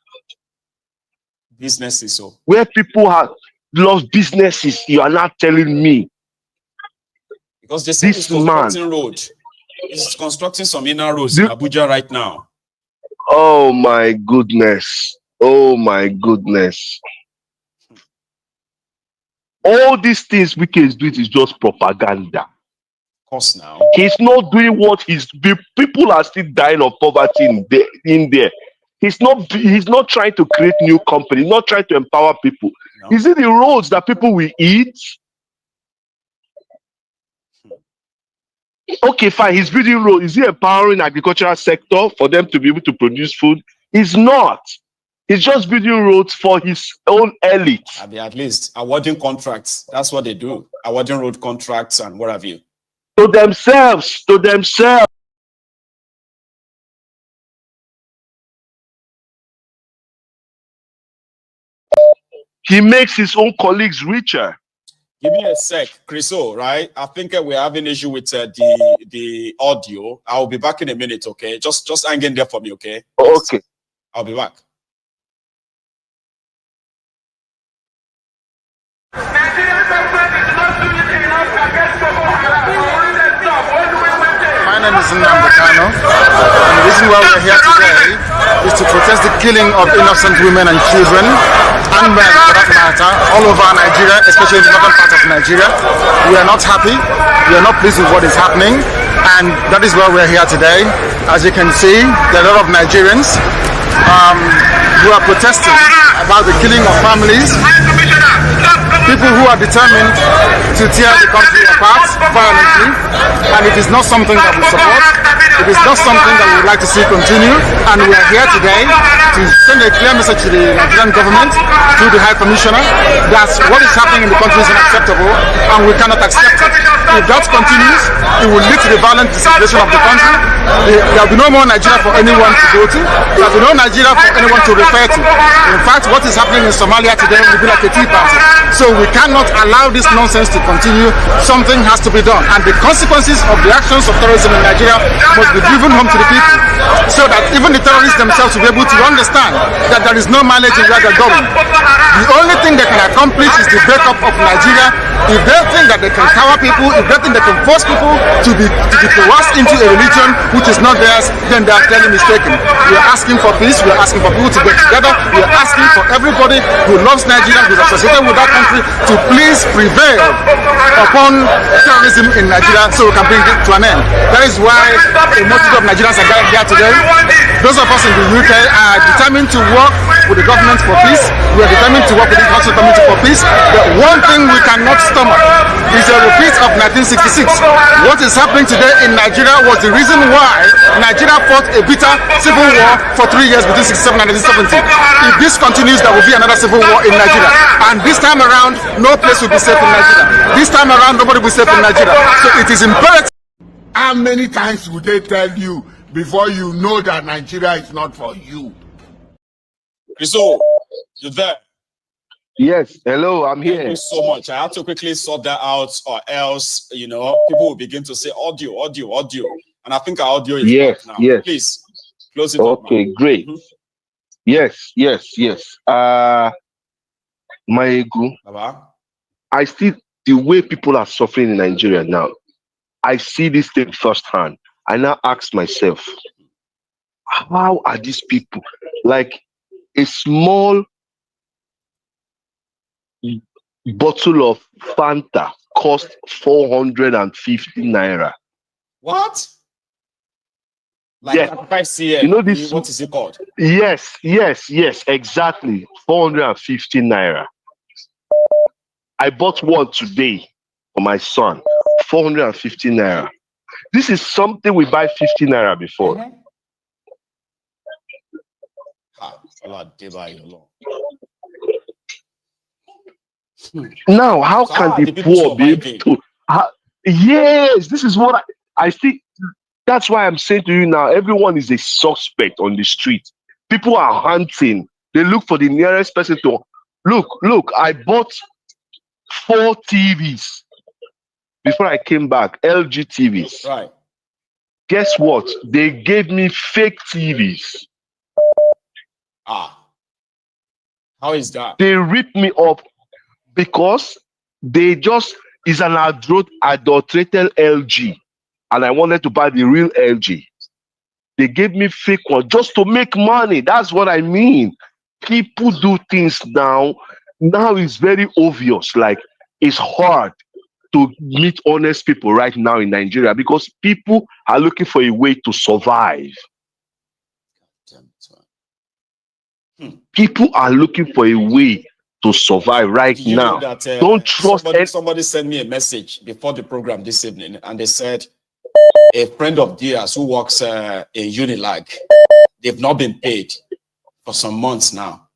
Businesses, so
where people have lost businesses, you are not telling me.
Because they say he's constructing road. He's constructing some inner roads in Abuja right now.
Oh my goodness. Oh my goodness. All these things Wike is doing is just propaganda.
Of course now.
He's not doing what people are still dying of poverty in there. He's not trying to create new companies, not trying to empower people. No. Is it the roads that people will eat? Okay, fine. He's building roads. Is he empowering agricultural sector for them to be able to produce food? He's not. He's just building roads for his own elite.
I mean, at least awarding contracts. That's what they do. Awarding road contracts and what have you.
To themselves. He makes his own colleagues richer.
Give me a sec, Chriso, right? I think we're having an issue with the audio. I'll be back in a minute, okay? Just hang in there for me, okay?
Okay.
I'll be back.
My name is Nnamdi. And the reason why we're here today is to protest the killing of innocent women and children and men, for that matter, all over Nigeria, especially in the northern part of Nigeria. We are not happy. We are not pleased with what is happening, and that is why we're here today. As you can see, there are a lot of Nigerians who are protesting about the killing of families. People who are determined to tear the country apart violently, and it is not something that we support. It is not something that we would like to see continue, and we are here today to send a clear message to the Nigerian government through the High Commissioner that what is happening in the country is unacceptable, and we cannot accept it. If that continues, it will lead to the violent disintegration of the country. There will be no more Nigeria for anyone to go to. There will be no Nigeria for anyone to refer to. In fact, what is happening in Somalia today will be like a tea party. So we cannot allow this nonsense to continue. Something has to be done, and the consequences of the actions of terrorism in Nigeria must be driven home to the people, so that even the terrorists themselves will be able to understand that there is no mileage in where they're going. The only thing they can accomplish is the breakup of Nigeria. If they think that they can cower people, if they think they can force people to be coerced into a religion which is not theirs, then they are clearly mistaken. We are asking for peace. We are asking for people to get together. We are asking for everybody who loves Nigeria, who is associated with that country, to please prevail upon terrorism in Nigeria so we can bring it to an end. That is why a multitude of Nigerians are gathered here today. Those of us in the UK are determined to work with the government for peace. We are determined to work with the Council Committee for peace. But one thing we cannot stomach is a repeat of 1966. What is happening today in Nigeria was the reason why Nigeria fought a bitter civil war for 3 years between 67 and 1970. If this continues, there will be another civil war in Nigeria. And this time around, no place will be safe in Nigeria. This time around, nobody will be safe in Nigeria. So it is imperative.
How many times would they tell you before you know that Nigeria is not for you?
So, you there?
Yes, hello, I'm here.
Thank you so much. I have to quickly sort that out, or else, people will begin to say audio. And I think our audio is back now.
Yes.
Please, close it
up. Okay, great. Yes. Maiyegun, I see the way people are suffering in Nigeria now. I see this thing firsthand. I now ask myself, how are these people? Like a small bottle of Fanta cost 450 naira.
What? Like 5 cl.
You know this?
What is it called?
Yes, exactly. 450 naira. I bought one today for my son. 450 naira. This is something we buy 50 naira before. Now, how can the poor be able to? Yes, this is what I see. That's why I'm saying to you now, everyone is a suspect on the street. People are hunting. They look for the nearest person to look. I bought 4 TVs before I came back, LG TVs.
Right.
Guess what? They gave me fake TVs.
How is that?
They ripped me up because they just is an adulterated LG. And I wanted to buy the real LG. They gave me fake one just to make money. That's what I mean. People do things now. Now it's very obvious. Like, it's hard to meet honest people right now in Nigeria because people are looking for a way to survive. People are looking for a way to survive right now.
That,
don't trust
somebody sent me a message before the program this evening, and they said a friend of theirs who works in Unilag, they've not been paid for some months now,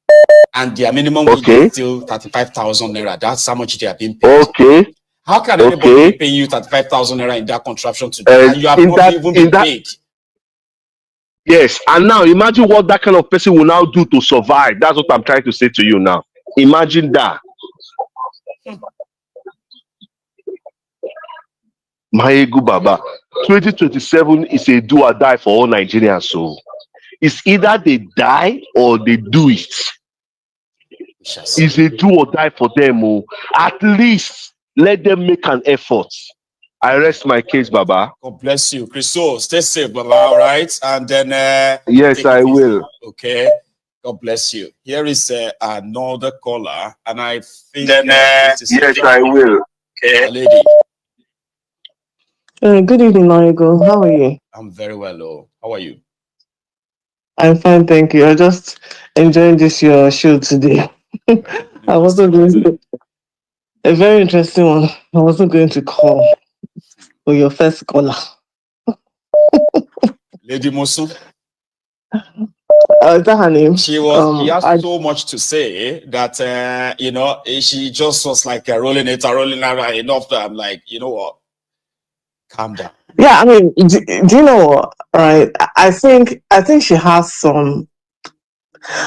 and their minimum wage is still 35,000 naira. That's how much they have been paid. How can anybody be paying you 35,000 naira in that contraption today, and you have not even been paid?
Yes, and now imagine what that kind of person will now do to survive. That's what I'm trying to say to you now. Imagine that. Maiyegun Baba, 2027 is a do or die for all Nigerians. So it's either they die or they do it. It's a do or die for them. Oh. At least let them make an effort. I rest my case, Baba.
God bless you. Christo, stay safe, Baba, all right? And then...
yes, I will.
Okay. God bless you. Here is another caller, and I think... yes,
I will.
Okay. Lady.
Good evening, Maiyegun. How are you?
I'm very well. Oh. How are you?
I'm fine, thank you. I just enjoyed your show today. I wasn't going to... A very interesting one. I wasn't going to call for your first caller.
Lady Mosu.
Is that her name?
She has so much to say that, she just was like rolling out enough that I'm like, you know what? Calm down.
Yeah, I mean, do you know what? Right? I think she has some...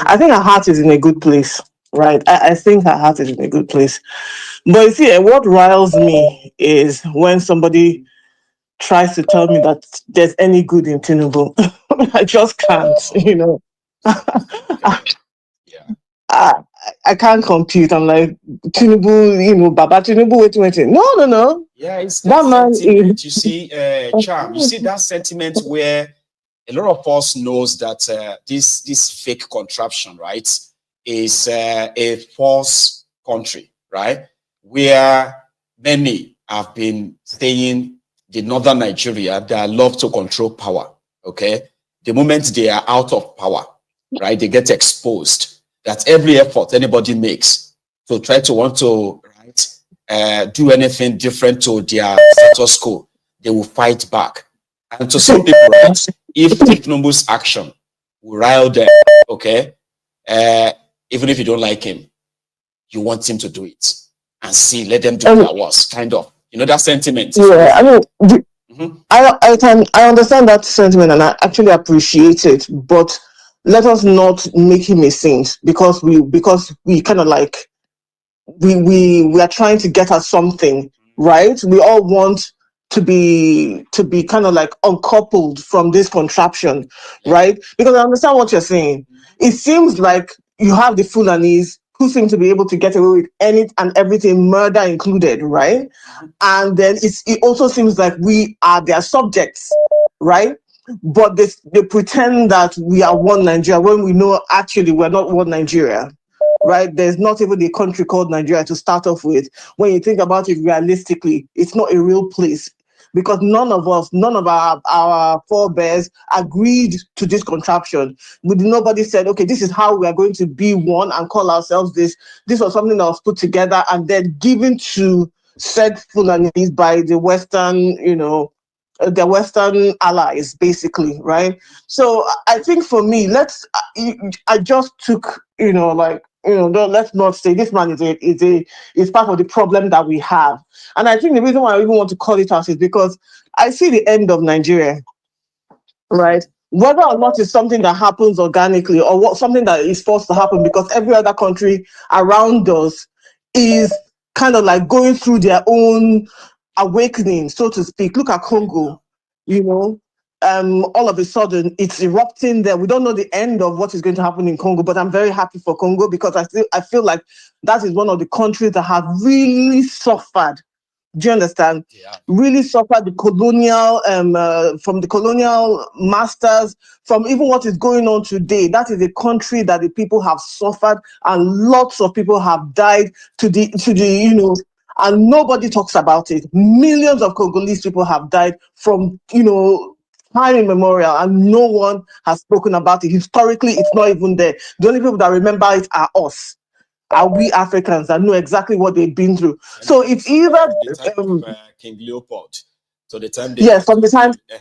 I think her heart is in a good place, right? I think her heart is in a good place. But you see, what riles me is when somebody tries to tell me that there's any good in Tinubu. I just can't, I can't compute. I'm like, Tinubu, Baba Tinubu, wait. No.
Yeah, it's that man sentiment, you see, Charm. You see that sentiment where a lot of us knows that this fake contraption, right, is a false country, right, where many have been saying the northern Nigeria, they love to control power, okay? the moment they are out of power, right, they get exposed. That every effort anybody makes to try to want to do anything different to their status quo, they will fight back. And to some people, right, if Tinubu's action will rile them, okay, even if you don't like him, you want him to do it and see, let them do their worst, kind of, you know, that sentiment.
Yeah, I mean, I understand that sentiment and I actually appreciate it, but let us not make him a saint because we kind of like we are trying to get at something, right? We all want to be kind of like uncoupled from this contraption, right? Because I understand what you're saying. It seems like you have the Fulanis who seem to be able to get away with any and everything, murder included, right? And then it also seems like we are their subjects, right? But they pretend that we are one Nigeria when we know actually we're not one Nigeria, right? There's not even a country called Nigeria to start off with. When you think about it realistically, it's not a real place because none of our forebears agreed to this contraption. Nobody said, okay, this is how we are going to be one and call ourselves this. This was something that was put together and then given to said Fulanis by the Western, you know, the Western allies, basically, right? So I think for me, I just took, you know, like, you know, let's not say this man is part of the problem that we have. And I think the reason why I even want to call it out is because I see the end of Nigeria, right? Whether or not it's something that happens organically or something that is forced to happen because every other country around us is kind of like going through their own awakening, so to speak. Look at Congo, you know, all of a sudden it's erupting there. We don't know the end of what is going to happen in Congo, but I'm very happy for Congo because I feel like that is one of the countries that have really suffered. Do you understand? Yeah. Really suffered the colonial, from the colonial masters, from even what is going on today. That is a country that the people have suffered and lots of people have died to the you know, and nobody talks about it. Millions of Congolese people have died from, you know, time immemorial, and no one has spoken about it. Historically, it's not even there. The only people that remember it are us. Are we Africans that know exactly what they've been through? So it's either
the time of, King Leopold, so the time
yes, from the time
they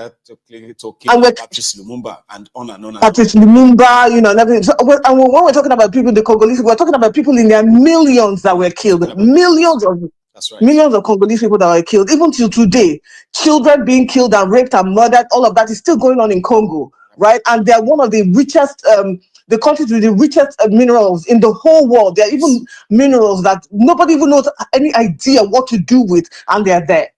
had to kill Patrice Lumumba and on and on. And
Patrice Lumumba, you know, and everything. So, and when we're talking about people, the Congolese, we're talking about people in their millions that were killed, millions of. That's right. Millions of Congolese people that were killed, even till today, children being killed and raped and murdered. All of that is still going on in Congo, right? And they're one of the richest. The countries with the richest minerals in the whole world. There are even minerals that nobody even knows any idea what to do with, and they're there.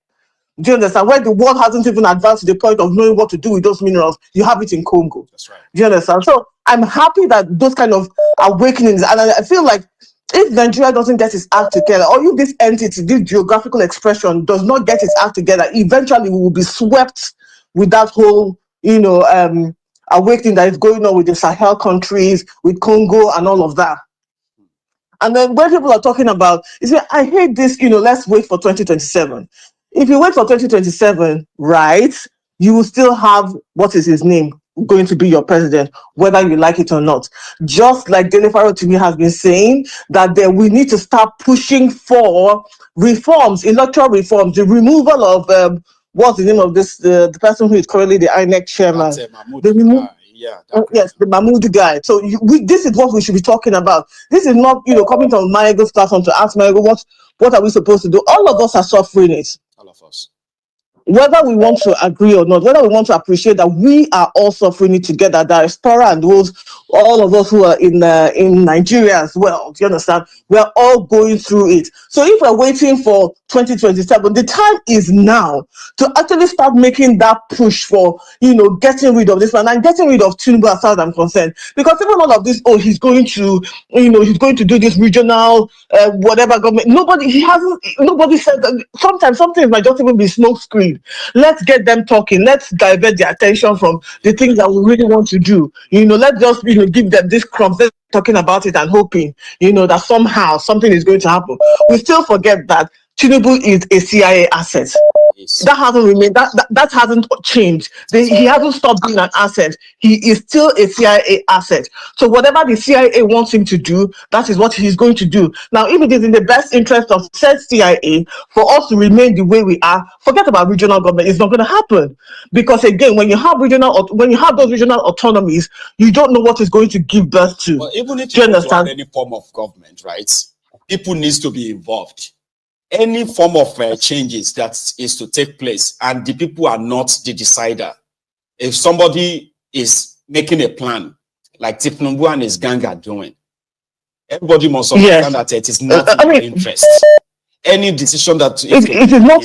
Do you understand? Where the world hasn't even advanced to the point of knowing what to do with those minerals, you have it in Congo. That's right. Do you understand? So I'm happy that those kind of awakenings, and I feel like if Nigeria doesn't get its act together, or if this entity, this geographical expression does not get its act together, eventually we will be swept with that whole, you know, awakening that is going on with the Sahel countries, with Congo and all of that. And then when people are talking about, I hate this, you know, let's wait for 2027. If you wait for 2027, right, you will still have, what is his name, going to be your president, whether you like it or not. Just like Denefaro to me has been saying, that we need to start pushing for reforms, electoral reforms, the removal of, what's the name of this, the person who is currently the INEC chairman? Yes, the Mahmoud guy. So this is what we should be talking about. This is not, you know, coming from Maiyegun's platform to ask Maiyegun, what are we supposed to do? All of us are suffering it. All of us. Whether we want to agree or not, whether we want to appreciate that we are all suffering it together, diaspora and those, all of us who are in Nigeria as well, do you understand? We're all going through it. So if we're waiting for 2027, the time is now to actually start making that push for, you know, getting rid of this one and getting rid of Tinubu as far as I'm concerned. Because even all of this, he's going to, you know, he's going to do this regional, whatever government. Nobody said that. Sometimes something might just even be smoke screen. Let's get them talking. Let's divert their attention from the things that we really want to do. You know, let's just, you know, give them this crumbs. Let's talking about it and hoping, you know, that somehow something is going to happen. We still forget that Tinubu is a CIA asset. That hasn't remained. That hasn't changed. He hasn't stopped being an asset. He is still a CIA asset. So whatever the CIA wants him to do, that is what he's going to do. Now, if it is in the best interest of said CIA for us to remain the way we are, forget about regional government. It's not going to happen, because again, when you have those regional autonomies, you don't know what is going to give birth to.
Well, even if you don't have any form of government, right? People needs to be involved. Any form of changes that is to take place, and the people are not the decider. If somebody is making a plan, like Tinubu and his gang are doing, everybody must understand that it is not in their interest. Any decision that it is not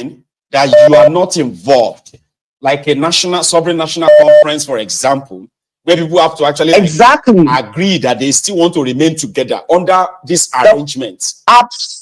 that you are not involved, like a sovereign national conference, for example, where people have to actually agree that they still want to remain together under this arrangement.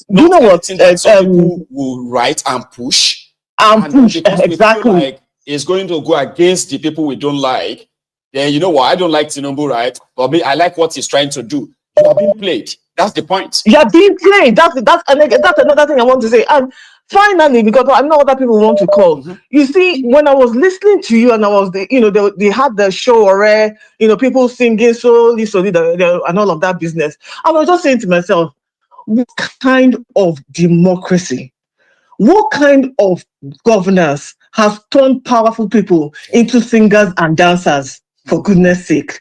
You know what?
Some people will write and push. Exactly. Like it's going to go against the people we don't like. Then you know what? I don't like Tinubu, right? But me, I like what he's trying to do. You are being played. That's the point. You are being played. That's another thing I want to say. And finally, because I know other people want to call. You see, when I was listening to you, and I was they had the Sowore, people singing slowly, and all of that business. I was just saying to myself, what kind of democracy, what kind of governance has turned powerful people into singers and dancers, for goodness sake?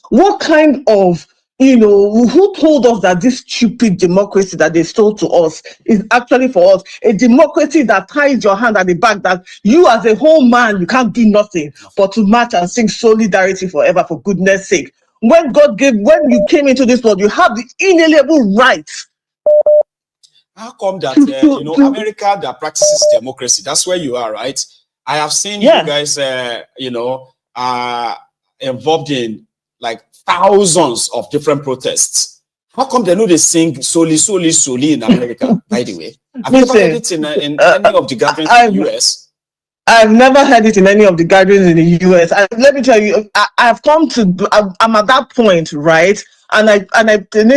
What kind of, who told us that this stupid democracy that they stole to us is actually for us? A democracy that ties your hand at the back, that you as a whole man, you can't do nothing but to march and sing solidarity forever, for goodness sake. When you came into this world, you have the inalienable right. How come that, America that practices democracy, that's where you are, right? I have seen you guys, are involved in like thousands of different protests. How come they know they sing soli in America, by the way? Have you ever heard it in any of the gatherings in the US?
I've never heard it in any of the gatherings in the US. Let me tell you, I'm at that point, right? And I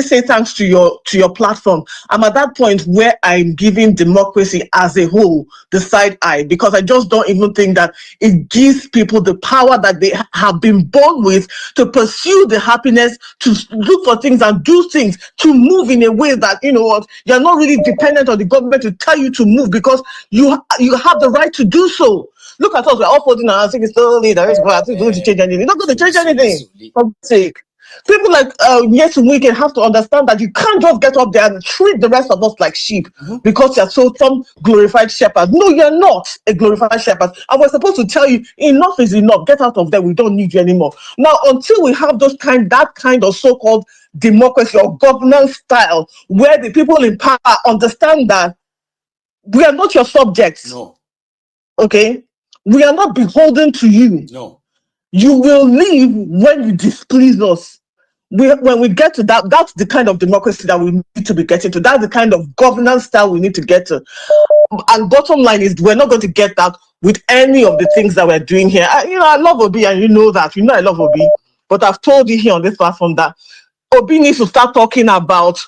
say thanks to your platform. I'm at that point where I'm giving democracy as a whole the side eye, because I just don't even think that it gives people the power that they have been born with to pursue the happiness, to look for things and do things, to move in a way that, you're not really dependent on the government to tell you to move, because you have the right to do so. Look at us, we're all holding our hands, saying slowly, there is going to change anything. You're not going to change anything, for God's sake. People like Yes Weekend have to understand that you can't just get up there and treat the rest of us like sheep because you're some glorified shepherd. No, you're not a glorified shepherd. And we're supposed to tell you, enough is enough. Get out of there. We don't need you anymore. Now, until we have that kind of so-called democracy or governance style where the people in power understand that we are not your subjects.
No.
Okay? We are not beholden to you.
No.
You will leave when you displease us. When we get to that, that's the kind of democracy that we need to be getting to. That's the kind of governance style we need to get to. And bottom line is, we're not going to get that with any of the things that we're doing here. I love Obi, and you know that. I love Obi. But I've told you here on this platform that Obi needs to start talking about,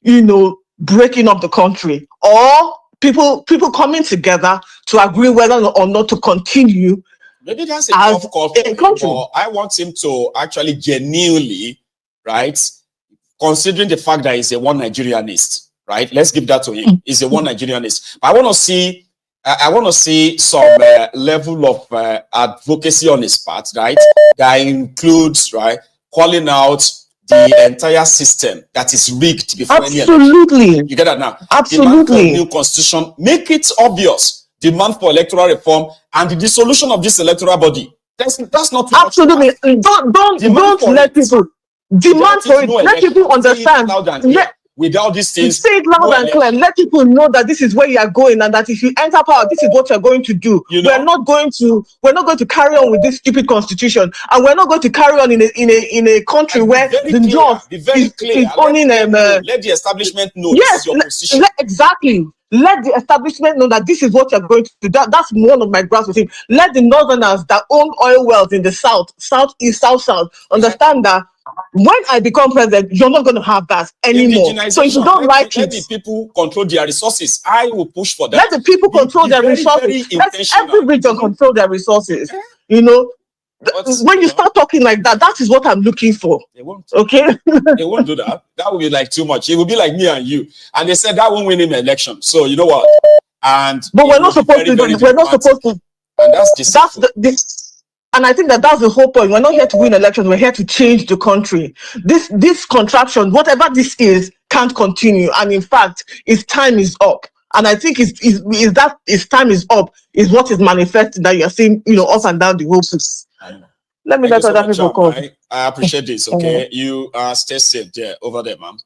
breaking up the country, or people coming together to agree whether or not to continue.
Maybe that's a tough call for him, but I want him to actually genuinely, right, considering the fact that he's a one Nigerianist, right? Let's give that to him. He's a one Nigerianist. But I want to see some level of advocacy on his part, right? That includes, right, calling out the entire system that is rigged before any election.
Absolutely.
You get that now?
Absolutely.
Demand for a new constitution. Make it obvious. Demand for electoral reform and the dissolution of this electoral body. That's not
absolutely. Don't let people demand for it. Let people understand.
Without these things,
say it loud and clear. Let people know that this is where you are going, and that if you enter power, this is what you're going to do. We're not going to carry on with this stupid constitution, and we're not going to carry on in a country where the North is owning them.
Let the establishment know this is your position.
Exactly. Let the establishment know that this is what you're going to do. That's one of my grasp with him. Let the Northerners that own oil wells in the south, southeast, south, understand that when I become president, you're not going to have that anymore. So if you don't like
let the people control their resources. I will push for that.
Let the people control their resources. Let every region control their resources. You know, when you start talking like that, that is what I'm looking for.
They won't.
Okay?
They won't do that. That would be like too much. It would be like me and you. And they said that won't win him an election. So you know what?
But we're not supposed to. We're not supposed to.
And that's
and I think that's the whole point. We're not here to win elections. We're here to change the country. This contraction, whatever this is, can't continue. And in fact, its time is up. And I think is that its time is up is what is manifesting that you're seeing, up and down the whole place. Let me let other people come.
I appreciate this. Okay, you stay safe there over there, ma'am.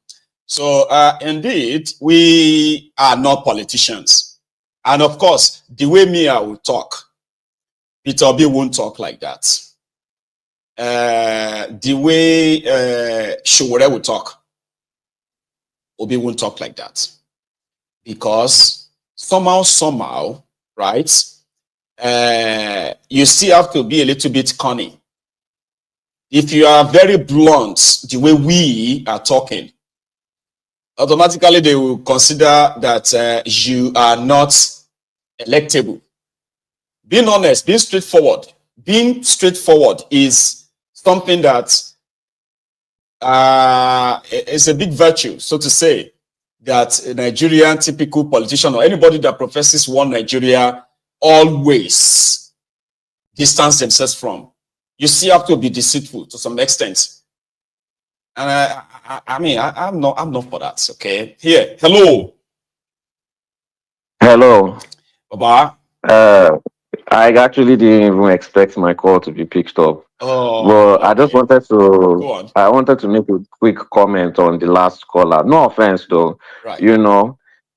So indeed, we are not politicians, and of course, the way Mia will talk, Peter Obi won't talk like that. The way Sowore will talk, Obi won't talk like that, because somehow, right? You still have to be a little bit cunning. If you are very blunt, the way we are talking, automatically they will consider that you are not electable. Being honest, being straightforward is something that is a big virtue, so to say, that a Nigerian typical politician or anybody that professes one Nigeria always distance themselves from. You still have to be deceitful to some extent. And I'm not for that. Okay. Here. Hello.
Hello.
Baba.
I actually didn't even expect my call to be picked up.
Oh,
but
okay.
I just wanted to make a quick comment on the last caller. No offense though.
Right.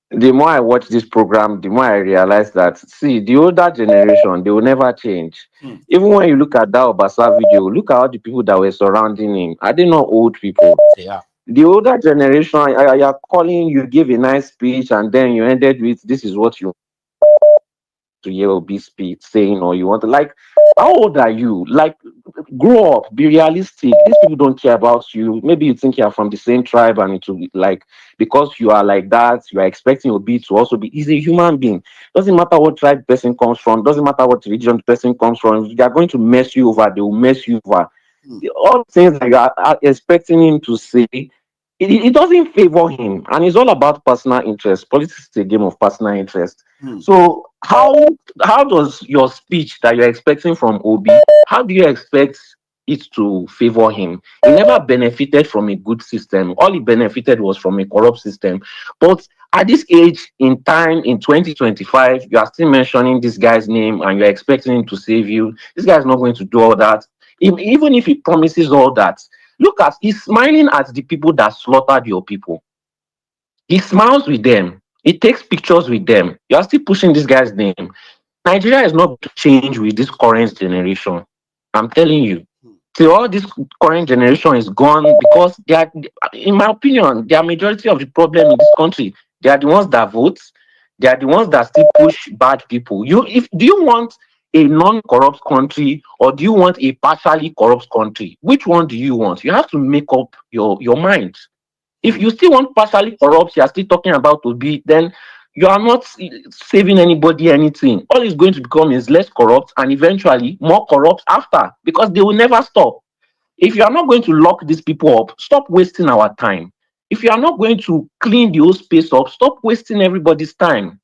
The more I watch this program, the more I realize that, see, the older generation, they will never change. Even when you look at that Obasa video, look at all the people that were surrounding him. Are they not old people?
Yeah.
The older generation, you're calling, you give a nice speech, and then you ended with, this is what you to hear Obi speech saying, or you want to, like, how old are you? Like, grow up, be realistic. These people don't care about you. Maybe you think you're from the same tribe, and it will be like, because you are like that, you are expecting Obi to also be. He's a human being. Doesn't matter what tribe the person comes from, doesn't matter what religion the person comes from. If they are going to mess you over, they will mess you over. All things that you are expecting him to say, it doesn't favor him, and it's all about personal interest. Politics is a game of personal interest. So how does your speech that you're expecting from Obi, how do you expect it to favor him? He never benefited from a good system. All he benefited was from a corrupt system. But at this age in time, in 2025, you are still mentioning this guy's name and you're expecting him to save you. This guy's not going to do all that. Even if he promises all that, look at, he's smiling at the people that slaughtered your people. He smiles with them. He takes pictures with them. You are still pushing this guy's name. Nigeria is not to change with this current generation. I'm telling you. So all this current generation is gone because they are, in my opinion, they are majority of the problem in this country. They are the ones that vote. They are the ones that still push bad people. Do you want a non-corrupt country, or do you want a partially corrupt country? Which one do you want? You have to make up your mind. If you still want partially corrupt, you are still talking about Obi, then you are not saving anybody anything. All it's going to become is less corrupt and eventually more corrupt after, because they will never stop. If you are not going to lock these people up, stop wasting our time. If you are not going to clean the whole space up, stop wasting everybody's time.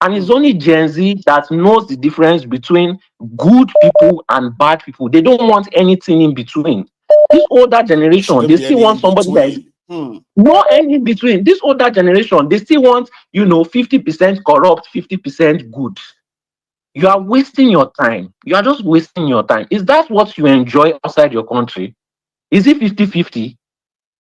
And it's only Gen Z that knows the difference between good people and bad people. They don't want anything in between. This older generation, they still want somebody that is no any in between. This older generation, they still want, 50% corrupt, 50% good. You are wasting your time. You are just wasting your time. Is that what you enjoy outside your country? Is it 50-50?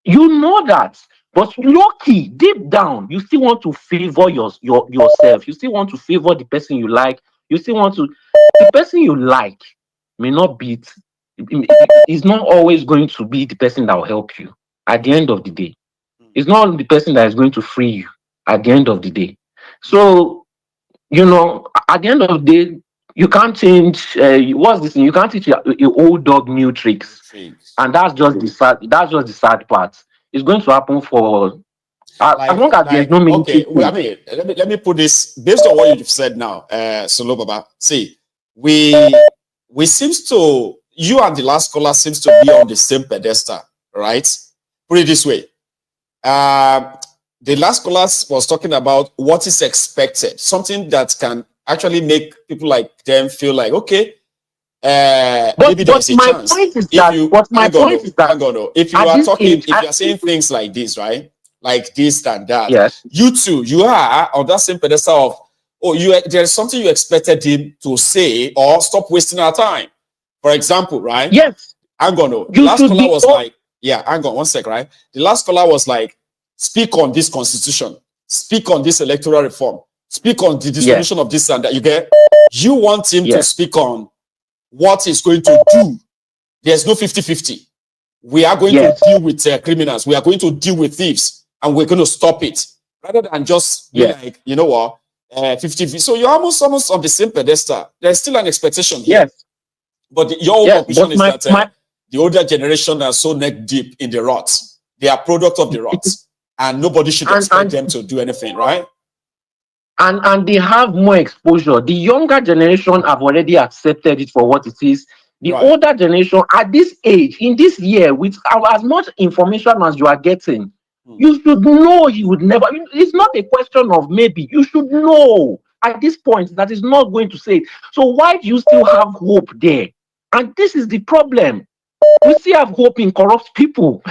You know that. But low-key, deep down, you still want to favor yourself. You still want to favor the person you like. You still want to... The person you like may not be... It's not always going to be the person that will help you at the end of the day. It's not the person that is going to free you at the end of the day. So, at the end of the day, You can't change. What's this thing? You can't teach your old dog new tricks, and that's just the sad. That's just the sad part. It's going to happen for as long as there's no military.
Okay, well, I mean, let me put this based on what you've said now, Solo Baba. See, we seems to, you and the last caller seems to be on the same pedestal, right? Put it this way. The last caller was talking about what is expected, something that can actually make people like them feel like, okay, maybe there's a chance. If you are talking, if you are saying things like this, right? Like this and that.
Yes.
You too, you are on that same pedestal of, oh, there's something you expected him to say or stop wasting our time. For example, right?
Yes.
Hang on. The last caller was like, yeah, hang on one sec, right? The last caller was like, speak on this constitution, speak on this electoral reform, speak on the dissolution of this and that. You get, you want him to speak on what he's going to do. There's no 50-50. We are going to deal with criminals. We are going to deal with thieves, and we're going to stop it. Rather than just be like, you know what, 50-50. So you're almost on the same pedestal. There's still an expectation here.
Yes.
But your conclusion is that the older generation are so neck deep in the rot. They are product of the rot. And nobody should expect them to do anything, right?
And they have more exposure. The younger generation have already accepted it for what it is. The older generation at this age, in this year, with as much information as you are getting, you should know he would never. It's not a question of maybe. You should know at this point that is not going to say it. So why do you still have hope there? And this is the problem. We still have hope in corrupt people.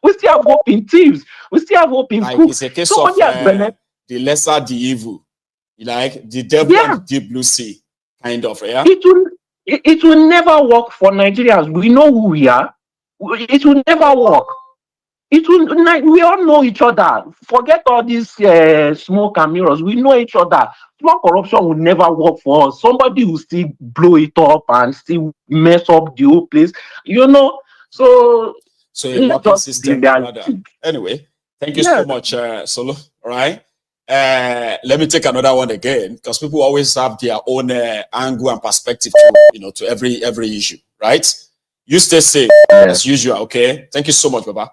We still have hope in thieves. We still have hope in
crooks. It's a case of the lesser the evil, like the devil and the deep blue sea, kind of. Yeah.
It will never work for Nigerians. We know who we are. It will never work. We all know each other. Forget all these smoke and mirrors. We know each other. Small corruption will never work for us. Somebody will still blow it up and still mess up the whole place. You know. So
a working system. Anyway, thank you so much, Solo. All right. Let me take another one again, because people always have their own angle and perspective to every issue, right? You stay safe as usual, okay? Thank you so much, Baba.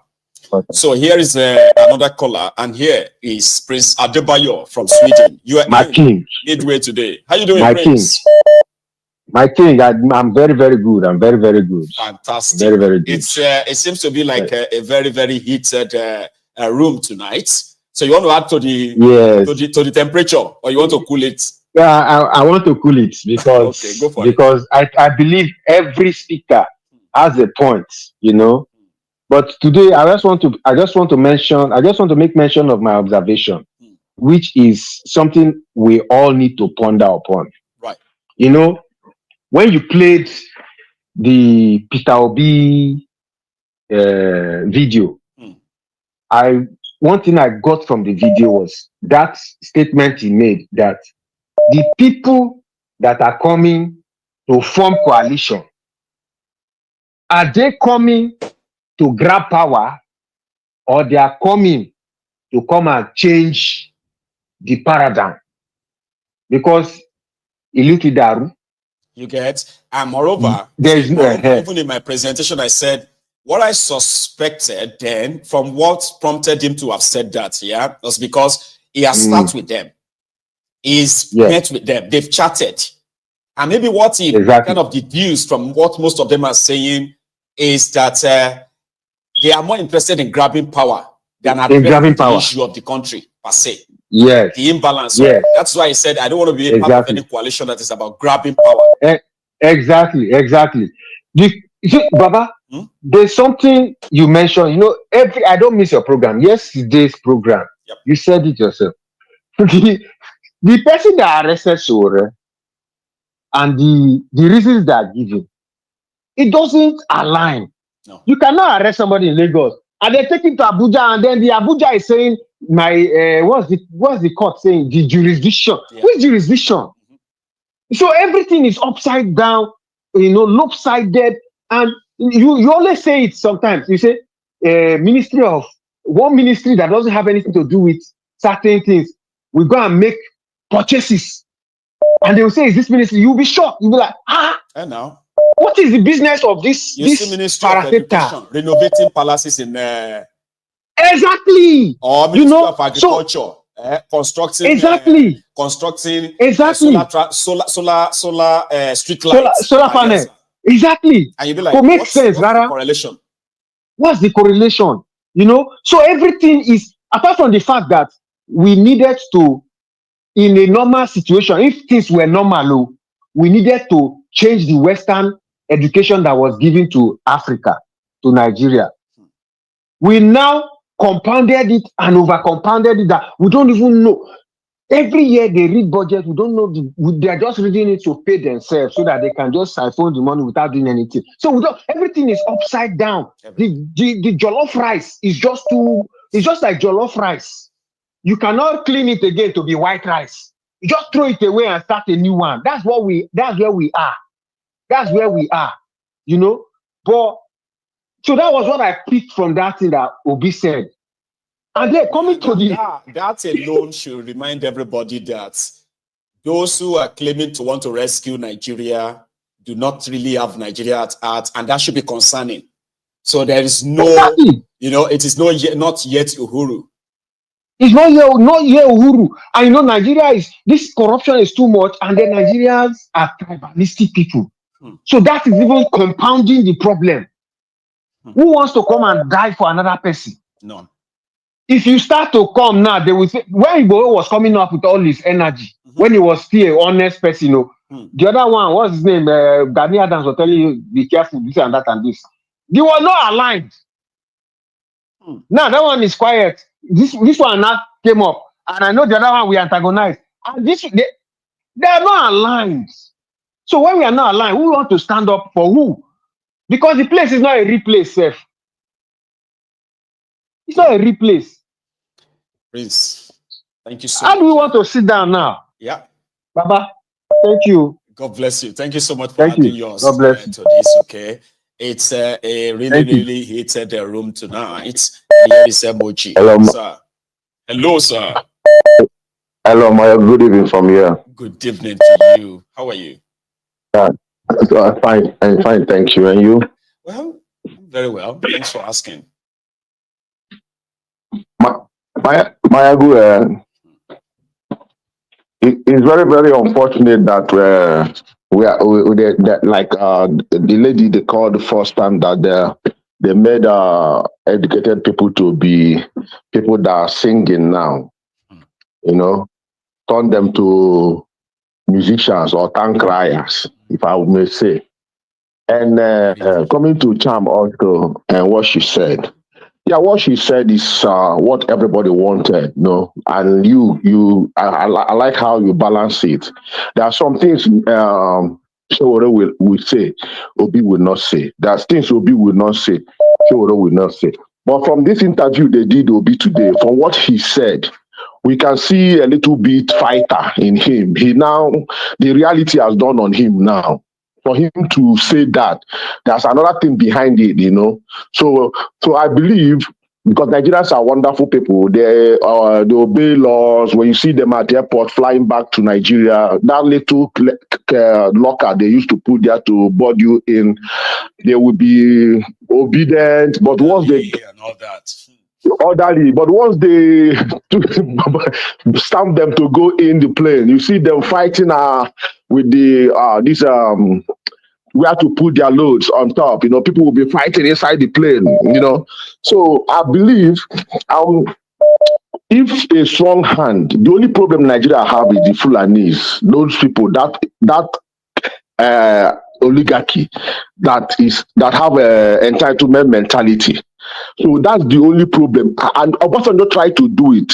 Okay. So here is another caller, and here is Prince Adebayo from Sweden. You are
my king
midway today. How you doing,
my
Prince?
King. My king, I'm very, very good. I'm very, very good.
Fantastic.
Very, very good.
It seems to be like a very, very heated room tonight. So you want to add to the to the temperature, or you want to cool it?
Yeah, I want to cool it because
okay, go for
because I believe every speaker has a point, But today I just want to make mention of my observation, which is something we all need to ponder upon.
Right.
When you played the Peter Obi video, one thing I got from the video was that statement he made that the people that are coming to form coalition, are they coming to grab power, or they are coming to come and change the paradigm? Because Daru.
You get, and moreover, even in my presentation, I said what I suspected then, from what prompted him to have said that, was because he has started with them. He's met with them. They've chatted. And maybe what he kind of deduced from what most of them are saying is that they are more interested in grabbing power than addressing the issue of the country, per se.
Yes.
The imbalance. Yes. That's why he said, I don't want to be a part of any coalition that is about grabbing power.
Exactly. Baba, there's something you mentioned. I don't miss your program. Yesterday's program, you said it yourself. The person that arrested Sowore and the reasons that are given, it doesn't align.
No.
You cannot arrest somebody in Lagos and they take him to Abuja, and then the Abuja is saying, what's the court saying? The jurisdiction. Which jurisdiction? So everything is upside down, lopsided, and you always say it sometimes. You say one ministry that doesn't have anything to do with certain things, we go and make purchases and they will say, "Is this ministry?" You'll be shocked. You'll be like,
And now,
what is the business of this?
you see Ministry of Education renovating palaces in
exactly,
or Ministry of Agriculture constructing
constructing
solar street lights,
solar panel. Exactly.
And you'll be like,
to make
what's
sense,
the correlation?
What's the correlation? You know, so everything is, apart from the fact that we needed to, in a normal situation, if things were normal, we needed to change the Western education that was given to Africa, to Nigeria. We now compounded it and over compounded it that we don't even know. Every year they read budget, we don't know, they're just reading it to pay themselves so that they can just siphon the money without doing anything. So we don't, everything is upside down. The jollof rice is just it's just like jollof rice. You cannot clean it again to be white rice. You just throw it away and start a new one. That's where we are. That's where we are, you know. But so that was what I picked from that thing that Obi said. And then coming to
that alone should remind everybody that those who are claiming to want to rescue Nigeria do not really have Nigeria at heart, and that should be concerning. So there is no, you know, it is not yet Uhuru.
It's not yet Uhuru. And you know, Nigeria is, this corruption is too much, and the Nigerians are tribalistic people. So that is even compounding the problem. Who wants to come and die for another person?
None.
If you start to come now, they will say, when Igbo was coming up with all this energy, when he was still an honest person, you know, the other one, what's his name? Gani Adams was telling you, be careful, this and that and this. They were not aligned. Now that one is quiet. This one now came up, and I know the other one we antagonized. And they are not aligned. So when we are not aligned, who want to stand up for who? Because the place is not a real place, Seth. It's not a real place.
Prince, thank you so
much.
much.
How do we want to sit down now?
Yeah.
Baba, thank you.
God bless you. Thank you so much for adding yours to this, okay? It's a really heated room tonight. Here is Emoji.
Hello,
sir. Hello, sir.
Hello, Maya. Good evening from here.
Good evening to you. How are you?
Fine. I'm fine, thank you. And you?
Well, very well. Thanks for asking.
Maiyegun, it's very, very unfortunate that the lady they called the first time that they made educated people to be people that are singing now, you know, turn them to musicians or tongue criers, if I may say. And coming to Cham also and what she said. Yeah, what she said is what everybody wanted, you know, and I like how you balance it. There are some things Sowore will say, Obi will not say. There's things Obi will not say, Sowore will not say. But from this interview they did Obi today, from what he said, we can see a little bit fighter in him. The reality has dawned on him now. For him to say that, there's another thing behind it, you know. So I believe, because Nigerians are wonderful people, they obey laws. When you see them at the airport flying back to Nigeria, that little locker they used to put there to board you in, they will be obedient. But once they orderly, but once they stamp them to go in the plane, you see them fighting with where to put their loads on top. You know, people will be fighting inside the plane, you know. So I believe if a strong hand, the only problem Nigeria have is the Fulanis, those people that oligarchy that have a entitlement mentality. So that's the only problem. And Obasanjo tried to do it.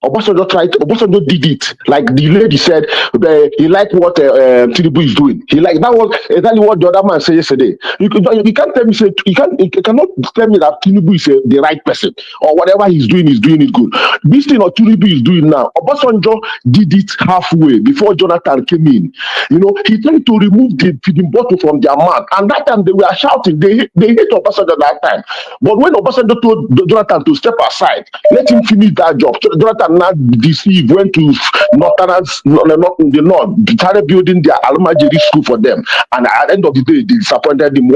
Obasanjo did it. Like the lady said, he liked what Tinubu is doing. That was exactly what the other man said yesterday. You can't tell me, you cannot tell me that Tinubu is the right person or whatever he's doing is doing it good. This thing what Tinubu is doing now, Obasanjo did it halfway before Jonathan came in. You know, he tried to remove the feeding bottle from their mouth, and that time they were shouting. They hate Obasanjo that time. But when Obasanjo told Jonathan to step aside, let him finish that job, Jonathan Jonathan now deceived, went to the north, started building their Almajiri school for them. And at the end of the day, they disappointed him.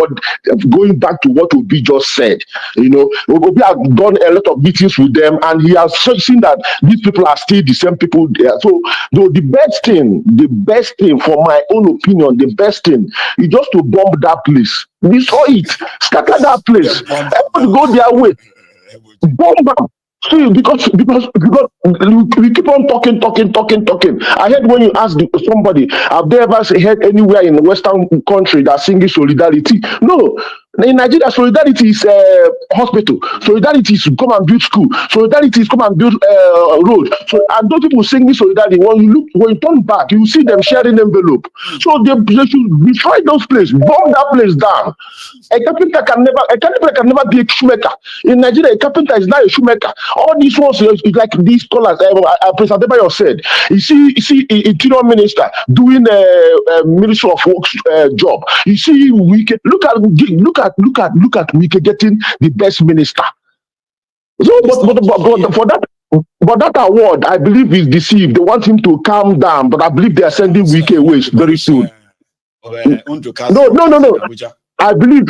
Going back to what Obi just said, Obi has done a lot of meetings with them, and he has seen that these people are still the same people there. So the best thing, for my own opinion, the best thing is just to bomb that place. Destroy it, scatter that place. Everybody go their way. Bomb them. See, because we keep on talking. I heard when you ask somebody, have they ever heard anywhere in the Western country that singing solidarity? No. In Nigeria, solidarity is hospital. Solidarity is come and build school. Solidarity is come and build road. So, and those people singing solidarity, when you turn back, you see them sharing envelope. So they should destroy those places, bomb that place down. A carpenter can never be a shoemaker. In Nigeria, a carpenter is not a shoemaker. All these ones is like these scholars. President Adebayo said, you see, interior minister doing a Ministry of Works job. You see, look at Wike getting the best minister. So, but that award, I believe, is deceived. They want him to calm down, but I believe they are sending Wike away very soon. No. I believe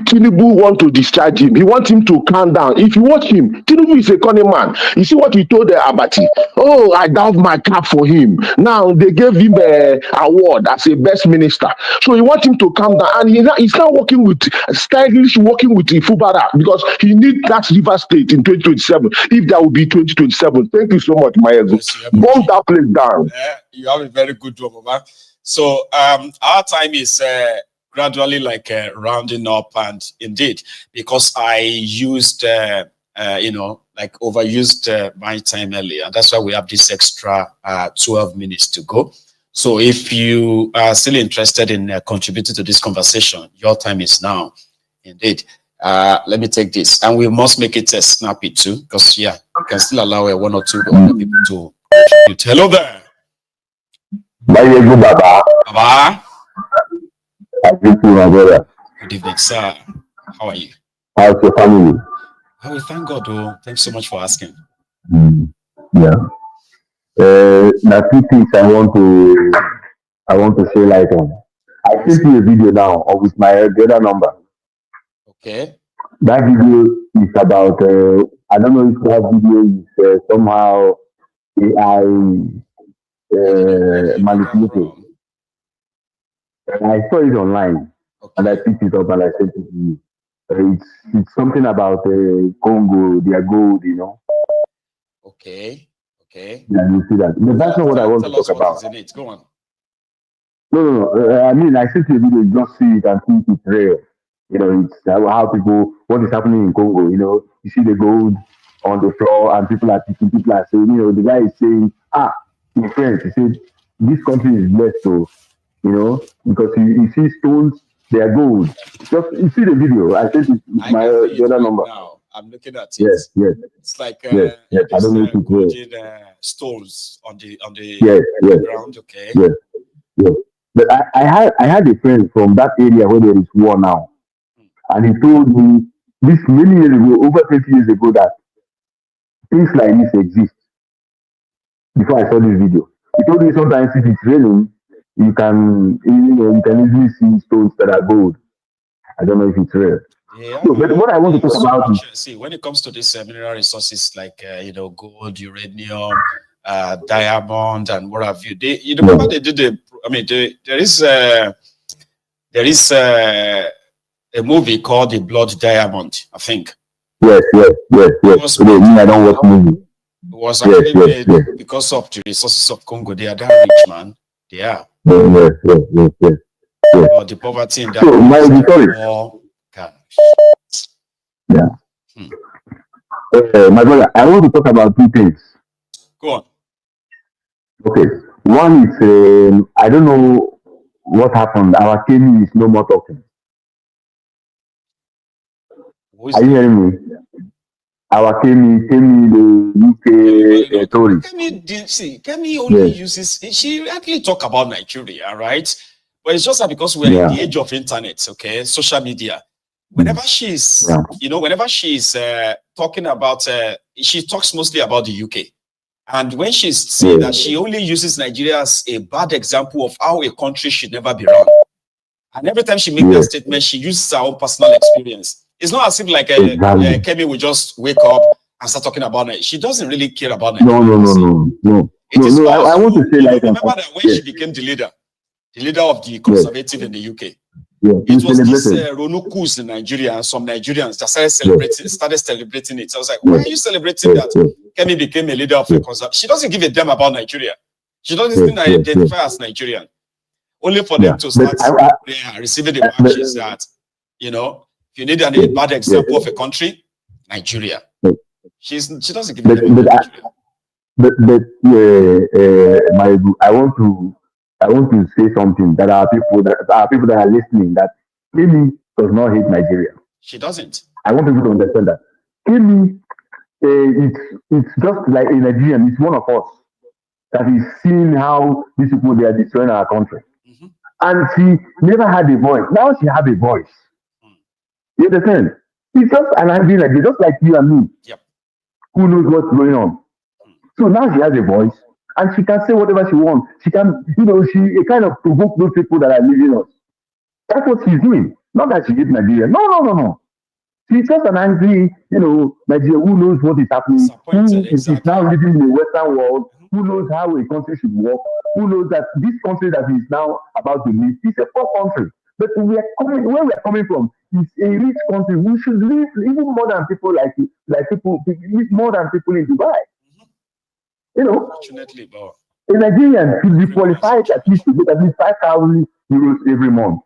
Tinubu want to discharge him. He wants him to calm down. If you watch him, Tinubu is a cunning man. You see what he told Abati? Oh, I down my cap for him. Now they gave him an award as a best minister. So he wants him to calm down. And he's now working with Ifubara because he needs that River State in 2027. If there will be 2027. Thank you so much, Maiyegun. Bomb that place down.
You have a very good job, Baba. So our time is gradually rounding up, and indeed, because I used overused my time earlier, that's why we have this extra 12 minutes to go. So if you are still interested in contributing to this conversation, your time is now. Indeed. Let me take this, and we must make it snappy too, because we can still allow one or two other people to contribute. Hello there.
Maiyegun Baba.
Baba.
My brother.
Good evening, sir. How are you?
How's your family?
Oh, we thank God. Oh, thanks so much for asking.
Yeah. Now, two things I want to say light on. I sent you a video now with my other number.
Okay.
That video is about I don't know if that video is somehow AI manipulated. And I saw it online, and I picked it up and I sent it to you. It's something about Congo, their gold,
Okay.
Yeah, you see that. But that's not what I want to talk about.
What is in it? Go on.
No. I mean, I sent you a video, you just see it and think it's real. It's how what is happening in Congo. You see the gold on the floor, and people are picking, people are saying, the guy is saying, my friend, he said, this country is blessed, so. Because you see stones, they are gold. Just you see the video. I think it's the other number.
Now. I'm looking at it.
Yes.
It's like
yes. I don't know if it's
golden stones on the ground. Okay.
Yes. But I had a friend from that area where there is war now, and he told me this many years ago, over 20 years ago, that things like this exist. Before I saw this video, he told me sometimes if it's raining, you can easily see stones that are gold. I don't know if it's real.
Yeah,
so, but what I want to talk about is,
see, when it comes to these mineral resources like gold, uranium, diamond, and what have you, remember they did there is a movie called The Blood Diamond, I think.
Yes. I don't watch movie.
It was actually made because of the resources of Congo. They are that rich, man. They are.
Yes.
The poverty in that.
So, my brother, I want to talk about two things.
Go on.
Okay. One is, I don't know what happened. Our Kemi is no more talking. Are you hearing me? Our Kemi, the UK tourist.
Kemi only uses, she actually talk about Nigeria, right? But it's just that because we're in the age of internet, okay, social media. Whenever she's, whenever she's talking about, she talks mostly about the UK. And when she's saying that, she only uses Nigeria as a bad example of how a country should never be run. And every time she makes that statement, she uses her own personal experience. It's not as if like Kemi will just wake up and start talking about it. She doesn't really care about Nigeria.
No. I want to say like
remember that when she became the leader of the conservative in the UK, it was this Ronukus in Nigeria, and some Nigerians that started celebrating it. I was like, why are you celebrating that? Kemi became a leader of the conservative. She doesn't give a damn about Nigeria. She doesn't identify as Nigerian. Only for them to start receiving the matches that, you know, if you need a bad example of a country, Nigeria. She doesn't give a damn about Nigeria.
I want to say something that are people that are listening that Kemi does not hate Nigeria.
She doesn't.
I want people to understand that. Kemi, it's just like a Nigerian. It's one of us that is seeing how these people they are destroying our country. And she never had a voice. Now she has a voice. You understand? It's just an angry Nigerian, just like you and me. Who knows what's going on? So now she has a voice. And she can say whatever she wants. She can, she kind of provoke those people that are leaving us. That's what she's doing. Not that she hates Nigeria. No. She's just an angry, Nigeria who knows what is happening, who is now living in the Western world, who knows how a country should work, who knows that this country that is now about to leave is a poor country. But where we are coming from is a rich country. We should live even more than people more than people in Dubai.
Fortunately,
a Nigerian should be qualified at least to get at least 5,000 euros every month.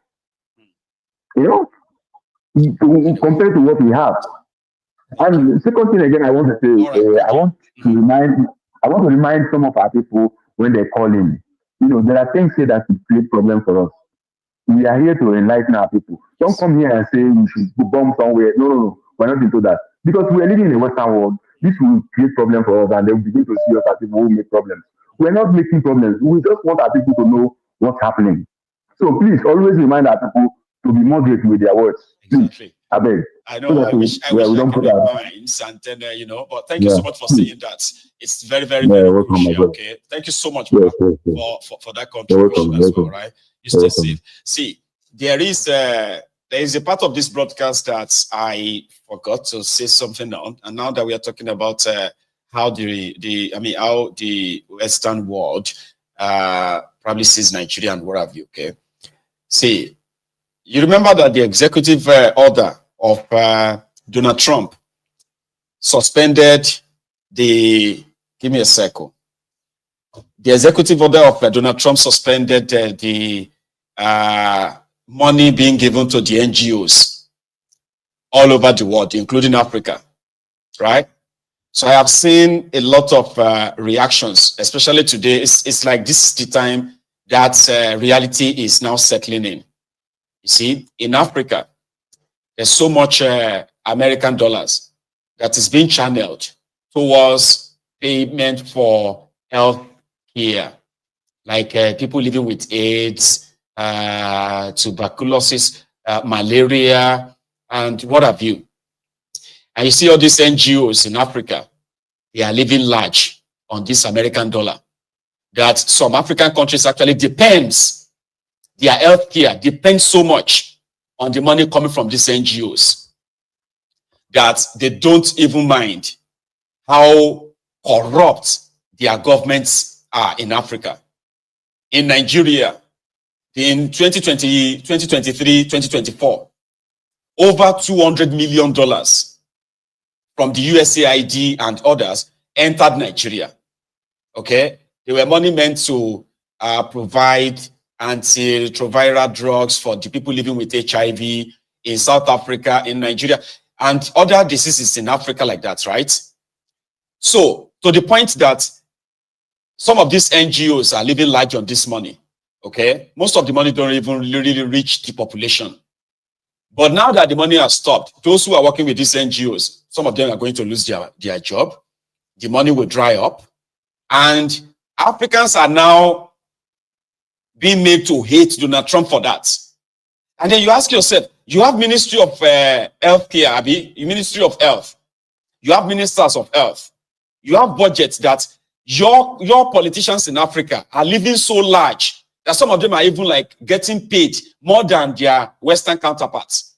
Compared to what we have. And second thing again, I want to say, I want to remind some of our people when they call in. There are things here that could create problems for us. We are here to enlighten our people. Don't come here and say we should bomb somewhere. No. We're not into that. Because we are living in a Western world. This will create problems for us, and they will begin to see us as people who make problems. We're not making problems. We just want our people to know what's happening. So please always remind our people to be moderate with their words.
Exactly.
I beg.
I know. I wish I could read minds, and then but thank you so much for saying that. It's very, very, very appreciated. Okay. Thank you so much for that contribution as well, right? You stay safe. See, there is a part of this broadcast that I forgot to say something on, and now that we are talking about how the Western world probably sees Nigeria and what have you. Okay. See, you remember that the executive order of Donald Trump suspended the. Give me a second. The executive order of Donald Trump suspended the money being given to the NGOs all over the world, including Africa, right? So I have seen a lot of reactions, especially today. It's like this is the time that reality is now settling in. You see, in Africa, there's so much American dollars that is being channeled towards payment for health care, like people living with AIDS, tuberculosis, malaria, and what have you. And you see all these NGOs in Africa, they are living large on this American dollar. That some African countries actually depends, their health care depends so much on the money coming from these NGOs that they don't even mind how corrupt their governments are in Africa. In Nigeria, in 2020, 2023, 2024, over $200 million from the USAID and others entered Nigeria. Okay? They were money meant to provide antiretroviral drugs for the people living with HIV in South Africa, in Nigeria, and other diseases in Africa like that, right? So, to the point that some of these NGOs are living large on this money, okay? Most of the money don't even really reach the population. But now that the money has stopped, those who are working with these NGOs, some of them are going to lose their job. The money will dry up. And Africans are now being made to hate Donald Trump for that. And then you ask yourself, you have Ministry of Healthcare, Ministry of Health. You have ministers of health. You have budgets that your politicians in Africa are living so large that some of them are even like getting paid more than their Western counterparts.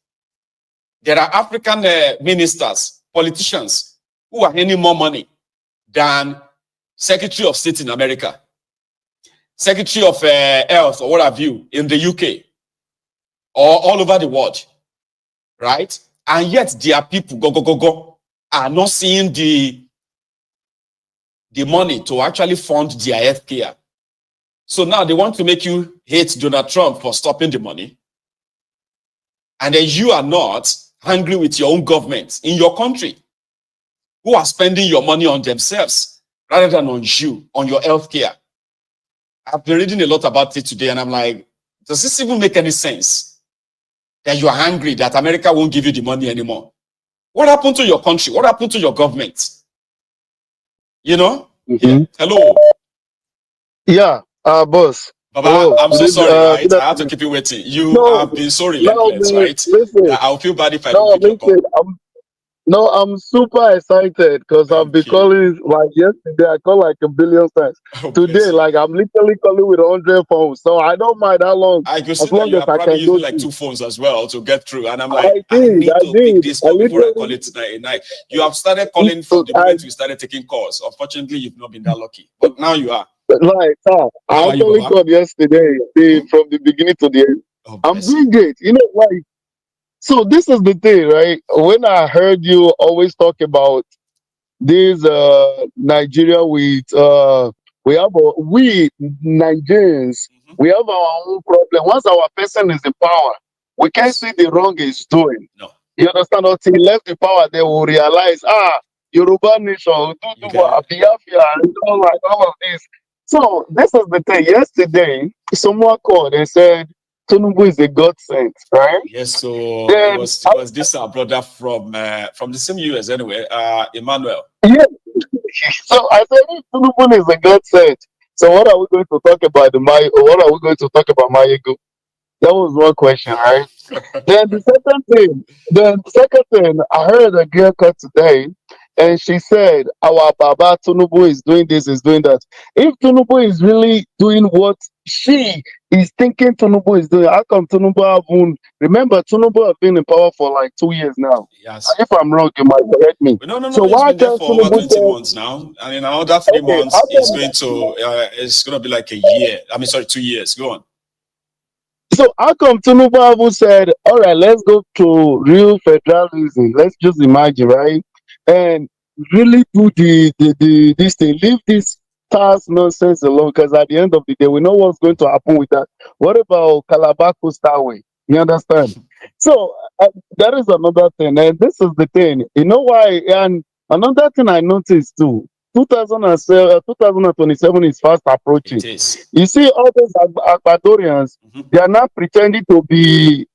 There are African ministers, politicians who are earning more money than Secretary of State in America, Secretary of Health or what have you in the UK or all over the world, right? And yet their people are not seeing the money to actually fund their health care. So now they want to make you hate Donald Trump for stopping the money. And then you are not angry with your own government in your country who are spending your money on themselves rather than on you, on your health care. I've been reading a lot about it today and I'm like, does this even make any sense? That you are angry that America won't give you the money anymore. What happened to your country? What happened to your government? You know? Yeah. Hello.
Yeah, boss.
Baba, I'm so sorry, right? I have to keep you waiting. You have been so relentless, right?
Listen,
I'll feel bad if I don't pick your call.
I'm super excited because I've been calling like yesterday. I called like 1 billion times. Today, like I'm literally calling with 100 phones, so I don't mind how long.
I can see
as long
that you
as
are
I
probably
can
using
go
like
through.
2 phones as well to get through. And I'm like, I need to pick this call before I call it tonight. You have started calling from the moment we started taking calls. Unfortunately, you've not been that lucky, but now you are.
Like, I actually called yesterday from the beginning to the end. I'm doing great. You know, like, so this is the thing, right? When I heard you always talk about this Nigeria with we Nigerians, we have our own problem. Once our person is in power, we can't see the wrong he's doing.
No.
You understand? Until he left the power, they will realize, Yoruba nation, Biafra, and all of this. So this is the thing. Yesterday, someone called and said Tinubu is a godsend, right?
Yes, so
Then,
it was this our brother from the same US anyway, Emmanuel.
Yeah. So I said if Tinubu is a godsend. So what are we going to talk about what are we going to talk about Maiyegun? That was one question, right? Then the second thing, I heard a girl cut today, and she said, our Baba Tinubu is doing this, is doing that. If Tinubu is really doing what she is thinking Tinubu is doing, how come Tinubu remember Tinubu have been in power for like 2 years now?
Yes.
If I'm wrong, you might correct me.
No,
So
he's
why
been there
can't
for over
Tinubu
20 months now. And in another 3 months, it's going to be like a year. 2 years. Go on.
So how come Tinubu said, all right, let's go to real federalism. Let's just imagine, right? And really do this thing. Leave this task nonsense alone, because at the end of the day, we know what's going to happen with that. What about Calabar Coastal Way? You understand? So that is another thing. And this is the thing. You know why? And another thing I noticed too, 2027 is fast approaching. You see, all those Ecuadorians, they are not pretending to be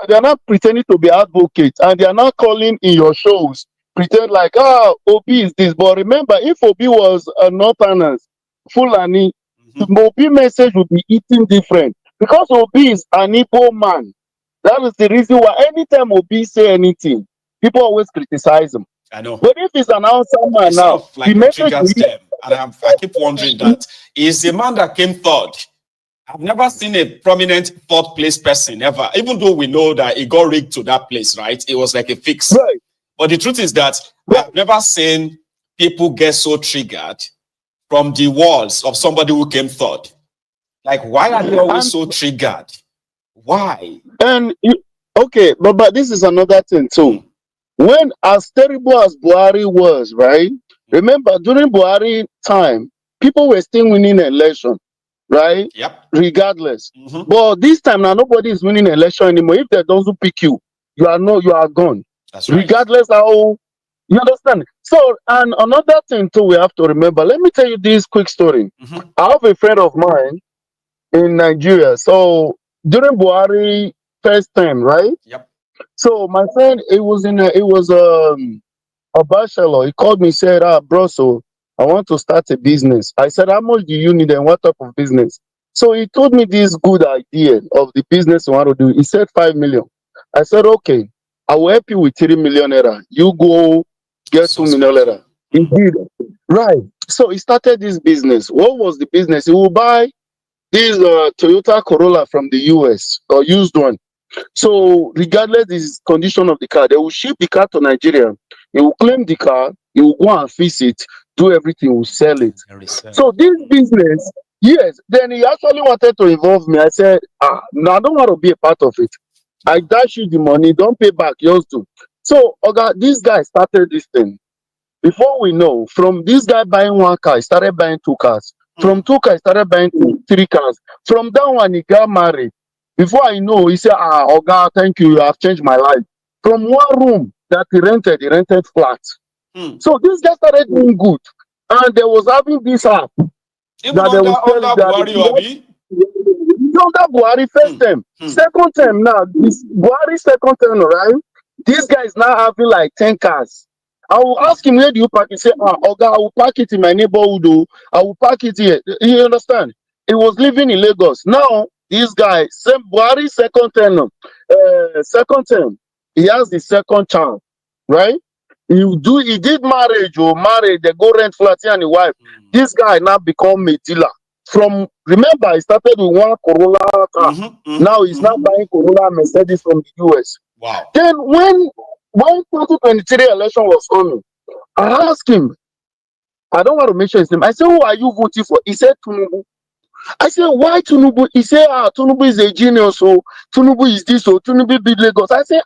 they are not pretending to be advocates, and they are not calling in your shows, pretend like Obi is this. But remember, if Obi was a Northerners, Fulani, the Obi message would be eating different, because Obi is an Igbo man. That is the reason why anytime Obi say anything, people always criticize him.
I know.
But if it's an outside man now,
like
the message
them. And I keep wondering that is the man that came third. I've never seen a prominent third place person ever, even though we know that it got rigged to that place, right? It was like a fix.
Right.
But the truth is that I've never seen people get so triggered from the walls of somebody who came third. Like, why are they always so triggered? Why?
And okay, but this is another thing too. When as terrible as Buhari was, right? Remember, during Buhari time, people were still winning election, right?
Yep.
Regardless. But this time now, nobody is winning election anymore. If they don't pick you, you are gone.
That's right.
Regardless how you understand. So, and another thing too, we have to remember. Let me tell you this quick story. I have a friend of mine in Nigeria. So during Buhari first time, right?
Yep.
So my friend, it was a bachelor. He called me, said, bro, so I want to start a business. I said, how much do you need and what type of business? So he told me this good idea of the business I want to do. He said 5 million. I said, okay, I will help you with 3 million naira. You go get 2 million naira. He did. Right. So he started this business. What was the business? He will buy this Toyota Corolla from the US or used one. So regardless the condition of the car, they will ship the car to Nigeria. He will claim the car. He will go and fix it, do everything, will sell it. So this business, yes. Then he actually wanted to involve me. I said, no, I don't want to be a part of it. I dash you the money, don't pay back, yours too. So, okay, this guy started this thing. Before we know, from this guy buying one car, he started buying 2 cars. From 2 cars, he started buying 3 cars. From that one, he got married. Before I know, he said, Oga, thank you, you have changed my life. From one room that he rented flat. So this guy started doing good. And they was having this app.
Even under Buhari,
under Buhari first term. Second term now, this Buhari second term, right? This guy is now having like 10 cars. I will ask him, where do you park? He said, Oga, I will park it in my neighborhood. I will park it here. You understand? He was living in Lagos. Now, this guy, same Buhari second term, he has the second child, right? He did marriage they go rent flat here and the wife. This guy now become a dealer. Remember, he started with one Corolla car. Now he's now buying Corolla Mercedes from the US.
Wow.
Then when 2023 election was coming, I asked him, I don't want to mention his name. I said, who are you voting for? He said, Tinubu. I said, why Tinubu? He said, Tinubu is a genius, so Tinubu is this, so Tinubu beat Lagos. I said,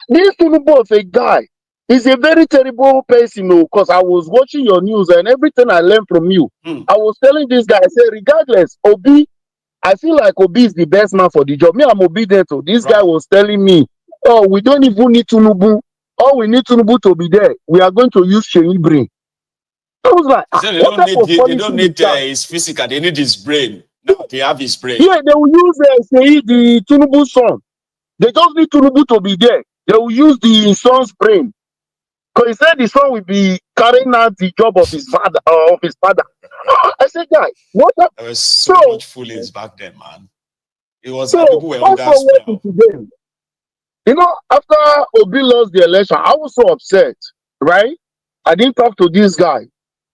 this Tinubu of a guy is a very terrible person, because I was watching your news and everything I learned from you. I was telling this guy, I said, regardless, Obi, I feel like Obi is the best man for the job. Me, I'm obedient to. This guy was telling me, we don't even need Tinubu. All we need Tinubu to be there. We are going to use Sheyi brain. I was like,
they don't need his physical, they need his brain. No, they have his brain.
Yeah, they will use Sheyi, the Tinubu son. They just need Tinubu to be there. They will use the son's brain. Because he said the son will be carrying out the job of his father. I said, guy, what?
There was so much foolish back then, man. It was like people were under spell.
You know, after Obi lost the election, I was so upset, right? I didn't talk to this guy.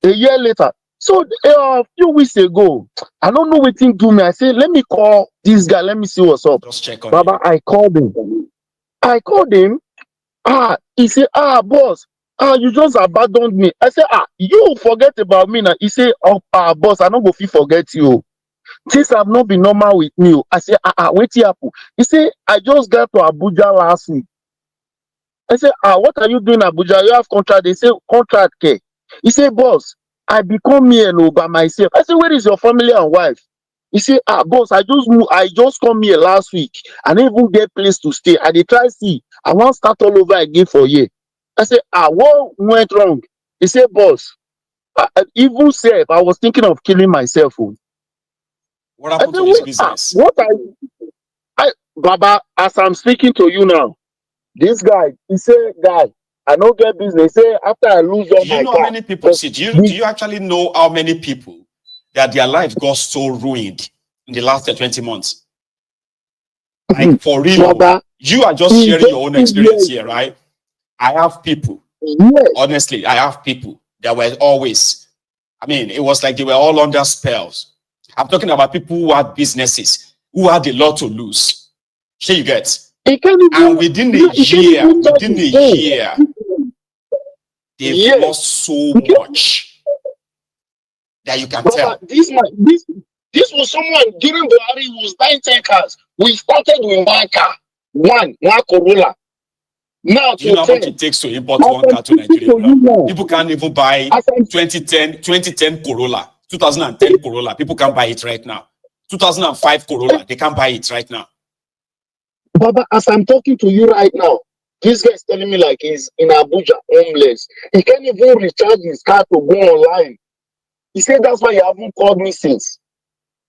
A year later, so a few weeks ago, I don't know what thing do me. I said, let me call this guy. Let me see what's up.
Just check on
Baba,
him.
I called him. He said, boss, you just abandoned me. I said, you forget about me now. He said, boss, I don't go forget you. Things have not been normal with me. I said, wait here. He said, I just got to Abuja last week. I said, what are you doing in Abuja? You have contract. They say, contract care. He said, boss, I become here by myself. I said, where is your family and wife? He said, boss, I just come here last week. I didn't even get place to stay. I did try see. I want to start all over again for a year. I said, what went wrong? He said, boss, even self, I was thinking of killing myself.
What happened to his business?
Baba, as I'm speaking to you now, this guy, he said, guy, I don't get business. He said, after I lose all my car.
Do you know how many people? Do you actually know how many people that their life got so ruined in the last 20 months? Like, for real.
Baba,
you are just sharing your own experience here, right? I have people. Honestly, I have people that were always, it was like they were all under spells. I'm talking about people who had businesses, who had a lot to lose. Here you get. And within a year, they've lost so much that you can tell.
This was someone during Buhari who was buying 10 cars. We started with one car, one Corolla. Now,
do you know how much it takes to import one car to Nigeria? People can't even buy 2010 Corolla, 2010 Corolla. People can't buy it right now. 2005 Corolla, they can't buy it right now.
Baba, as I'm talking to you right now, this guy is telling me like he's in Abuja, homeless. He can't even recharge his car to go online. He said, that's why you haven't called me since.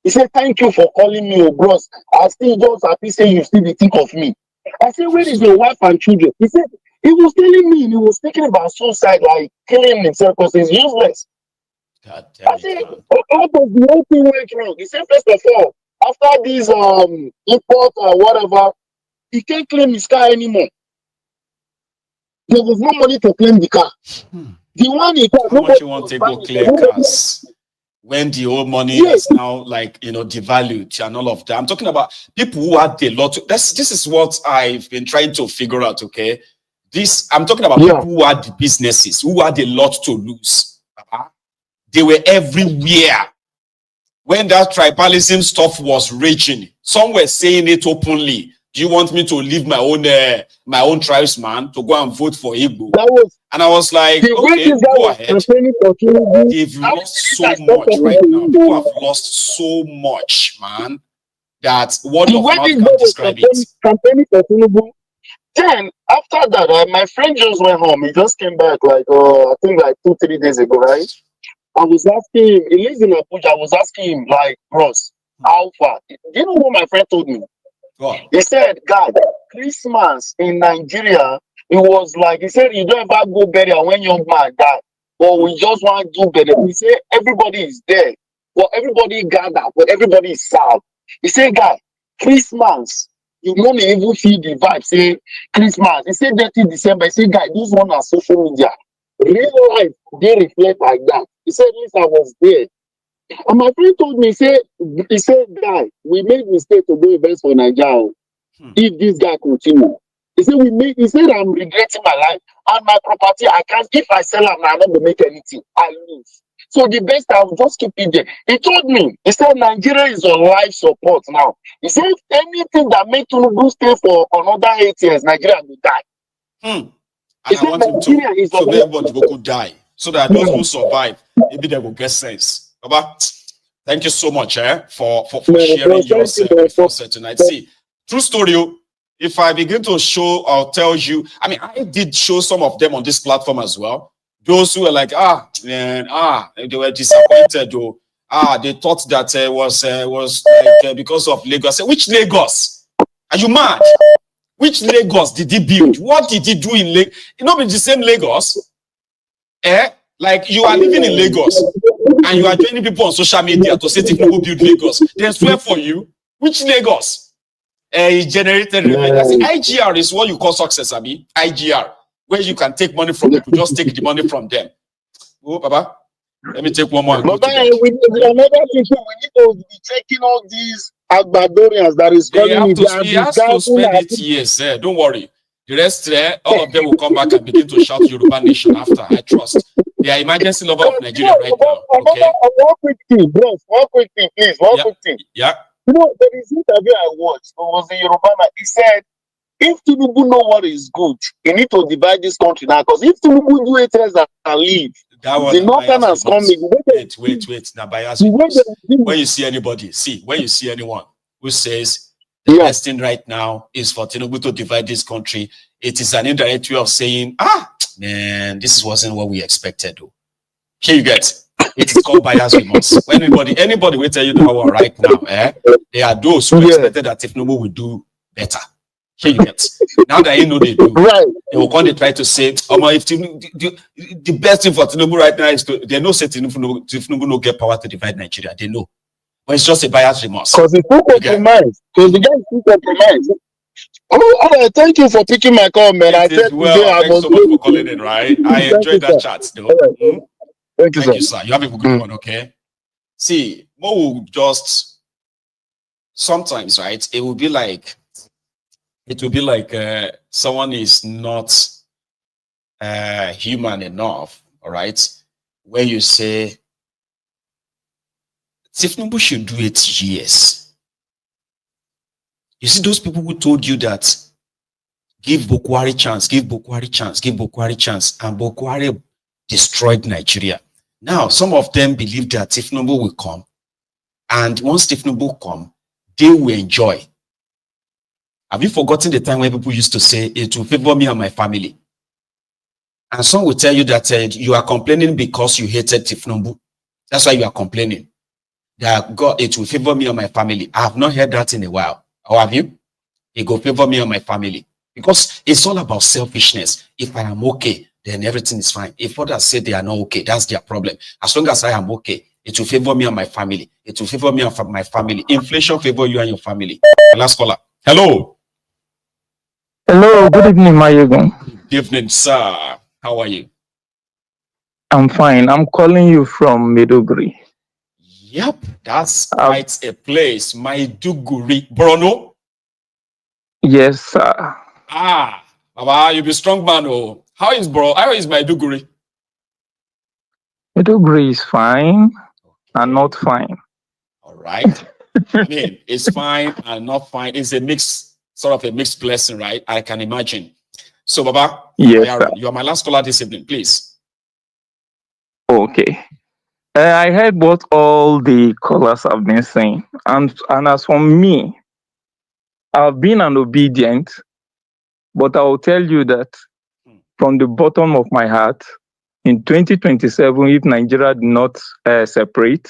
He said, thank you for calling me, bros. I still just happy say you still think of me. I said, where is your wife and children? He said, he was telling me, he was thinking about suicide, like killing himself because he's useless.
God damn
I said, how does the whole thing went wrong? He said, first of all, after this import or whatever, he can't claim his car anymore. there was no money to claim the car. The one he got,
how much you want to go clear cars when the old money is now like devalued and all of that? I'm talking about people who had a lot. This is what I've been trying to figure out. Okay, I'm talking about people who had the businesses, who had a lot to lose. They were everywhere when that tribalism stuff was raging. Some were saying it openly. Do you want me to leave my own tribesman to go and vote for Igbo? And I was like, okay, go ahead. They've lost so much right now. People have lost so much, man, that word of mouth can describe it.
Then after that, my friend just went home. He just came back I think 2-3 days ago, right? I was asking him, he lives in Abuja. I was asking him, like, bros, how far? Do you know what my friend told me? He said, God, Christmas in Nigeria, it was like, he said, you don't ever go burial when young man died. But we just want to do better. He said, everybody is there. But everybody gathered, but everybody is sad. He said, God, Christmas, you don't even feel the vibe. Say, Christmas. He said, 30 December. He said, God, this one on social media. Real life, they reflect like that. He said, at least I was there. And my friend told me, he said, guy, we made mistake to do events for Nigeria. If this guy continue. He said, I'm regretting my life and my property. I can't, if I sell them, I'm not going to make anything. I lose. So the best, I'll just keep it there. He told me, he said, Nigeria is on life support now. He said, anything that makes Tinubu stay for another 8 years, Nigeria will die.
And I want him to, so everybody could die. So that those who survive, maybe they will get sense. Baba, thank you so much for sharing your set tonight. See, true story. If I begin to show, I'll tell you. I mean, I did show some of them on this platform as well. Those who were like, they were disappointed. They thought that was like because of Lagos. Which Lagos? Are you mad? Which Lagos did he build? What did he do in Lagos? You know, it's the same Lagos. Like you are living in Lagos and you are joining people on social media to say Tinubu build Lagos. They swear for you. Which Lagos? He generated revenue. IGR is what you call success, Abi. IGR, where you can take money from people, just take the money from them. Oh, Baba, let me take one more.
Another thing, we need to be checking all these Agbadorians that is calling
he has to spend 8 years. Don't worry. The rest, all of them will come back and begin to shout Yoruba Nation after. I trust. They are emergency lover of Nigeria right now. Okay.
One quick thing, bros. One quick thing, please. One quick thing.
Yeah.
You know, there is an interview I watched. It was in Yoruba. He said, if Tinubu know what is good, you need to divide this country now. Because if Tinubu do 8 years and leave, the Northerners coming.
Wait. Now, bias. When you see anybody, when you see anyone who says the best thing right now is for Tinubu to divide this country, it is an indirect way of saying, man, this wasn't what we expected. Though. Here you get. It is called bias remorse. When anybody will tell you that one right now, they are those who expected that Tinubu will do better. Here you get. Now that you know they do, they will come and try to say, if the best thing for Tinubu right now is they know say Tinubu no get power to divide Nigeria. They know. But it's just a bias remorse.
Because it's too compromised. Because the guy is too compromised. Oh, thank you for picking my call, man. I said
thanks so much for calling in, right? I enjoyed that chat, though.
Thank
you, sir. You have a good one, okay? See, Mo will just sometimes, right? It will be like someone is not human enough, all right? Where you say, Tinubu should do 8 years. You see those people who told you that give Bokwari chance, give Bokwari chance, give Bokwari chance, and Bokwari destroyed Nigeria. Now, some of them believe that Tinubu will come, and once Tinubu come, they will enjoy. Have you forgotten the time when people used to say, it will favor me and my family? And some will tell you that you are complaining because you hated Tinubu. That's why you are complaining. That God, it will favor me and my family. I have not heard that in a while. How have you? It will favor me and my family. Because it's all about selfishness. If I am okay, then everything is fine. If others say they are not okay, that's their problem. As long as I am okay, it will favor me and my family. It will favor me and my family. Inflation favor you and your family. The last caller. Hello.
Hello. Good evening, Maiyegun.
Evening, sir. How are you?
I'm fine. I'm calling you from Maiduguri.
Yep, that's quite a place. Maiduguri. Borno?
Yes, sir.
Ah, Baba, you be strong man. Oh, how is Maiduguri?
Maiduguri is fine and not fine.
All right. I mean, it's fine and not fine. It's a sort of a mixed blessing, right? I can imagine. So, Baba,
yes, sir.
You are my last caller this evening, please.
Okay. I heard what all the callers have been saying. And as for me, I've been an obedient, but I will tell you that from the bottom of my heart, in 2027, if Nigeria did not separate,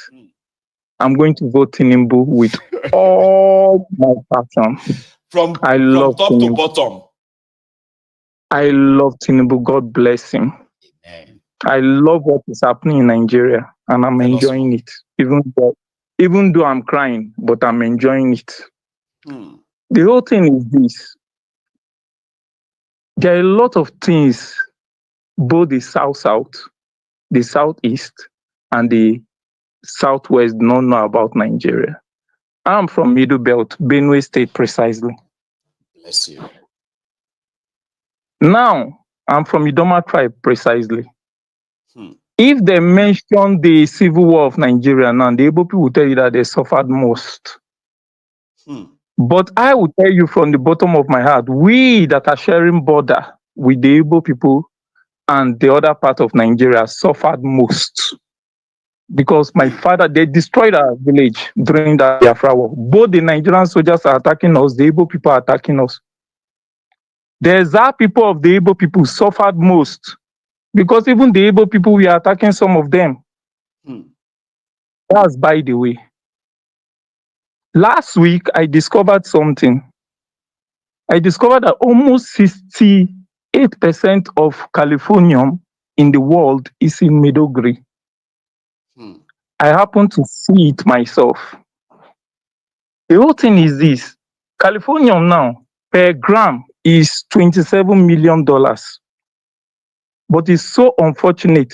I'm going to vote Tinubu with all my passion.
From top
Tinubu.
to bottom.
I love Tinubu. God bless him.
Amen.
I love what is happening in Nigeria, and I'm enjoying it. Even though I'm crying, but I'm enjoying it. The whole thing is this. There are a lot of things both the South, the Southeast, and the Southwest don't know about Nigeria. I'm from Middle Belt, Benue State precisely.
Bless you.
Now, I'm from Idoma tribe precisely. If they mention the civil war of Nigeria now, the Igbo people will tell you that they suffered most. But I will tell you from the bottom of my heart, we that are sharing border with the Igbo people and the other part of Nigeria suffered most. Because my father, they destroyed our village during that Biafra war. Both the Nigerian soldiers are attacking us, the Igbo people are attacking us. The Ezza people of the Igbo people suffered most. Because even the Igbo people, we are attacking some of them. That's by the way. Last week, I discovered something. I discovered that almost 68% of californium in the world is in Maiduguri. I happen to see it myself. The whole thing is this. Californium now, per gram, is $27 million. But it's so unfortunate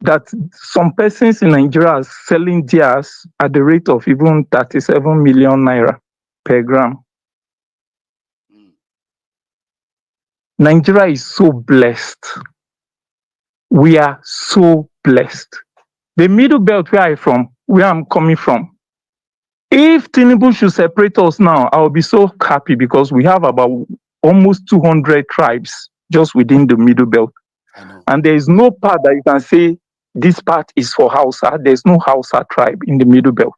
that some persons in Nigeria are selling theirs at the rate of even 37 million naira per gram. Nigeria is so blessed. We are so blessed. The Middle Belt where I'm coming from, if Tinubu should separate us now, I'll be so happy because we have about almost 200 tribes just within the Middle Belt. And there is no part that you can say this part is for Hausa. There's no Hausa tribe in the Middle Belt.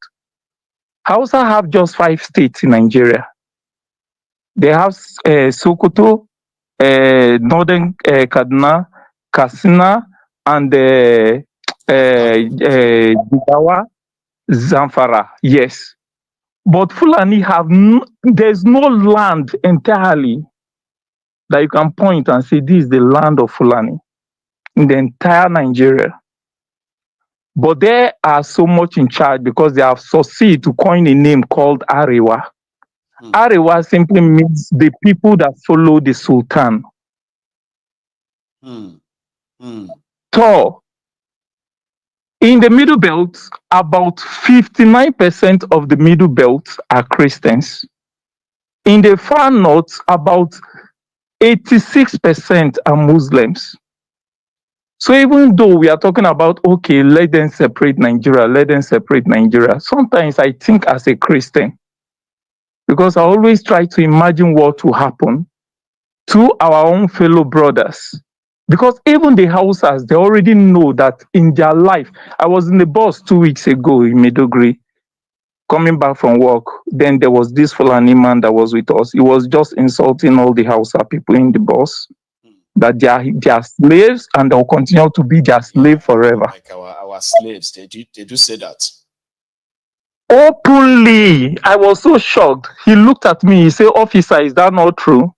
Hausa have just 5 states in Nigeria. They have Sokoto, Northern Kaduna, Katsina, and Jigawa, Zamfara. Yes. But Fulani there's no land entirely that you can point and say this is the land of Fulani in the entire Nigeria. But they are so much in charge because they have succeeded to coin a name called Arewa. Arewa simply means the people that follow the Sultan. So, in the Middle Belt, about 59% of the Middle Belt are Christians. In the far north, about 86% are Muslims. So even though we are talking about, okay, let them separate Nigeria, sometimes I think as a Christian, because I always try to imagine what will happen to our own fellow brothers. Because even the Hausas, they already know that in their life, I was in the bus 2 weeks ago in Maiduguri, coming back from work. Then there was this Fulani man that was with us. He was just insulting all the Hausa people in the bus, that they are slaves and they'll continue to be their slave forever.
Like our slaves, they do say that.
Openly, I was so shocked. He looked at me, he said, "Officer, is that not true?"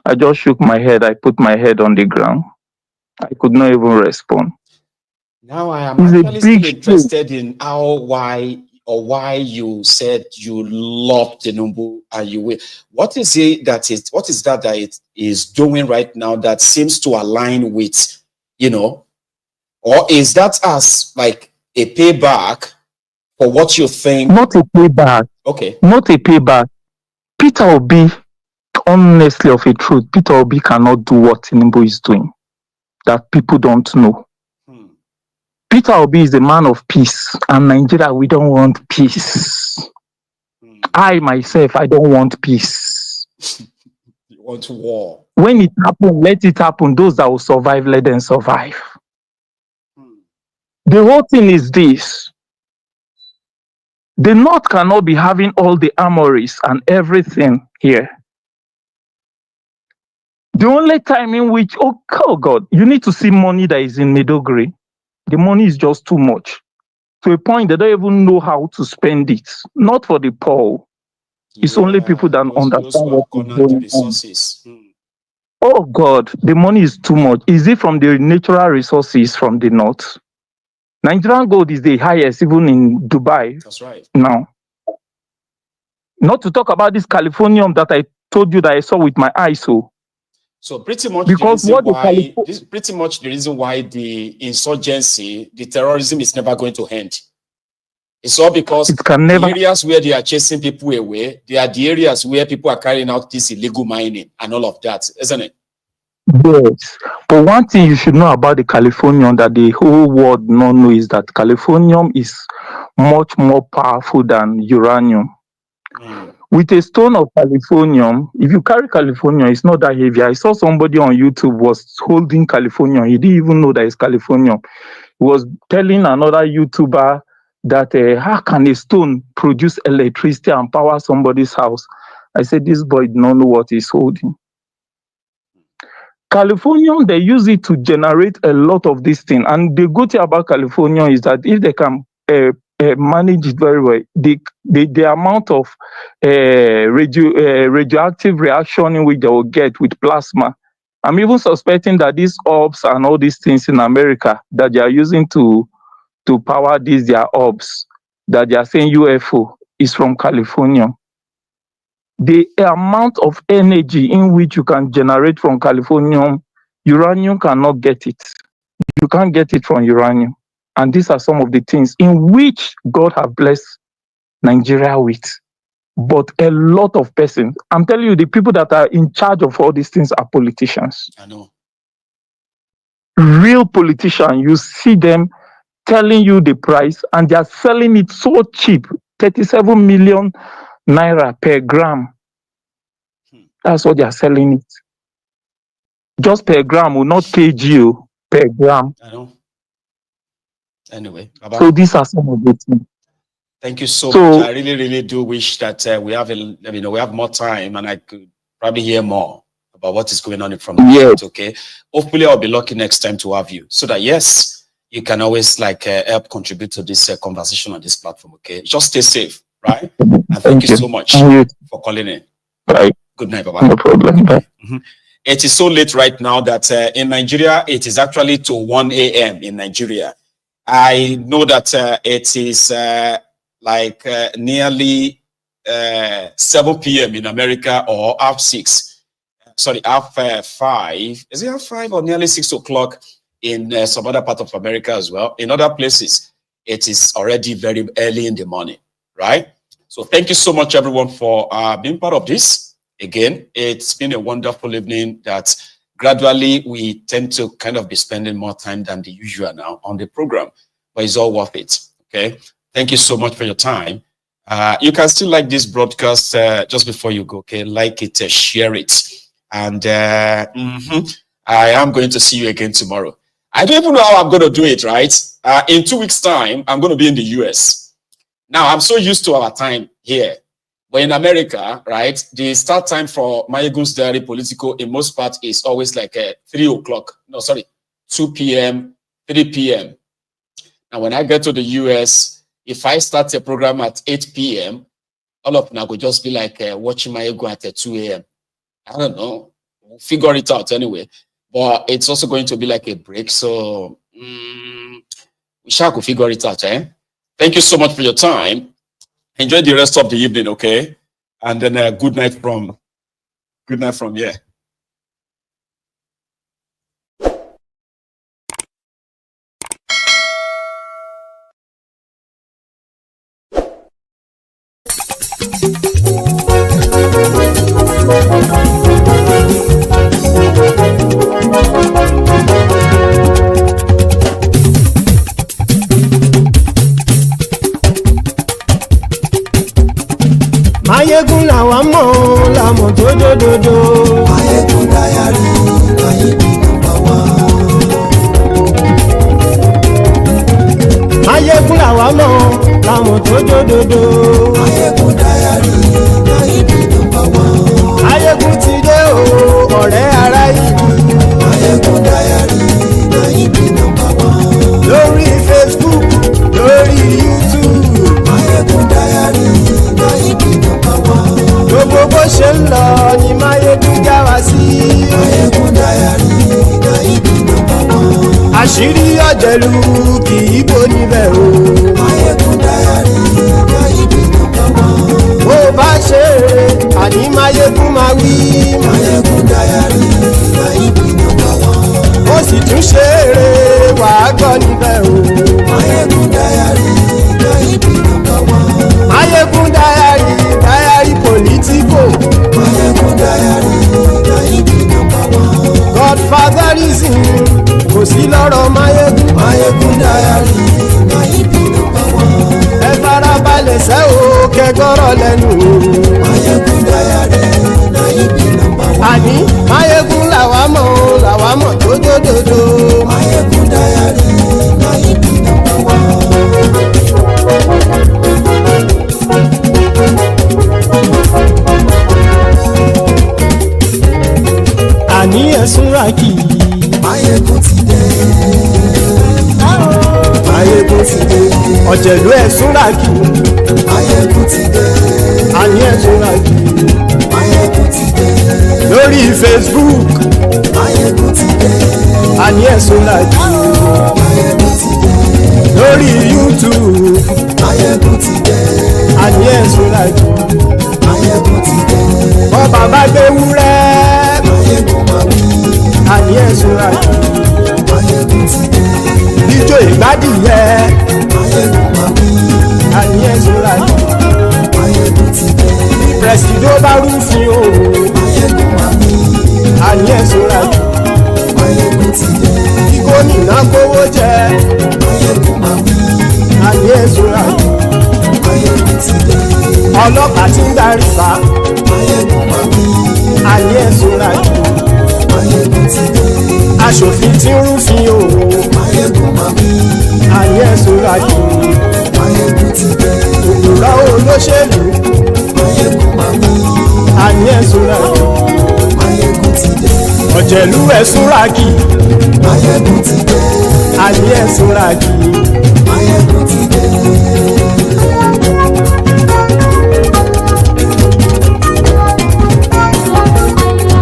I just shook my head. I put my head on the ground. I could not even respond.
Now I am actually still interested in why or why you said you love Tinubu and you will. What is it that it is doing right now that seems to align with, you know, or is that as like a payback for what you think?
Not a payback.
Okay.
Not a payback. Peter Obi, honestly of a truth, Peter Obi cannot do what Tinubu is doing that people don't know. Peter Obi is a man of peace, and Nigeria, we don't want peace. I myself, I don't want peace.
You want war.
When it happens, let it happen. Those that will survive, let them survive. The whole thing is this. The North cannot be having all the armories and everything here. The only time in which, oh God, you need to see money that is in Maiduguri. The money is just too much. To a point they don't even know how to spend it. Not for the poor. It's only people that understand what is going on. Oh God, the money is too much. Is it from the natural resources from the North? Nigerian gold is the highest even in Dubai.
That's right.
Now. Not to talk about this Californium that I told you that I saw with my eyes.
So pretty much
because
pretty much the reason why the insurgency, the terrorism is never going to end. It's all because the areas where they are chasing people away, they are the areas where people are carrying out this illegal mining and all of that, isn't it?
Yes. But one thing you should know about the Californium that the whole world not know is that Californium is much more powerful than uranium. With a stone of Californium, if you carry Californium, it's not that heavy. I saw somebody on YouTube was holding Californium. He didn't even know that it's Californium. He was telling another YouTuber that how can a stone produce electricity and power somebody's house? I said, this boy don't know what he's holding. Californium, they use it to generate a lot of this thing. And the good thing about Californium is that if they can manage it very well, the amount of radioactive reaction in which they will get with plasma. I'm even suspecting that these orbs and all these things in America that they are using to power these their orbs, that they are saying UFO, is from Californium. The amount of energy in which you can generate from Californium, uranium cannot get it. You can't get it from uranium. And these are some of the things in which God has blessed Nigeria with. But a lot of persons, I'm telling you, the people that are in charge of all these things are politicians.
I know.
Real politicians, you see them telling you the price and they are selling it so cheap, 37 million naira per gram. That's what they are selling it. Just per gram, not kg, per gram.
I know. Anyway,
so these are some of the things.
Thank you so much. I really, really do wish that we have we have more time and I could probably hear more about what is going on from the state, okay? Hopefully I'll be lucky next time to have you so that yes, you can always help contribute to this conversation on this platform, okay? Just stay safe, right? And thank you so much for calling in.
Bye.
Good night, bye-bye.
No problem. Bye.
It is so late right now that in Nigeria, it is actually to 1 a.m. in Nigeria. I know that it is nearly 7 p.m. in America or half 6. Sorry, half 5. Is it half 5 or nearly 6 o'clock in some other part of America as well? In other places, it is already very early in the morning, right? So thank you so much, everyone, for being part of this. Again, it's been a wonderful evening that gradually we tend to kind of be spending more time than the usual now on the program, but it's all worth it, okay? Thank you so much for your time. You can still like this broadcast just before you go, okay? Like it, share it. And I am going to see you again tomorrow. I don't even know how I'm going to do it, right? In 2 weeks' time, I'm going to be in the US. Now, I'm so used to our time here. But in America, right, the start time for MaiyegunsDiary Politico in most parts is always like 3 o'clock. No, sorry, 2 p.m., 3 p.m. Now, when I get to the US, if I start a program at 8 p.m., all of them will just be like watching Maiyegun at 2 a.m. I don't know. We'll figure it out anyway. But it's also going to be like a break. So we shall go figure it out, eh? Thank you so much for your time. Enjoy the rest of the evening, okay? And then good night from here.
Maiyegun làwa mọ̀ làmọ̀ tó dòdòdò. Maiyegun Diary Maiyegun #1. Maiyegun làwa mọ̀ làmọ̀ tó dòdòdò. Maiyegun Diary Maiyegun #1. Maiyegun ti dé o ọ̀rẹ́ ara ìlú. Maiyegun Diary Maiyegun #1. Lórí Facebook lórí YouTube. Maiyegun Diary Maiyegun #1. Gbogbo bó ṣe ń lọ ni Maiyegun já wa sí. Maiyegun Diary Maiyegun #1. Àṣírí ọ̀jẹ̀lú kì í bò níbẹ̀ o. Maiyegun Diary Maiyegun #1. Bó bá ṣe eré àní Maiyegun máa wí. Maiyegun Diary Maiyegun #1. Ó sì tún ṣe eré wàá gbọ́ níbẹ̀ o. Maiyegun Diary Maiyegun #1. Maiyegun Diary Politico. Maiyegun Diary Maiyegun #1. Godfatherism kò sí lọ́rọ̀ Maiyegun. Maiyegun Diary Maiyegun #1. Ẹ farabalẹ̀ sẹ́ o kẹgọ́rọ̀ lẹ́nu o. Maiyegun Diary Maiyegun #1. Àní Maiyegun làwa mọ̀ tó dòdòdò. Maiyegun Diary Maiyegun #1. Àní ẹ̀sùn ràkì. Maiyegun ti dé. Maiyegun ti dé. Ọ̀jẹ̀lú ẹ̀sùn ràkì. Maiyegun ti dé. Àní ẹ̀sùn ràkì. Maiyegun ti dé. Lórí Facebook. Maiyegun ti dé. Àní ẹ̀sùn ràkì. Maiyegun ti dé. Lórí YouTube. Maiyegun ti dé. Àní ẹ̀sùn ràkì. Maiyegun ti dé. Bọ́ bàbá gbé wúrẹ́. Maiyegun máa wí. Àní ẹ̀sùn ràkì. Maiyegun ti dé. Ijó ìgbádìyẹ. Maiyegun máa wí. Àní ẹ̀sùn ràkì. Maiyegun ti dé. Presido bá rúfin o. Maiyegun máa wí. Àní ẹ̀sùn ràkì. Maiyegun ti dé. Kí gómìnà kówó jẹ. Maiyegun máa wí. Àní ẹ̀sùn ràkì. Maiyegun ti dé. Ọlọ́pàá ti ń darí bá. Maiyegun máa wí. Àní ẹ̀sùn ràkì. Maiyegun ti dé. Aṣòfin tí ń rúfin o. Maiyegun máa wí. Àní ẹ̀sùn ràkì. Maiyegun ti dé. Òpùrọ́ olóṣèlú. Maiyegun máa wí. Àní ẹ̀sùn ràkì. Maiyegun ti dé. Ọ̀jẹ̀lú ẹ̀sùn ràkì. Maiyegun ti dé. Àní ẹ̀sùn ràkì. Maiyegun ti dé.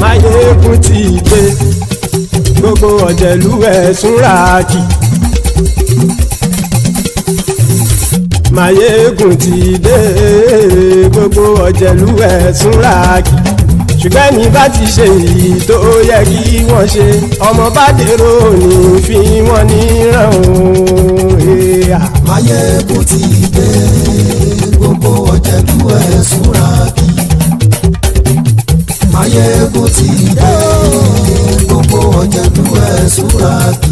Maiyegun ti dé. Gbogbo ọ̀jẹ̀lú ẹ̀sùn ràkì. Maiyegun ti dé. Gbogbo ọ̀jẹ̀lú ẹ̀sùn ràkì. Ṣùgbọ́n ní bá ti ṣe èyí tó yẹ kí wọ́n ṣe, ọmọ bá dèrò ní fi wọ́n níran o. Maiyegun ti dé. Gbogbo ọ̀jẹ̀lú ẹ̀sùn ràkì. Maiyegun ti dé. Gbogbo ọ̀jẹ̀lú ẹ̀sùn ràkì.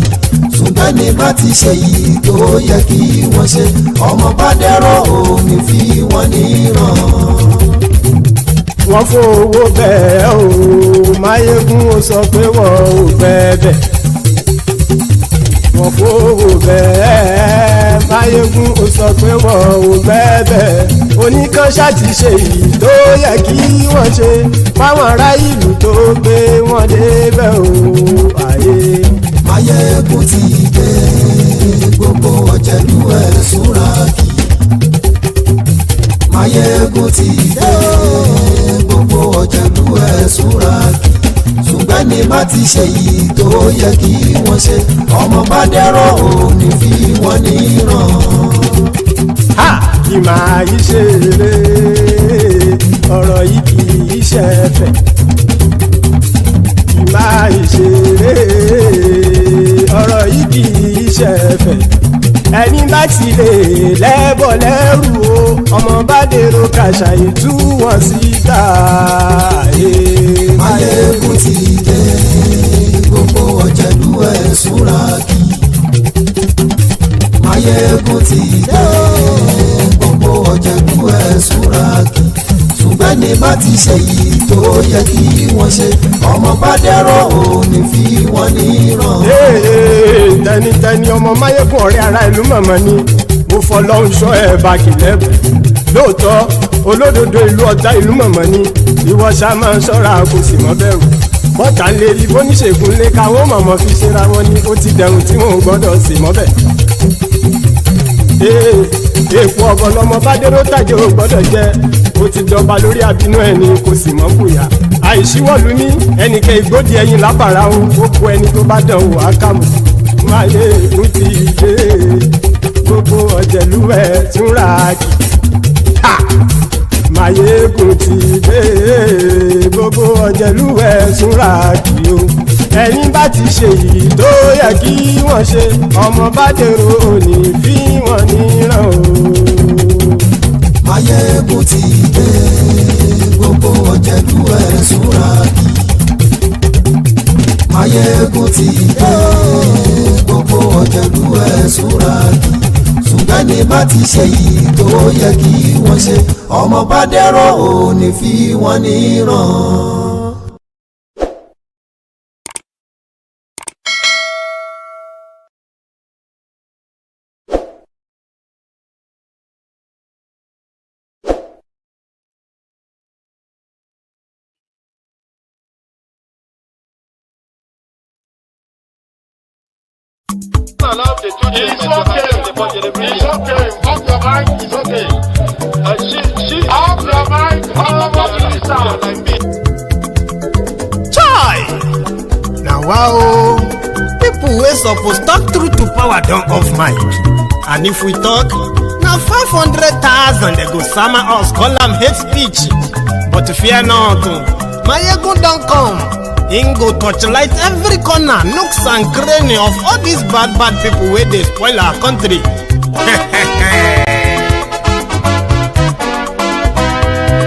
Ṣùgbọ́n ní bá ti ṣe èyí tó yẹ kí wọ́n ṣe, ọmọ bá dèrò ní fi wọ́n níran. Wọ́n fowó bẹ́ẹ̀ o. Maiyegun ó sọ pé wọ́n ò fẹ́ bẹ̀. Wọ́n fowó bẹ́ẹ̀. Maiyegun ó sọ pé wọ́n ò fẹ́ bẹ̀. Oníkan ṣáàtì ṣe èyí tó yẹ kí wọ́n ṣe fáwọn ará ìlú tó gbé wọn débẹ̀ o. Maiyegun ti dé. Gbogbo ọ̀jẹ̀lú ẹ̀sùn ràkì. Maiyegun ti dé. Gbogbo ọ̀jẹ̀lú ẹ̀sùn ràkì. Ṣùgbọ́n ní bá ti ṣe yìí tó yẹ kí wọ́n ṣe, ọmọ bá dẹ́rọ̀ òní fi wọ́n níran. kì máa yí ṣeré ọ̀rọ̀ yìí kì í ṣẹ̀fẹ̀ kì máa yí ṣeré ọ̀rọ̀ yìí kì í ṣẹ̀fẹ̀ ẹni bá ti lè lẹ́bọ̀ lẹ́rù o ọmọ bá dèrò kàṣà ìtú wọn síta.
Maiyegun ti dé gbogbo ọ̀jẹ̀lú ẹ̀ súnra kí. Maiyegun ti dé gbogbo ọ̀jẹ̀lú ẹ̀ súnra kí. ṣùgbọ́n ní bá ti ṣe yìí tó yẹ kí wọ́n ṣe ọmọ bá dẹ́rọ̀ ò ní fi wọ́n níran.
tẹnitẹni ọmọ Maiyegun ọ̀rẹ́ ara ìlú mọ̀mọ́ ni mo fọlọ́hún sọ ẹ̀ bá kìlẹ́bù lóòótọ́ olódodo ìlú ọ̀tá ìlú mọ̀mọ́ ni ìwọ ṣá máa ń ṣọ́ra kò sì mọ́ bẹ̀rù bọ́tà ń lè rí bóníṣègùn lé káwọn mọ̀mọ́ fi ṣera wọn ni ó ti dẹrùn tí wọn ò gbọ́dọ̀ sì mọ́ bẹ̀. èèpo ọ̀gọ̀ lọmọ bá dérò tàjẹ́ ò gbọ́dọ̀ jẹ́ ó ti jọba lórí àbínú ẹni kò sì mọ́ bùyà àìsíwọ̀lú ní ẹnìkẹ́ ìgbódì ẹyin lábàrá o ó kó ẹni tó bá dán o àkàmù Maiyegun ti dé gbogbo ọ̀jẹ̀lú ẹ̀ túnra kì Maiyegun ti dé gbogbo ọ̀jẹ̀lú ẹ̀ túnra kì o ẹ̀yin bá ti ṣe yìí tó yẹ kí wọ́n ṣe ọmọ bá dèrò òní fi wọ́n níran o.
Maiyegun ti dé gbogbo ọ̀jẹ̀lú ẹ̀ súnra kí. Maiyegun ti dé gbogbo ọ̀jẹ̀lú ẹ̀ súnra kí. ṣùgbọ́n ní bá ti ṣe yìí tó yẹ kí wọ́n ṣe ọmọ bá dẹ́rọ̀ ò ní fi wọ́n níran.
Allow the children it's okay. It's okay. Off your mind. It's okay. She off your mind.
Chai! Now wow, people wey suppose talk truth to power don off mic, and if we talk, na 500,000 they go sama us call am hate speech. But fear not, Maiyegun don come. Him go torchlight every corner, nooks and cranny of all these bad people wey dey spoil our country.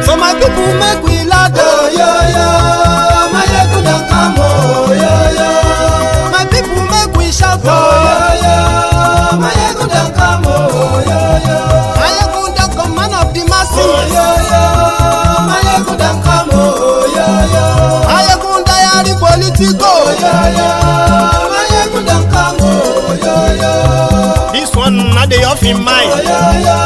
So my people make we laugh, oh yo yo. Maiyegun don come, oh yo yo. My people make we shout, oh yo yo. Maiyegun don come, oh yo yo. Maiyegun don come, man of the masses, oh yo yo. Maiyegun don come, oh yo yo. Maiyegun Diary Politico, oh yo yo. Maiyegun don come, oh yo yo. This one na dey off in mind, oh yo yo.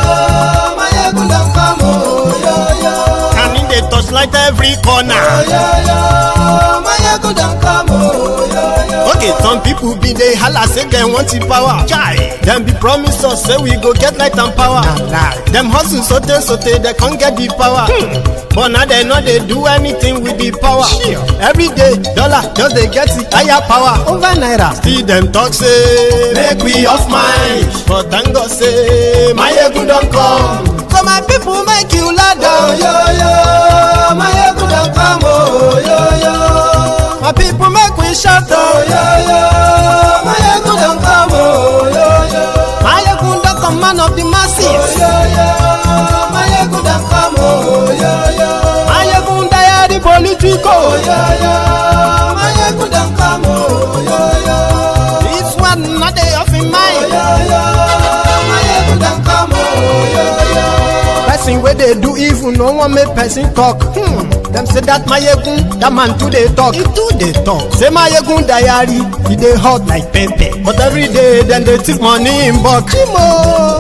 Maiyegun don come, oh yo yo. And in dey torchlight every corner, oh yo yo. Maiyegun don come, oh yo yo. Okay, some people be dey holla say dem want the power. Chai, dem be promise us say we go get light and power. Dem hustle sote they can't get the power. But now they know they do anything with the power. Every day, dollar just they get the higher power over naira. Still them talk say make we off mind, but thank God say Maiyegun don come. So my people make you laugh, oh yo yo. Maiyegun don come, oh yo yo. My people make we shout, oh yo yo. Maiyegun don come, oh yo yo. Maiyegun don come, man of the masses, oh yo yo. Maiyegun don come, oh yo yo. Maiyegun Diary Politico, oh yo yo. Maiyegun don come, oh yo yo. This one not dey off in mind, oh yo yo. Maiyegun don come, oh yo yo. Person wey dey do evil no wan make person talk. Them say that Maiyegun, that man too dey talk. He too dey talk. Say Maiyegun Diary, he dey hot like pepper. But every day then they take money in bulk.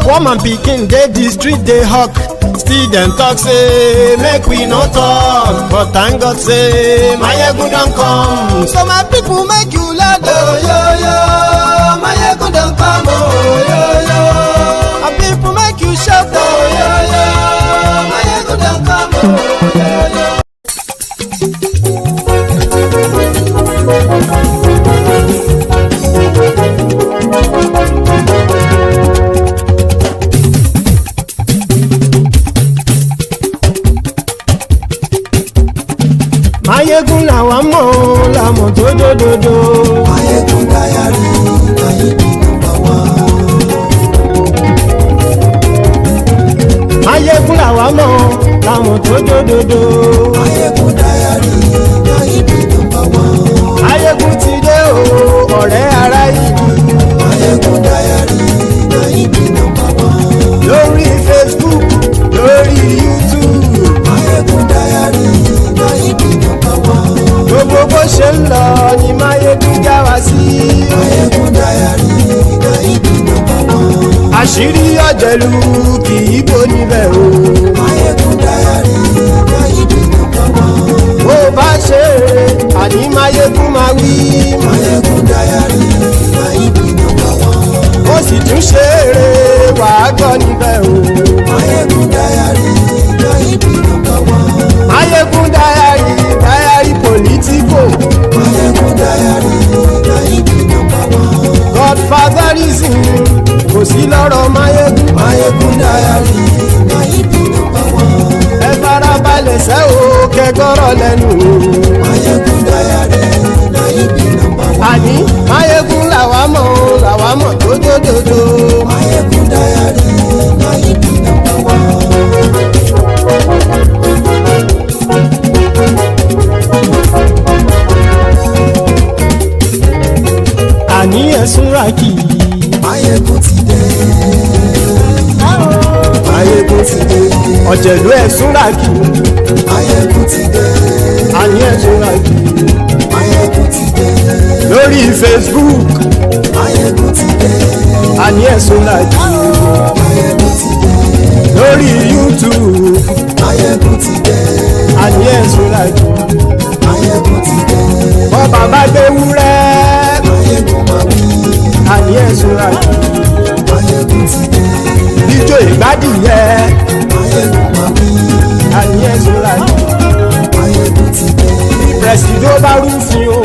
Woman pikin dey the street dey hawk. Still them talk say make we no talk. But thank God say Maiyegun don come. So my people make you laugh, oh yo yo. Maiyegun don come, oh yo yo. My people make you shout, oh yo yo. Maiyegun don come, oh yo yo. mọ̀ tó dòdòdó.
Maiyegun Diary náà ibi number one.
Maiyegun ti dé o ọ̀rẹ́ ará ìlú.
Maiyegun Diary náà ibi number one.
Lórí Facebook lórí YouTube.
Maiyegun Diary náà ibi number one.
Gbogbo bó ṣe ń lọ ni Maiyegun já wa sí.
Maiyegun Diary náà ibi number one.
Àṣírí ọ̀jẹ̀lú kì í bò níbẹ̀ o.
Maiyegun Diary náà ibi number one.
Bó bá ṣe é àní Maiyegun máa wí.
Maiyegun Diary náà ibi number one.
Ó sì tún ṣe eré wàá gbọ́ níbẹ̀ o.
Maiyegun Diary náà ibi number one.
Maiyegun Diary Diary Politico.
Maiyegun Diary náà ibi number one.
Godfatherism kò sí lọ́rọ̀ Maiyegun.
Maiyegun Diary náà ibi number one.
Ẹ farabalẹ̀ sẹ́ o kẹgọ́rọ̀ lẹ́nu o.
Maiyegun Diary náà ibi number one.
Àní Maiyegun làwa mọ̀ tó dòdòdó.
Maiyegun Diary náà ibi number one.
Àní ẹ̀sùn ràkì.
Maiyegun ti dé.
Maiyegun ti dé. Ọ̀jẹ̀lú ẹ̀sùn ràkì.
Maiyegun ti dé.
Àní ẹ̀sùn ràkì.
Maiyegun ti dé.
Lórí Facebook.
Maiyegun ti dé.
Àní ẹ̀sùn ràkì.
Maiyegun ti dé.
Lórí YouTube.
Maiyegun ti dé.
Àní ẹ̀sùn ràkì.
Maiyegun ti dé.
Bọ́ bàbá gbé wúrẹ́.
Maiyegun máa wí.
Àní ẹ̀sùn ràkì.
Maiyegun ti dé.
Ijó ìgbádìyẹ.
Maiyegun máa wí.
Àní ẹ̀sùn ràkì.
Maiyegun ti dé.
Pẹ̀sìdó bá rúfin o.